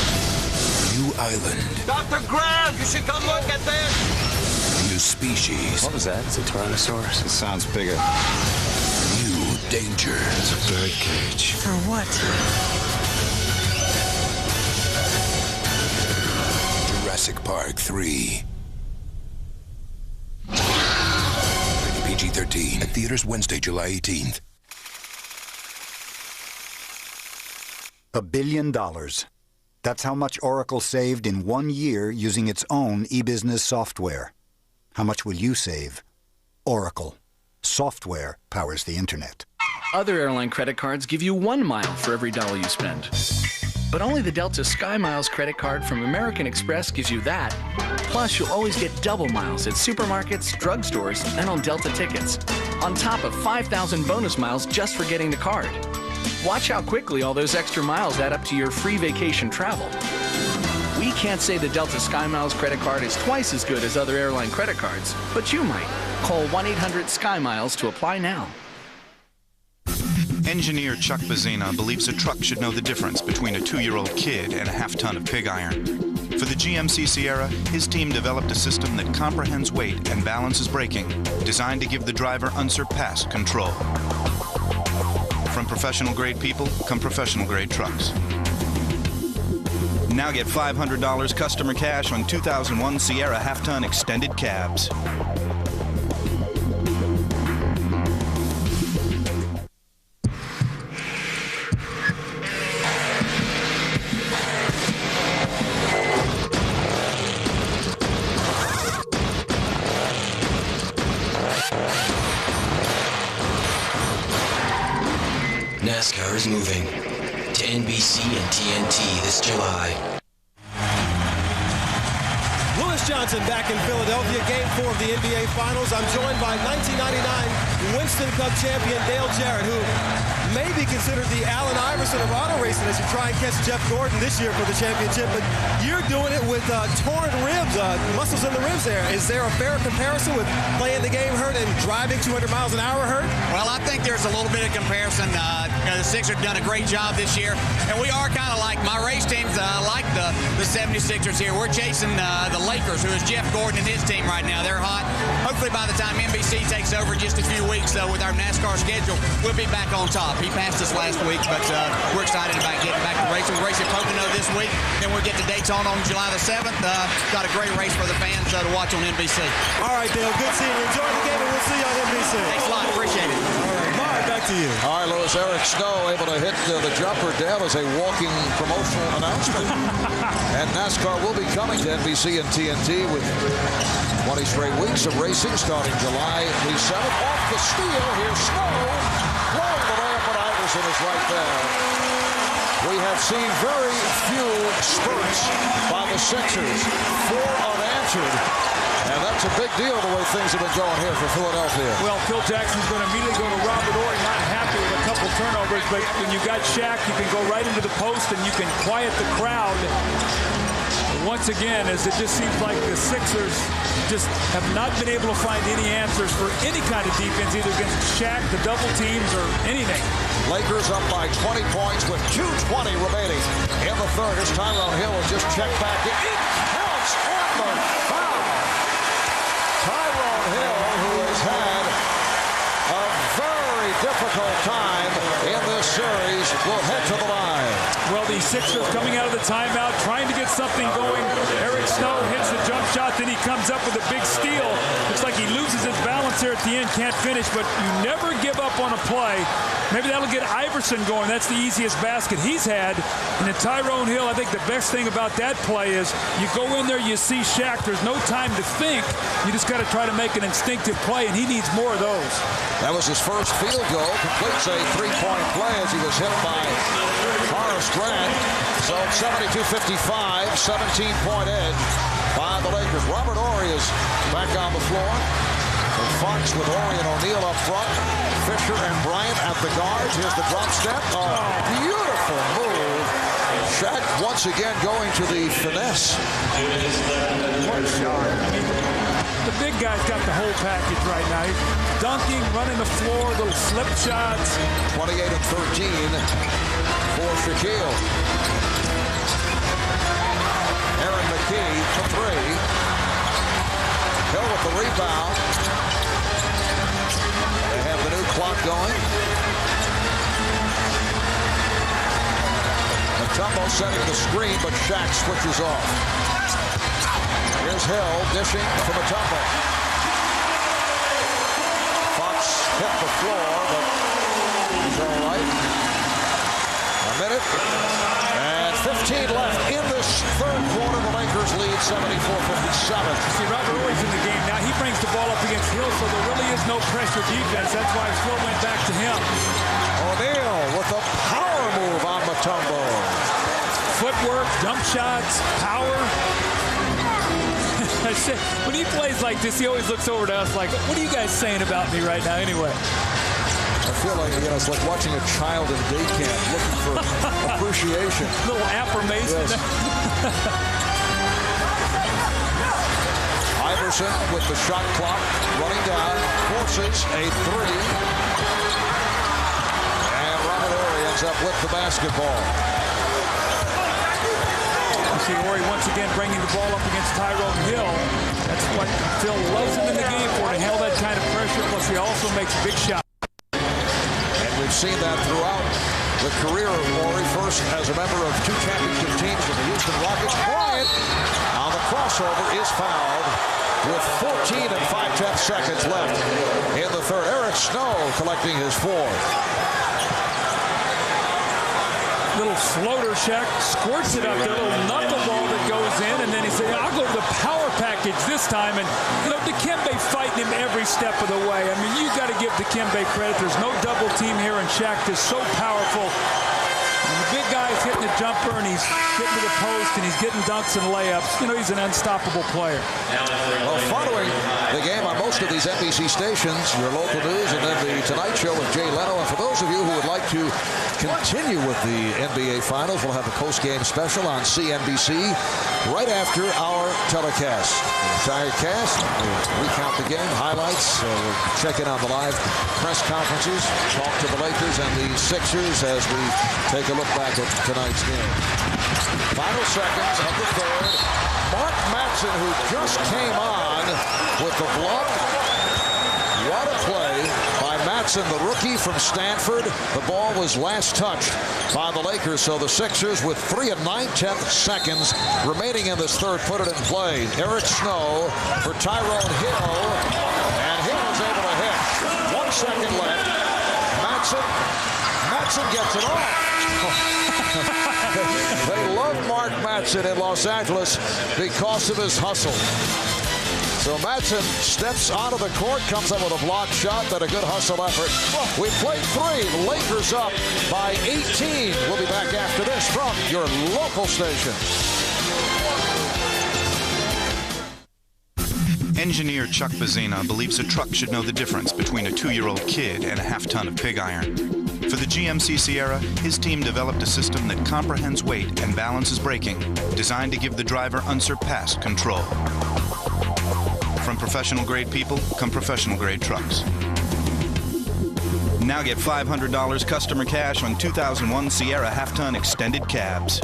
new island, Dr. Graham, you should come look at this. new species, What was that? It's a Tyrannosaurus. It sounds bigger. new danger. It's a bird cage. For what? Jurassic Park 3. Rated PG-13 at theaters Wednesday, July 18th. $1 billion. That's how much Oracle saved in 1 year using its own e-business software. How much will you save? Oracle. Software powers the internet. Other airline credit cards give you 1 mile for every dollar you spend. But only the Delta SkyMiles credit card from American Express gives you that. Plus, you'll always get double miles at supermarkets, drugstores, and on Delta tickets. On top of 5,000 bonus miles just for getting the card. Watch how quickly all those extra miles add up to your free vacation travel. We can't say the Delta SkyMiles credit card is twice as good as other airline credit cards, but you might. Call 1-800-SkyMiles to apply now. Engineer Chuck Bazina believes a truck should know the difference between a 2-year-old kid and a half-ton of pig iron. For the GMC Sierra, his team developed a system that comprehends weight and balances braking, designed to give the driver unsurpassed control. From professional-grade people come professional-grade trucks. Now get $500 customer cash on 2001 Sierra half-ton extended cabs. NASCAR is moving to NBC and TNT this July. Lewis Johnson back in Philadelphia, Game 4 of the NBA Finals. I'm joined by 1999 Winston Cup champion Dale Jarrett, who may be considered the Allen Iverson of auto racing as you try and catch Jeff Gordon this year for the championship. But you're doing it with torn ribs, muscles in the ribs there. Is there a fair comparison with playing the game hurt and driving 200 miles an hour hurt? Well, I think there's a little bit of comparison. The Sixers have done a great job this year, and we are kind of like my race teams, like the 76ers here. We're chasing the Lakers, who is Jeff Gordon and his team right now. They're hot. Hopefully by the time NBC takes over in just a few weeks with our NASCAR schedule, we'll be back on top. He passed us last week, but we're excited about getting back to racing. We're racing Pocono this week, then we'll get to Daytona on July the 7th. Got a great race for the fans to watch on NBC. All right, Dale, good seeing you. Enjoy the game, and we'll see you on NBC. Thanks a lot. Appreciate it. All right, Mark, back to you. All right, Lewis, Eric Snow able to hit the jumper down as a walking promotional announcement. And NASCAR will be coming to NBC and TNT with 20 straight weeks of racing starting July the 7th. Off the steal, here's Snow. Blowing the layup, but Iverson is right there. We have seen very few spurts by the Sixers. 4 unanswered. And that's a big deal the way things have been going here for Philadelphia. Well, Phil Jackson's going to immediately go to Robert Horry, not happy with a couple turnovers, but when you got Shaq, you can go right into the post and you can quiet the crowd. Once again, as it just seems like the Sixers just have not been able to find any answers for any kind of defense, either against Shaq, the double teams, or anything. Lakers up by 20 points with 2:20 remaining in the third. As Tyrone Hill will just check back in. It counts on the foul. Tyrone Hill, who has had a very difficult time in this series, will head to the line. Well, the Sixers coming out of the timeout, trying to get something going. Eric Snow hits the jump shot, then he comes up with a big steal. Looks like he loses his balance here at the end, can't finish, but you never give up on a play. Maybe that'll get Iverson going. That's the easiest basket he's had. And then Tyrone Hill, I think the best thing about that play is you go in there, you see Shaq. There's no time to think. You just got to try to make an instinctive play, and he needs more of those. That was his first field goal. Completes a three-point play as he was hit by Horace Grant. So 72-55, 17-point edge by the Lakers. Robert Horry is back on the floor. And Fox with Horry and O'Neal up front. Fisher and Bryant at the guards. Here's the drop step. Oh, beautiful move. Shaq once again going to the finesse. What a shot. I mean, the big guy's got the whole package right now. He's dunking, running the floor, little slip shots. 28 and 13 for Shaquille. Aaron McKee for 3. Hill with the rebound. They have the new clock going. Mutombo setting the screen, but Shaq switches off. Here's Hill dishing for Mutombo. Fox hit the floor, but he's all right. A minute and 15 left in this third quarter. The Lakers lead 74-57. See, Robert Horry's in the game now. He brings the ball up against Hill, so there really is no pressure defense. That's why Phil went back to him. O'Neal with a power move on Mutombo. Footwork, jump shots, power. When he plays like this, he always looks over to us like, what are you guys saying about me right now anyway? I feel like, it's like watching a child in day camp looking for appreciation. A little affirmation. Yes. Iverson with the shot clock running down, forces a 3. And Robert Horry ends up with the basketball. You see Horry once again bringing the ball up against Tyrone Hill. That's what Phil loves him in the game for, to handle that kind of pressure. Plus, he also makes big shots. And We've seen that throughout the career of Horry, first as a member of two championship teams with the Houston Rockets. Bryant on the crossover is fouled with 14 and 5/10 seconds left in the third. Eric Snow collecting his fourth. Little floater, Shaq squirts it up, the little knuckleball that goes in, and then he says, I'll go to the power package this time. And, you know, Dikembe fighting him every step of the way. I mean, you got to give Dikembe credit. There's no double team here, and Shaq is so powerful. And the big guy's hitting the jumper, and he's getting to the post, and he's getting dunks and layups. You know, he's an unstoppable player. Well, following the game on most of these NBC stations, your local news, and then the Tonight Show with Jay Leno. And for those of you who would like to continue with the NBA Finals, we'll have a post-game special on CNBC right after our telecast. The entire cast will recount the game, highlights. We'll check in on the live press conferences, talk to the Lakers and the Sixers as we take a look back at tonight's game. Final seconds of the third. Mark Matson, who just came on with the block. What a play by Matson, the rookie from Stanford. The ball was last touched by the Lakers, so the Sixers with 3 9/10 seconds remaining in this third put it in play. Eric Snow for Tyrone Hill, and Hill is able to hit. 1 second left. Matson gets it off. They love Mark Matson in Los Angeles because of his hustle. So Matson steps onto the court, comes up with a block shot, then a good hustle effort. We played 3. Lakers up by 18. We'll be back after this from your local station. Engineer Chuck Bazzina believes a truck should know the difference between a 2-year-old kid and a half-ton of pig iron. For the GMC Sierra, his team developed a system that comprehends weight and balances braking, designed to give the driver unsurpassed control. From professional-grade people come professional-grade trucks. Now get $500 customer cash on 2001 Sierra half-ton extended cabs.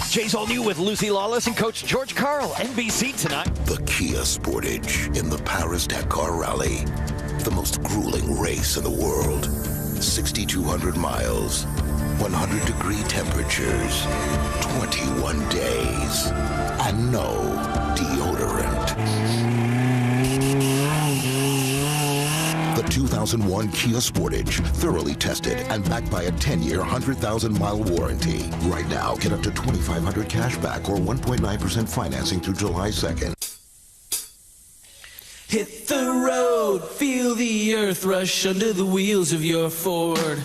Jay's All New with Lucy Lawless and Coach George Karl. NBC tonight. The Kia Sportage in the Paris-Dakar Rally. The most grueling race in the world. 6,200 miles, 100-degree temperatures, 21 days, and no deodorant. The 2001 Kia Sportage, thoroughly tested and backed by a 10-year, 100,000-mile warranty. Right now, get up to $2,500 cash back or 1.9% financing through July 2nd. Hit the road, feel the earth rush under the wheels of your Ford.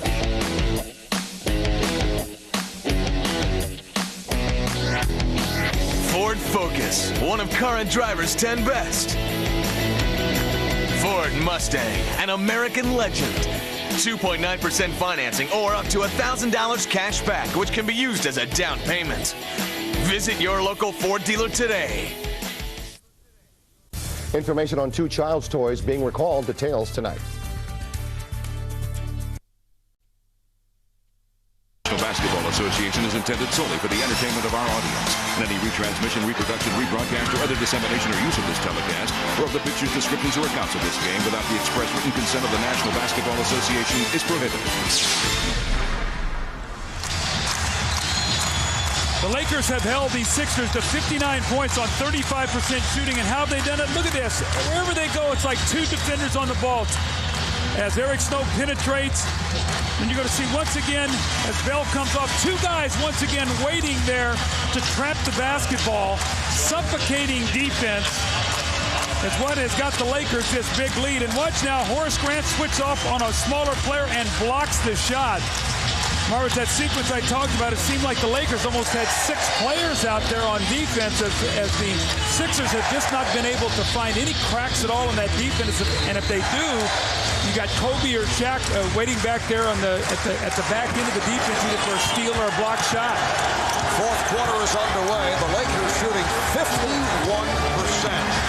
Ford Focus, one of current drivers' 10 best. Ford Mustang, an American legend. 2.9% financing or up to $1,000 cash back, which can be used as a down payment. Visit your local Ford dealer today. Information on 2 child's toys being recalled. Details tonight. The Basketball Association is intended solely for the entertainment of our audience. And any retransmission, reproduction, rebroadcast, or other dissemination or use of this telecast, or of the pictures, descriptions, or accounts of this game without the express written consent of the National Basketball Association is prohibited. The Lakers have held these Sixers to 59 points on 35% shooting, and how have they done it? Look at this. Wherever they go, it's like 2 defenders on the ball. As Eric Snow penetrates, and you're going to see once again, as Bell comes off, 2 guys once again waiting there to trap the basketball, suffocating defense. That's what has got the Lakers this big lead. And watch now, Horace Grant switches off on a smaller player and blocks the shot. Marvin, that sequence I talked about, it seemed like the Lakers almost had 6 players out there on defense as the Sixers have just not been able to find any cracks at all in that defense. And if they do, you got Kobe or Shaq waiting back there at the back end of the defense either for a steal or a block shot. Fourth quarter is underway. The Lakers shooting 51%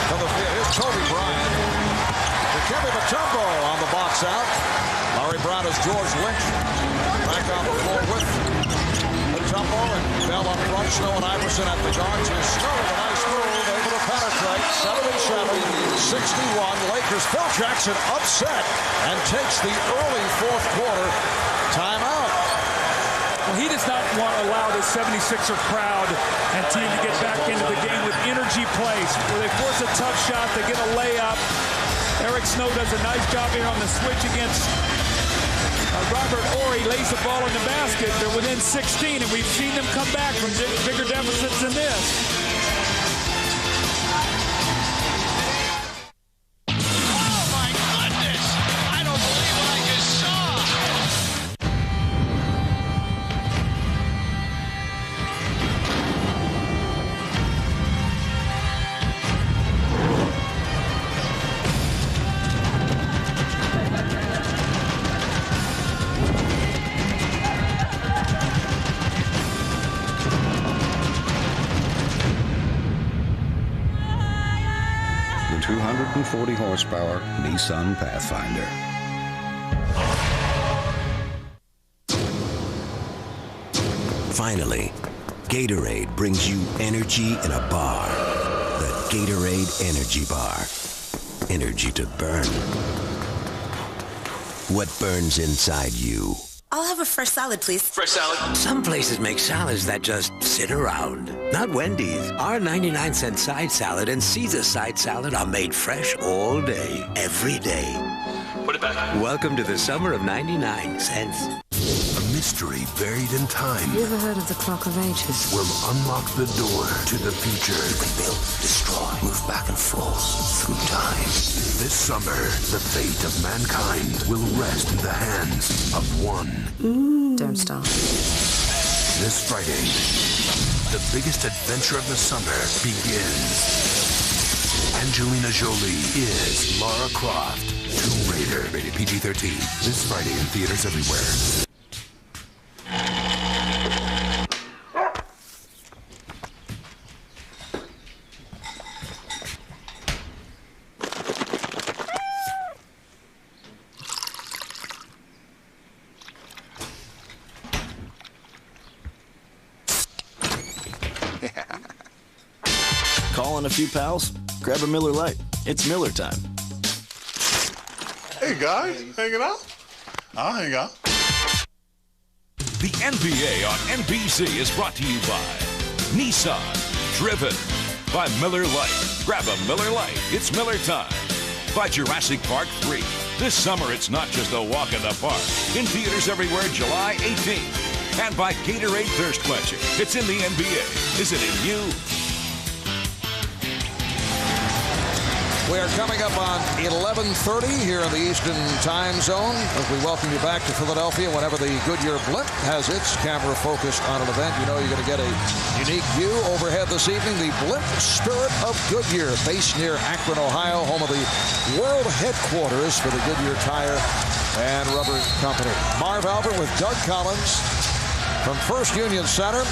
from the field. Here's Kobe Bryant. Dikembe Mutombo on the box out. Larry Brown is George Lynch. Back on the floor with Mutombo and Bell up front. Snow and Iverson at the guards. And Snow with a nice move, able to penetrate. 77-61. Lakers. Phil Jackson upset and takes the early fourth quarter timeout. Well, he does not want to allow this 76er crowd and team to get back into the game with energy plays, where they force a tough shot, they get a layup. Eric Snow does a nice job here on the switch against Robert Horry, lays the ball in the basket. They're within 16, and we've seen them come back from bigger deficits than this. The 240 horsepower Nissan Pathfinder. Finally, Gatorade brings you energy in a bar. The Gatorade Energy Bar. Energy to burn. What burns inside you? I'll have a fresh salad, please. Fresh salad. Some places make salads that just sit around. Not Wendy's. Our 99-cent side salad and Caesar side salad are made fresh all day, every day. Put it back. Welcome to the summer of 99 cents. A mystery buried in time You ever heard of the Clock of Ages? will unlock the door to the future. You can build, destroy, move back and forth through time. This summer, the fate of mankind will rest in the hands of one. Don't stop. This Friday, the biggest adventure of the summer begins. Angelina Jolie is Lara Croft, Tomb Raider, rated PG-13. This Friday in theaters everywhere. Calling a few pals? Grab a Miller Lite. It's Miller time. Hey guys, hanging out? I'll hang out. The NBA on NBC is brought to you by Nissan, driven by Miller Lite. Grab a Miller Lite. It's Miller time. By Jurassic Park 3. This summer, it's not just a walk in the park. In theaters everywhere, July 18th. And by Gatorade Thirst Quencher. It's in the NBA. Is it in you? We are coming up on 11:30 here in the Eastern Time Zone as we welcome you back to Philadelphia whenever the Goodyear Blimp has its camera focused on an event. You know you're going to get a unique view overhead this evening. The Blimp Spirit of Goodyear, based near Akron, Ohio, home of the world headquarters for the Goodyear Tire and Rubber Company. Marv Albert with Doug Collins from First Union Center.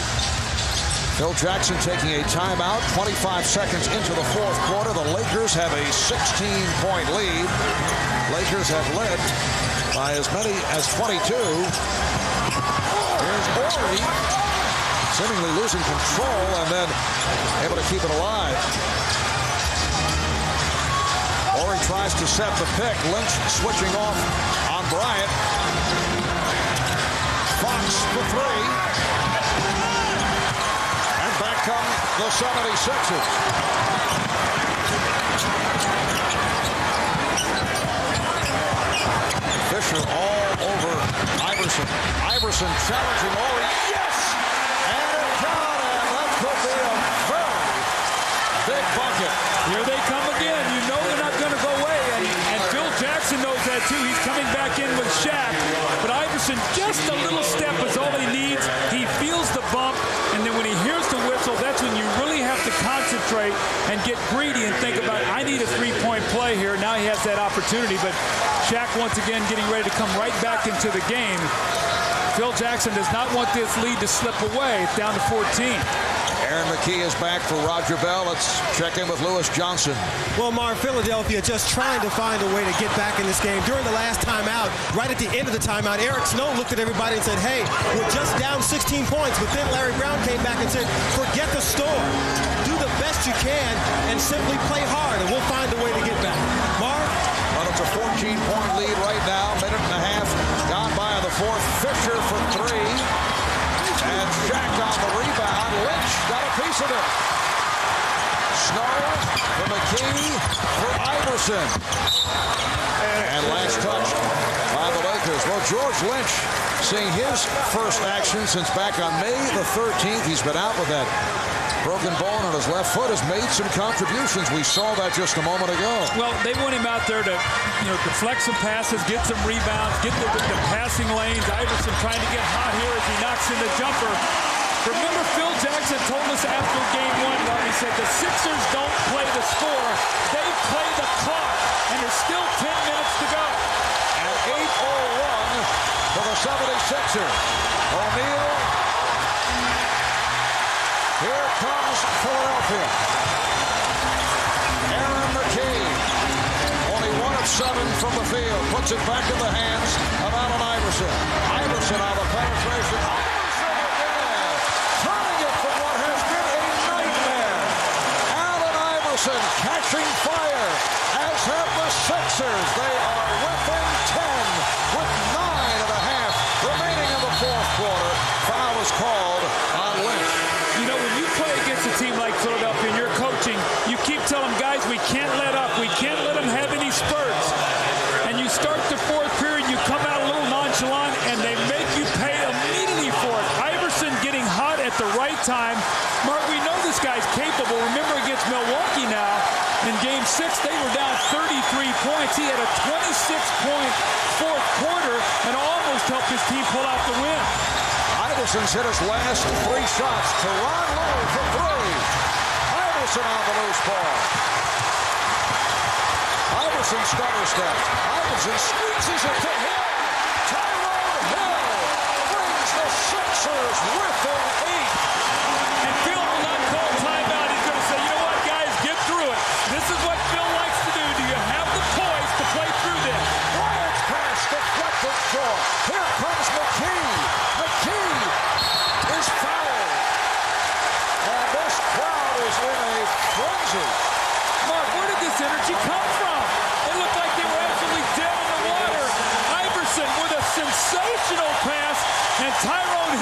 Phil Jackson taking a timeout, 25 seconds into the fourth quarter. The Lakers have a 16-point lead. Lakers have led by as many as 22. Here's Horry, seemingly losing control and then able to keep it alive. Horry tries to set the pick. Lynch switching off on Bryant. Fox for three. Come the 76ers. Fisher all over Iverson. Iverson challenging Horry. Yes! And it got it. That could be a very big bucket. Here they come again. You know they're not going to go away. And Phil Jackson knows that too. He's coming back in with Shaq. But Iverson Iverson, just a little step is all he needs. He feels the bump, and then when he hears the whistle, that's when you really have to concentrate and get greedy and think about, I need a three-point play here. Now he has that opportunity, but Shaq once again getting ready to come right back into the game. Phil Jackson does not want this lead to slip away. It's down to 14. Aaron McKee is back for Roger Bell. Let's check in with Lewis Johnson. Well, Marv, Philadelphia just trying to find a way to get back in this game. During the last timeout, right at the end of the timeout, Eric Snow looked at everybody and said, hey, we're just down 16 points. But then Larry Brown came back and said, forget the score. Do the best you can and simply play hard, and we'll find a way to get back. Marv? Well, it's a 14-point lead right now. Minute and a half gone by on the fourth. Fisher for three. And Shaq on the rebound. Lynch got a piece of it. Snow for McKee for Iverson. And last touch by the Lakers. Well, George Lynch seeing his first action since back on May the 13th. He's been out with that broken bone on his left foot, has made some contributions. We saw that just a moment ago. Well, they want him out there to, deflect some passes, get some rebounds, get the passing lanes. Iverson trying to get hot here as he knocks in the jumper. Remember, Phil Jackson told us after game one, he said the Sixers don't play the score, they play the clock, and there's still 10 minutes to go. And 8:01 for the 76ers. O'Neal. Here comes Philadelphia. Aaron McKee, only 1 of 7 from the field, puts it back in the hands of Allen Iverson. Iverson on the penetration. Iverson again, turning it from what has been a nightmare. Allen Iverson catching fire, as have the Sixers. They are within 10 with 9.5 remaining in the fourth quarter. Foul is called on Lynch. When you play against a team like Philadelphia and you're coaching, you keep telling guys, we can't let up. We can't let them have any spurts. And you start the fourth period, you come out a little nonchalant, and they make you pay immediately for it. Iverson getting hot at the right time. Mark, we know this guy's capable. Remember against Milwaukee now, in Game 6, they were down 33 points. He had a 26-point fourth quarter and almost helped his team pull out the win. Iverson's hit his last 3 shots. Teron Lowe for 3. Iverson on the loose ball. Iverson stutter step. Iverson squeezes it to Hill. Tyrone Hill brings the Sixers within 8. And Phil will not call timeout. He's going to say, you know what, guys, get through it. This is what Phil likes to do. Do you have the poise to play through this? Bryant's pass deflected short. Here comes McKee. McKee is fouled. And this crowd is in a frenzy. Mark, where did this energy come from? It looked like they were absolutely dead in the water. Iverson with a sensational pass, and Tyrone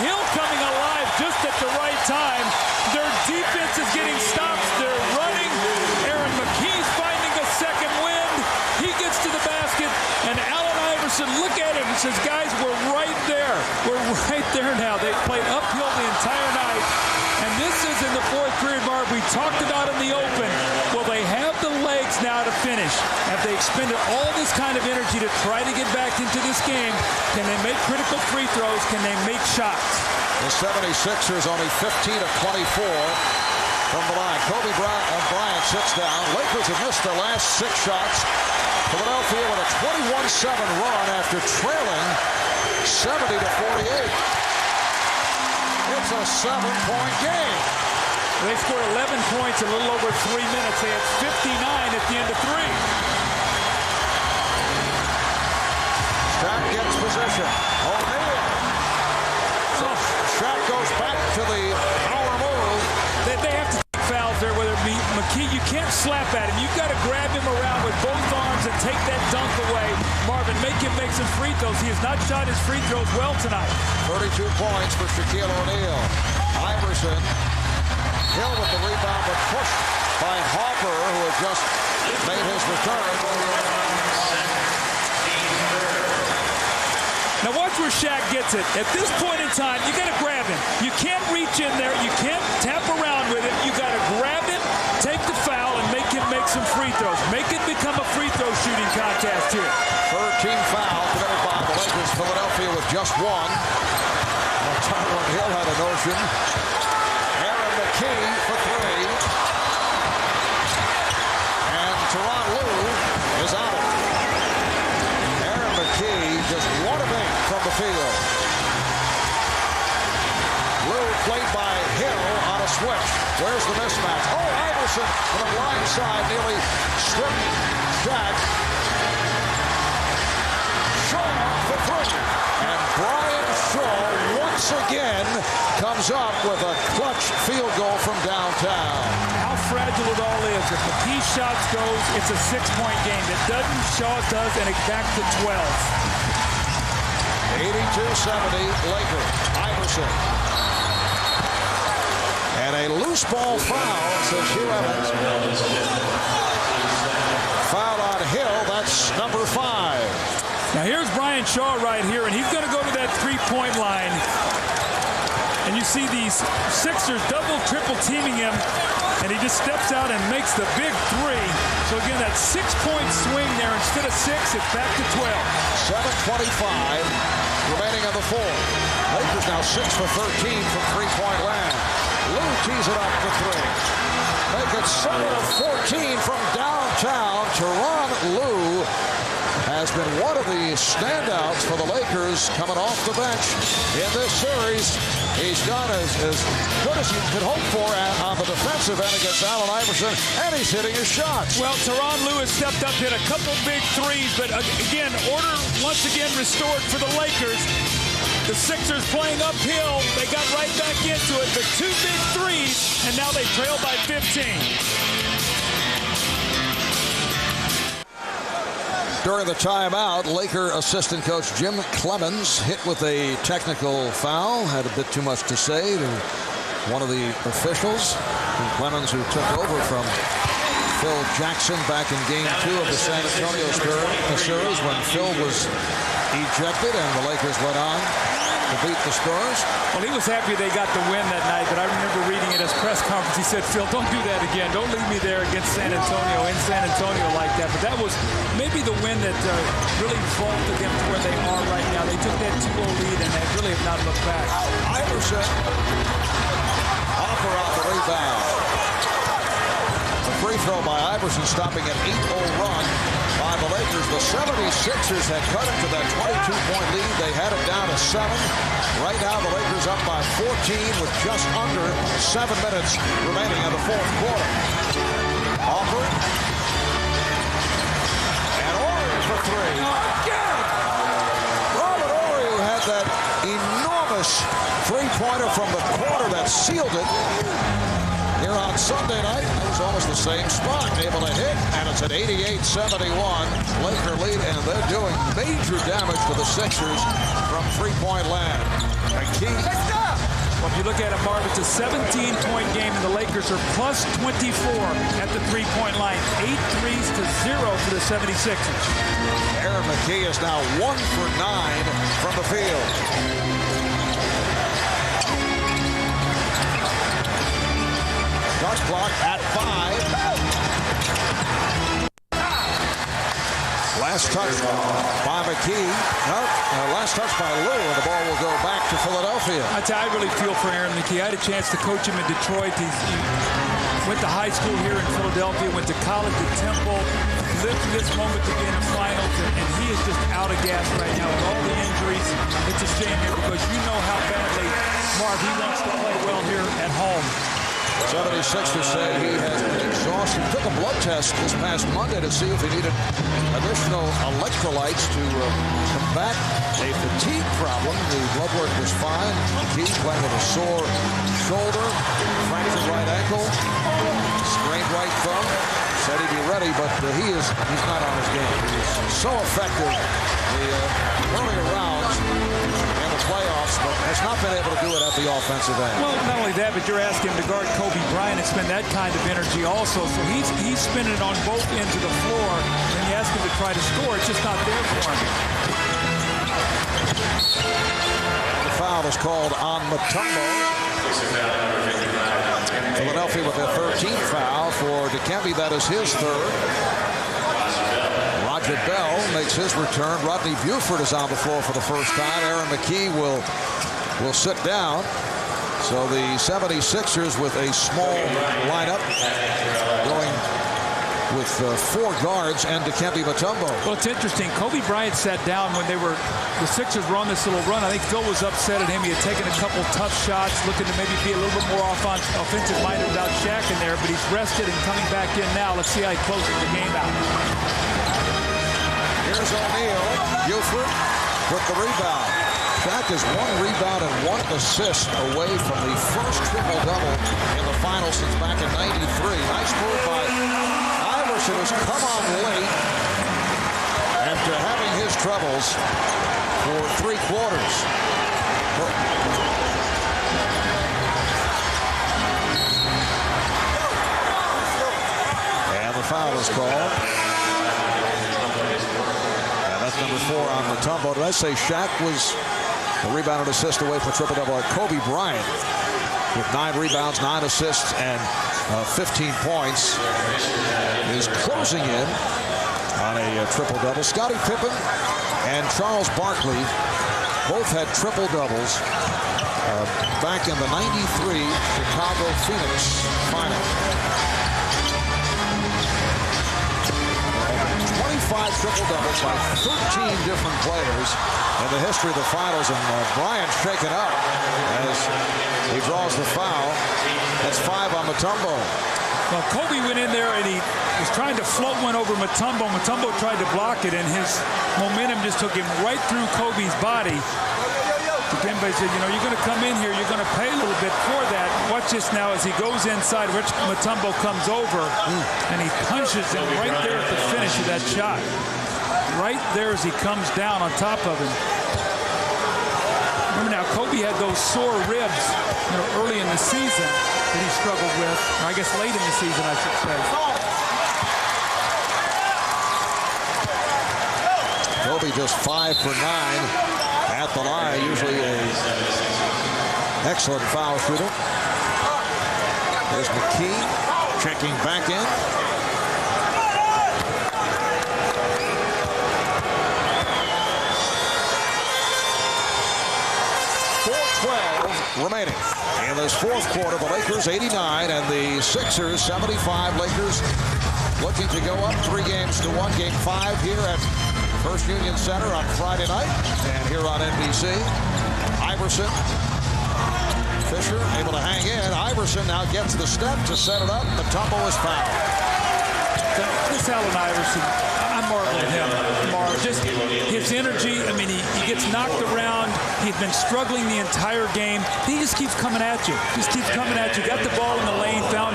Hill coming alive just at the right time. Their defense is getting stops. They're running. Aaron McKee's finding a second wind. He gets to the basket, and Allen Iverson, look at him, and says, guys, we're right there. We're right there now. They played uphill the entire night. And this is in the fourth period, Mark. We talked about in the open. Well, they have the legs now to finish. Have they expended all this kind of energy to try to get back into this game? Can they make critical free throws? Can they make shots? The 76ers only 15 of 24 from the line. Kobe Bryant sits down. Lakers have missed their last 6 shots. Philadelphia with a 21-7 run after trailing 70-48. It's a 7-point game. They scored 11 points in a little over 3 minutes. They had 59 at the end of 3. Shaq gets position. O'Neal. So Shaq goes back to the power move. They have to take fouls there, whether it be McKee. You can't slap at him. You've got to grab him around with both arms and take that dunk away. Marvin, make him make some free throws. He has not shot his free throws well tonight. 32 points for Shaquille O'Neal. Iverson. Hill with the rebound, but pushed by Hopper, who had just made his return. Now watch where Shaq gets it. At this point in time, you got to grab him. You can't reach in there. You can't tap around with it. You got to grab him, take the foul, and make him make some free throws. Make it become a free throw shooting contest here. 13 foul committed by the Lakers. Philadelphia with just one. Tyrone Hill had a notion. Aaron McKee for three. And Tyronn Lue is out of it. Aaron McKee just 1 of 8 from the field. Lue played by Hill on a switch. Where's the mismatch? Oh, Iverson from the blind side nearly stripped Shaq. Shaw for three. And Bryant Shaw once again comes up with a clutch field goal from downtown. How fragile it all is. If McKee's shots goes, it's a 6-point game. It doesn't, Shaw does, and it's back to 12. 82-70 Lakers. Iverson. And a loose ball foul, says Hugh Evans. Foul on Hill, that's number 5. Now here's Bryant Shaw right here, and he's going to go to that 3-point line. And you see these Sixers double, triple teaming him, and he just steps out and makes the big 3. So again, that 6-point swing there. Instead of 6, it's back to 12. 7:25 remaining on the 4th. Lakers now 6 for 13 from 3-point land. Lue tees it up for 3. Make it 7 of 14 from downtown. Tyronn Lue has been one of the standouts for the Lakers coming off the bench in this series. He's done as good as you could hope for on the defensive end against Allen Iverson, and he's hitting his shots. Well, Tyronn Lue has stepped up, hit a couple big threes, but again, order once again restored for the Lakers. The Sixers playing uphill. They got right back into it, but 2 big threes, and now they trail by 15. During the timeout, Laker assistant coach Jim Clemens hit with a technical foul. Had a bit too much to say to one of the officials. Jim Clemens, who took over from Phil Jackson back in Game 2 of the San Antonio series when Phil was ejected and the Lakers went on to beat the Spurs. Well, he was happy they got the win that night, but I remember reading at his press conference, he said, Phil, don't do that again. Don't leave me there against San Antonio, in San Antonio like that. But that was maybe the win that really vaulted them to where they are right now. They took that 2-0 lead, and they really have not looked back. Iverson. Hopper on the rebound. A free throw by Iverson, stopping an 8-0 run by the Lakers. The 76ers had cut into that 22-point lead. They had it down to 7. Right now, the Lakers up by 14 with just under 7 minutes remaining in the 4th quarter. Hopper. And Horry for 3. Again! Robert Horry, who had that enormous three-pointer from the corner that sealed it. Here on Sunday night, it was almost the same spot, able to hit, and it's at 88-71. Laker lead, and they're doing major damage to the Sixers from three-point land. McKee. Well, if you look at it, Marv, it's a 17-point game, and the Lakers are plus 24 at the three-point line. 8 threes to 0 for the 76ers. Aaron McKee is now 1 for 9 from the field. Shot clock at 5. Last touch by McKee. Last touch by Lue, and the ball will go back to Philadelphia. I really feel for Aaron McKee. I had a chance to coach him in Detroit. He went to high school here in Philadelphia, went to college at Temple, lived to this moment to be in the finals, and he is just out of gas right now with all the injuries. It's a shame here because you know how badly Marv, he wants to play well here at home. 76ers say he has been exhausted. Took a blood test this past Monday to see if he needed additional electrolytes to combat a fatigue problem. The blood work was fine. McKee playing with a sore shoulder, fractured right ankle, sprained right thumb. Said he'd be ready, but he's not on his game. He's so effective the earlier rounds in the playoffs, but has not been able to do it at the offensive end. Well, not only that, but you're asking him to guard Kobe Bryant and spend that kind of energy also. So he's spinning it on both ends of the floor, and you ask him to try to score. It's just not there for him. The foul is called on Mutombo. Philadelphia with their 13th foul. For Dikembe, that is his third. Roger Bell makes his return. Rodney Buford is on the floor for the first time. Aaron McKee will sit down. So the 76ers with a small lineup going with 4 guards and Dikembe Mutombo. Well, it's interesting. Kobe Bryant sat down when the Sixers were on this little run. I think Phil was upset at him. He had taken a couple tough shots, looking to maybe be a little bit more offensive-minded without Shaq in there, but he's rested and coming back in now. Let's see how he closes the game out. Here's O'Neal. Buford with the rebound. Shaq is 1 rebound and 1 assist away from the first triple-double in the finals since back in '93. Nice move by Iverson, has come on late after having his troubles for 3 quarters. And the foul is called. And that's number 4 on Mutombo. Did I say Shaq was a rebound and assist away from triple-double? Kobe Bryant with 9 rebounds, 9 assists, and 15 points is closing in on a triple-double. Scottie Pippen and Charles Barkley both had triple-doubles back in the '93 Chicago Phoenix final. 25 triple-doubles by 13 different players in the history of the finals, and Bryant shaken up as he draws the foul. That's 5 on Mutombo. Well, Kobe went in there and he was trying to float one over Mutombo. Mutombo tried to block it, and his momentum just took him right through Kobe's body. Dikembe said, you know, you're going to come in here, you're going to pay a little bit for that. Watch this now as he goes inside. Rich Mutombo comes over, and he punches him right there at the finish of that shot. Right there as he comes down on top of him. Remember now, Kobe had those sore ribs, you know, early in the season that he struggled with. Or I guess late in the season, I should say. Kobe just 5 for 9 at the line. Usually a excellent foul shooter. There's McKee checking back in. Remaining in this fourth quarter. The Lakers 89 and the Sixers 75. Lakers looking to go up 3 games to 1. Game 5 here at First Union Center on Friday night, and here on NBC. Iverson, Fisher able to hang in. Iverson now gets the step to set it up. Mutombo is fouled. This Allen Iverson, I marvel at him. Just his energy. I mean, he gets knocked around. He's been struggling the entire game. He just keeps coming at you. Just keeps coming at you. Got the ball in the lane, found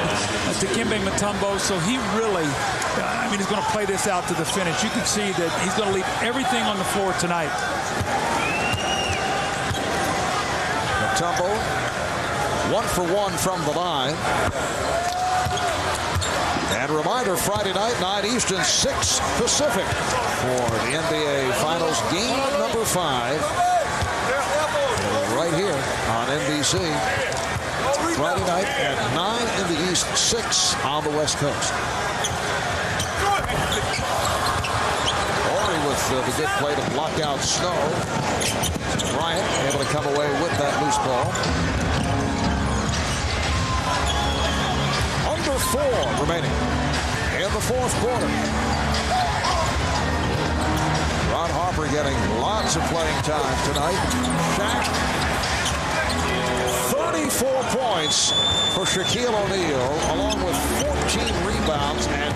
Dikembe Mutombo. So he really, I mean, he's going to play this out to the finish. You can see that he's going to leave everything on the floor tonight. Mutombo, 1 for 1 from the line. And reminder, Friday night, 9 Eastern, 6 Pacific for the NBA Finals game number 5. Right here on NBC. Friday night at 9 in the East, 6 on the West Coast. Horry with the good play to block out Snow. Bryant able to come away with that loose ball. Under 4 remaining in the fourth quarter. Ron Harper getting lots of playing time tonight. Shaq, 34 points for Shaquille O'Neal, along with 14 rebounds and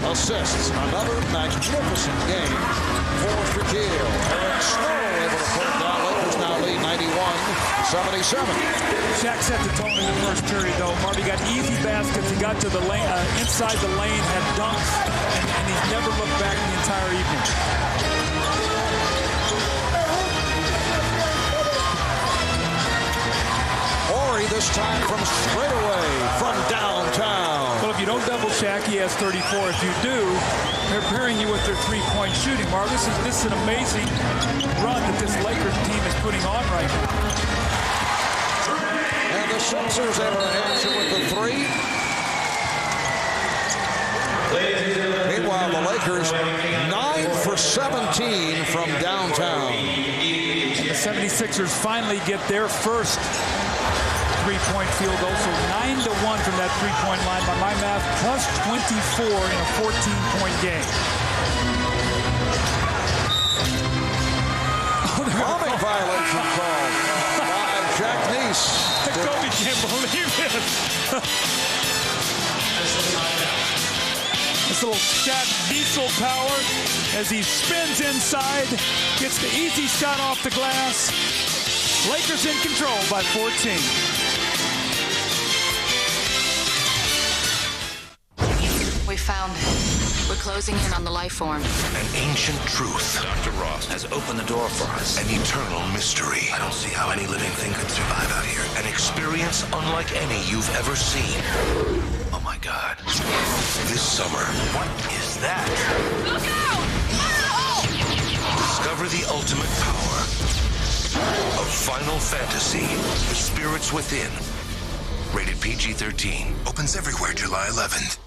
4 assists. Another magnificent game for Shaquille. Eric Snow able to put it down. Lakers now lead 91-77. Shaq set the tone in the first period, though. Marty got easy baskets. He got to the lane, inside the lane, had dunks, and he's never looked back the entire evening. Horry this time from straight away from downtown. Well, if you don't double Shaq, he has 34. If you do, they're pairing you with their three-point shooting. Mark, this is an amazing run that this Lakers team is putting on right now. And this Sixers able to answer with the three. Meanwhile, the Lakers 9 for 17 from downtown. And the 76ers finally get their first three-point field goal, so 9-1 from that three-point line. By my math, plus 24 in a 14-point game. Bombing violation called by Jack Neese. Kobe can't believe it. This little Shaq diesel power as he spins inside, gets the easy shot off the glass. Lakers in control by 14. We found it. We're closing in on the life form. An ancient truth. Dr. Ross has opened the door for us. An eternal mystery. I don't see how any living thing could survive out here. An experience unlike any you've ever seen. Oh my God. This summer. What is that? Look out! Discover the ultimate power of Final Fantasy. The Spirits Within. Rated PG-13. Opens everywhere July 11th.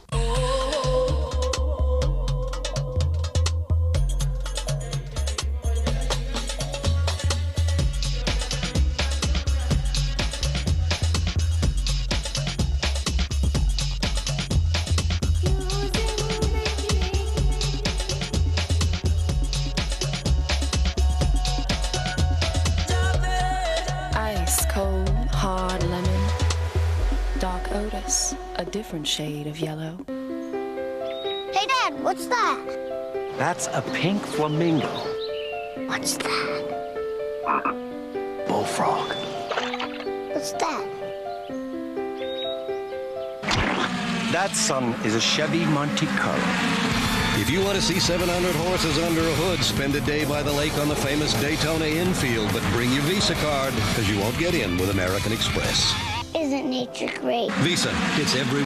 A different shade of yellow. Hey, Dad, what's that? That's a pink flamingo. What's that? Bullfrog. What's that? That, son, is a Chevy Monte Carlo. If you want to see 700 horses under a hood, spend a day by the lake on the famous Daytona infield, but bring your Visa card, because you won't get in with American Express. Isn't nature great? Visa, it's every...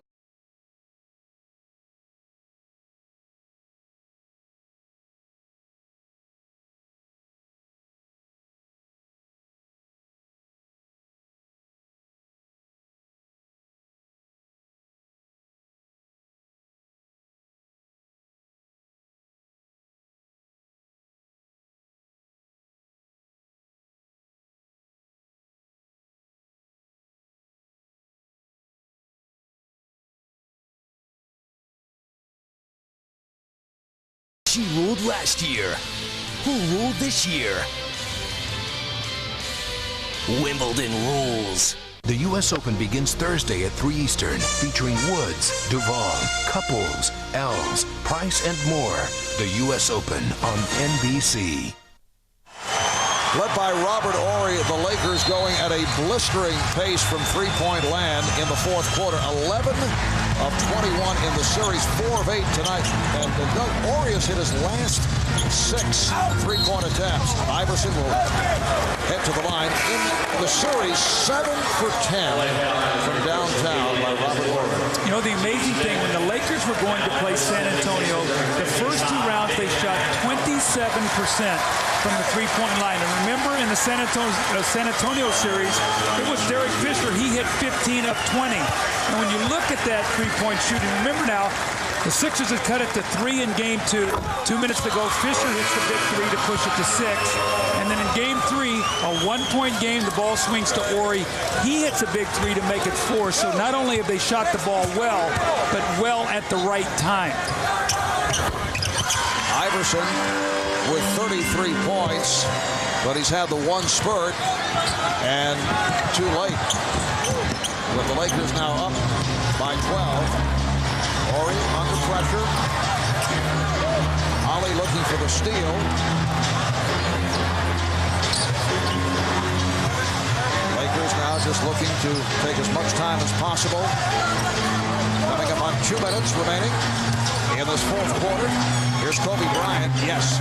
She ruled last year. Who ruled this year? Wimbledon rules. The U.S. Open begins Thursday at 3 Eastern, featuring Woods, Duval, Couples, Els, Price, and more. The U.S. Open on NBC. Led by Robert Horry, the Lakers going at a blistering pace from three-point land in the fourth quarter. 11 of 21 in the series, 4 of 8 tonight. And Horry has hit his last 6 three-point attempts. Iverson will head to the line. In the series, 7 for 10 from downtown by Robert Horry. You know, the amazing thing, when the Lakers were going to play San Antonio, the first 2 rounds they shot 27% from the three-point line. And remember, in the San Antonio series, it was Derek Fisher. He hit 15 of 20. And when you look at that three-point shooting, remember now, the Sixers had cut it to 3 in Game 2. 2 minutes to go, Fisher hits the big 3 to push it to 6. And then in Game 3, a 1-point game, the ball swings to Horry. He hits a big 3 to make it 4. So not only have they shot the ball well, but well at the right time. Iverson with 33 points, but he's had the one spurt and too late. With the Lakers now up by 12. Horry under pressure. Ollie looking for the steal. Lakers now just looking to take as much time as possible. Coming up on 2 minutes remaining in this fourth quarter. Here's Kobe Bryant. Yes.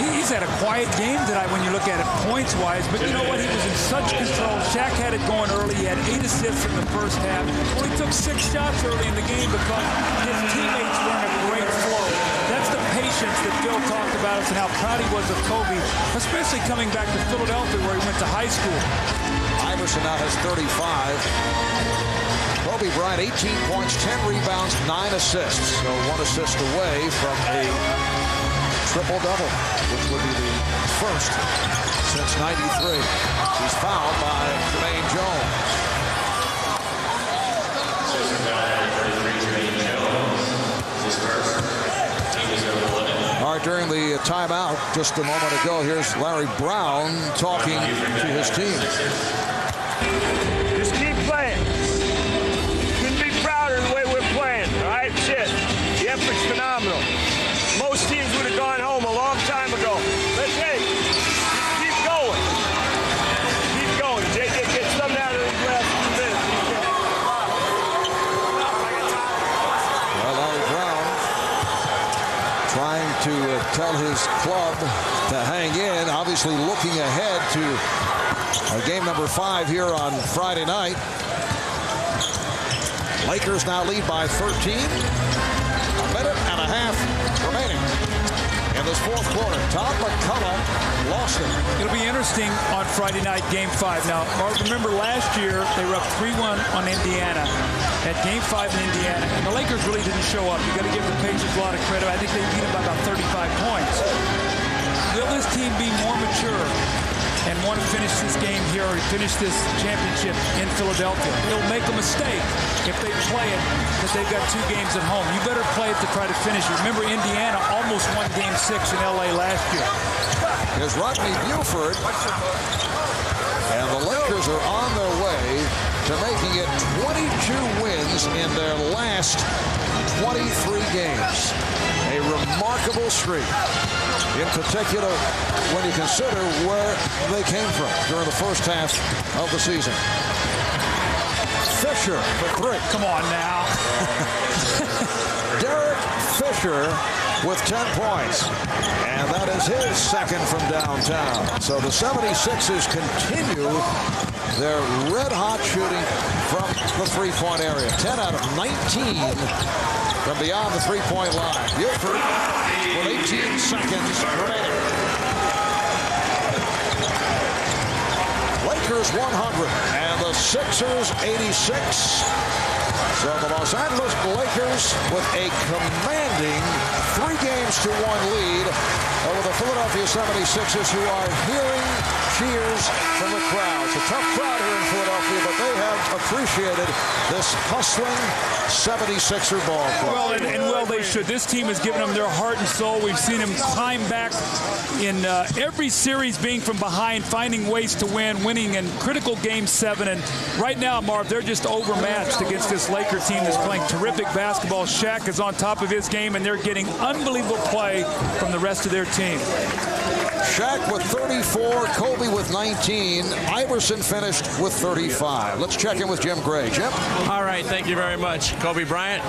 He's had a quiet game tonight when you look at it points-wise, but you know what? He was in such control. Shaq had it going early. He had 8 assists in the first half. Well, he took 6 shots early in the game because his teammates were in a great flow. That's the patience that Bill talked about us and how proud he was of Kobe, especially coming back to Philadelphia where he went to high school. Iverson now has 35. Kobe Bryant, 18 points, 10 rebounds, 9 assists. So 1 assist away from a triple-double, which would be the first since 93. He's fouled by Jermaine Jones. All right, during the timeout just a moment ago, here's Larry Brown talking to his team. Just keep playing. Couldn't be prouder of the way we're playing, all right? Shit, the effort's phenomenal. Most teams would have gone home a long time ago. Let's keep going. Keep going. Get something out of these last few minutes. Well, Larry Brown trying to tell his club to hang in, obviously looking ahead to game number 5 here on Friday night. Lakers now lead by 13. A minute and a half remaining in this fourth quarter. Todd McCullough lost it. It'll be interesting on Friday night, Game 5. Now, Mark, remember last year they were up 3-1 on Indiana at Game 5 in Indiana, and the Lakers really didn't show up. You got to give the Pacers a lot of credit. I think they beat them by about 35 points. Will this team be more mature and want to finish this game here or finish this championship in Philadelphia? They'll make a mistake if they play it because they've got 2 games at home. You better play it to try to finish it. Remember, Indiana almost won Game 6 in L.A. last year. Here's Rodney Buford, and the Lakers are on their way to making it 22 wins in their last 23 games. A remarkable streak, in particular when you consider where they came from during the first half of the season. Fisher for 3. Come on now. Derek Fisher with 10 points. And that is his second from downtown. So the 76ers continue their red-hot shooting from the three-point area. 10 out of 19 from beyond the three-point line. Buford with 18 seconds remaining. Lakers 100 and the Sixers 86. So the Los Angeles Lakers with a commanding 3-1 lead over the Philadelphia 76ers, who are hearing cheers from the crowd. It's a tough crowd here in Philadelphia, but they have appreciated this hustling 76er ball club. Well, and well they should. This team has given them their heart and soul. We've seen them climb back in every series, being from behind, finding ways to win, winning in critical Game 7. And right now, Marv, they're just overmatched against this Lakers team that's playing terrific basketball. Shaq is on top of his game, and they're getting unbelievable play from the rest of their team. Shaq with 34, Kobe with 19, Iverson finished with 35. Let's check in with Jim Gray. Jim? All right, thank you very much. Kobe Bryant,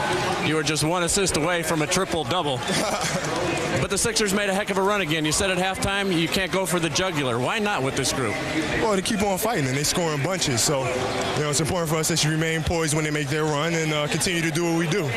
you were just 1 assist away from a triple-double. But the Sixers made a heck of a run again. You said at halftime you can't go for the jugular. Why not with this group? Well, they keep on fighting, and they score in bunches. So, you know, it's important for us that you remain poised when they make their run and continue to do what we do.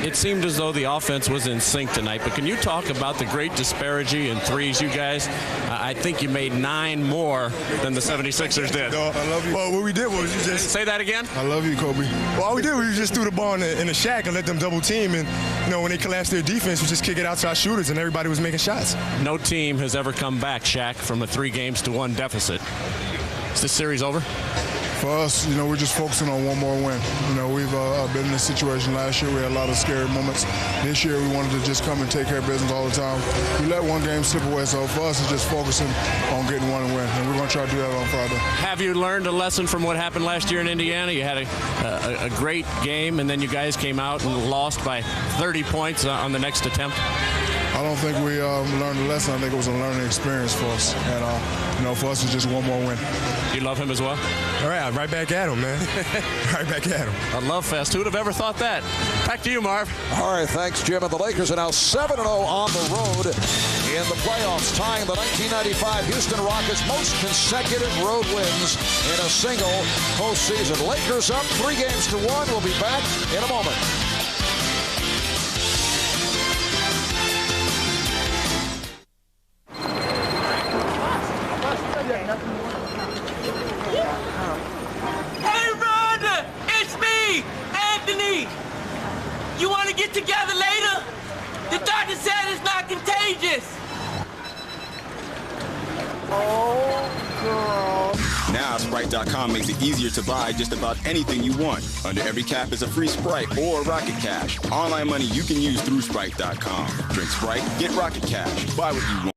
It seemed as though the offense was in sync tonight, but can you talk about the great disparity in threes, you guys? I think you made 9 more than the 76ers did. No, I love you. Well, what we did was you just... Say that again? I love you, Kobe. Well, all we did was just threw the ball in the Shaq and let them double team, and, you know, when they collapsed their defense, we just kick it out to our shooters, and everybody was making shots. No team has ever come back, Shaq, from a 3-1 deficit. Is this series over? For us, you know, we're just focusing on one more win. You know, we've been in this situation last year. We had a lot of scary moments. This year, we wanted to just come and take care of business all the time. We let one game slip away, so for us, it's just focusing on getting one and win, and we're going to try to do that on Friday. Have you learned a lesson from what happened last year in Indiana? You had a great game, and then you guys came out and lost by 30 points on the next attempt. I don't think we learned a lesson. I think it was a learning experience for us. And, you know, for us, it's just one more win. You love him as well? All right back at him, man. Right back at him. A love fest. Who would have ever thought that? Back to you, Marv. All right, thanks, Jim. And the Lakers are now 7-0 on the road in the playoffs, tying the 1995 Houston Rockets' most consecutive road wins in a single postseason. Lakers up 3-1. We'll be back in a moment. together later. The doctor said it's not contagious. Oh, girl. Now, Sprite.com makes it easier to buy just about anything you want. Under every cap is a free Sprite or Rocket Cash. Online money you can use through Sprite.com. Drink Sprite, get Rocket Cash. Buy what you want.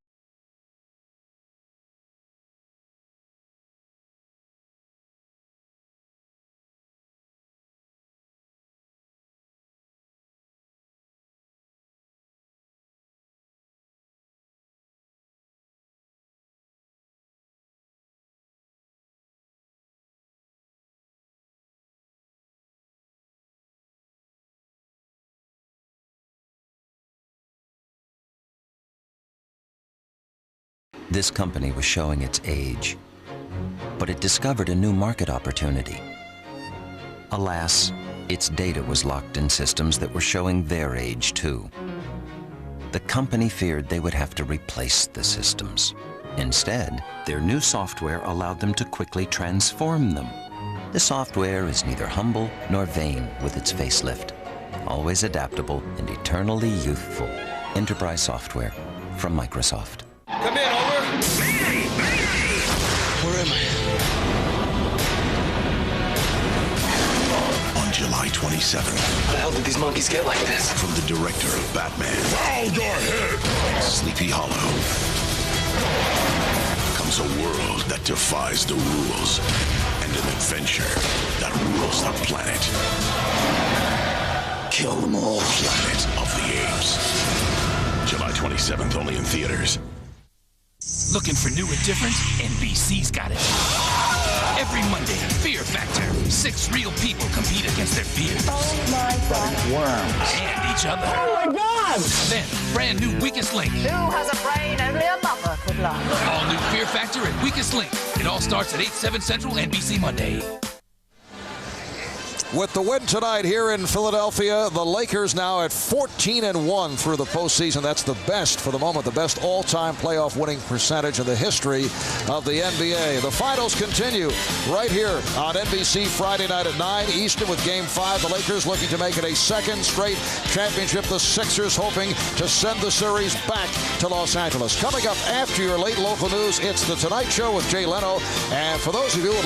This company was showing its age, but it discovered a new market opportunity. Alas, its data was locked in systems that were showing their age too. The company feared they would have to replace the systems. Instead, their new software allowed them to quickly transform them. The software is neither humble nor vain with its facelift. Always adaptable and eternally youthful. Enterprise software from Microsoft. Come in, over. Mayday! Mayday! Where am I? On July 27th. How the hell did these monkeys get like this? From the director of Batman. Bow your head! Sleepy Hollow. Comes a world that defies the rules. And an adventure that rules the planet. Kill them all. Planet of the Apes. July 27th, only in theaters. Looking for new and different? NBC's got it. Every Monday, Fear Factor. 6 real people compete against their fears. Oh my God. Worms. And each other. Oh my God. Then, brand new Weakest Link. Who has a brain only a mother could love? All new Fear Factor and Weakest Link. It all starts at 8/7 Central, NBC Monday. With the win tonight here in Philadelphia, the Lakers now at 14-1 through the postseason. That's the best for the moment, the best all-time playoff winning percentage in the history of the NBA. The finals continue right here on NBC Friday night at 9 Eastern with Game 5. The Lakers looking to make it a second straight championship. The Sixers hoping to send the series back to Los Angeles. Coming up after your late local news, it's The Tonight Show with Jay Leno. And for those of you who would like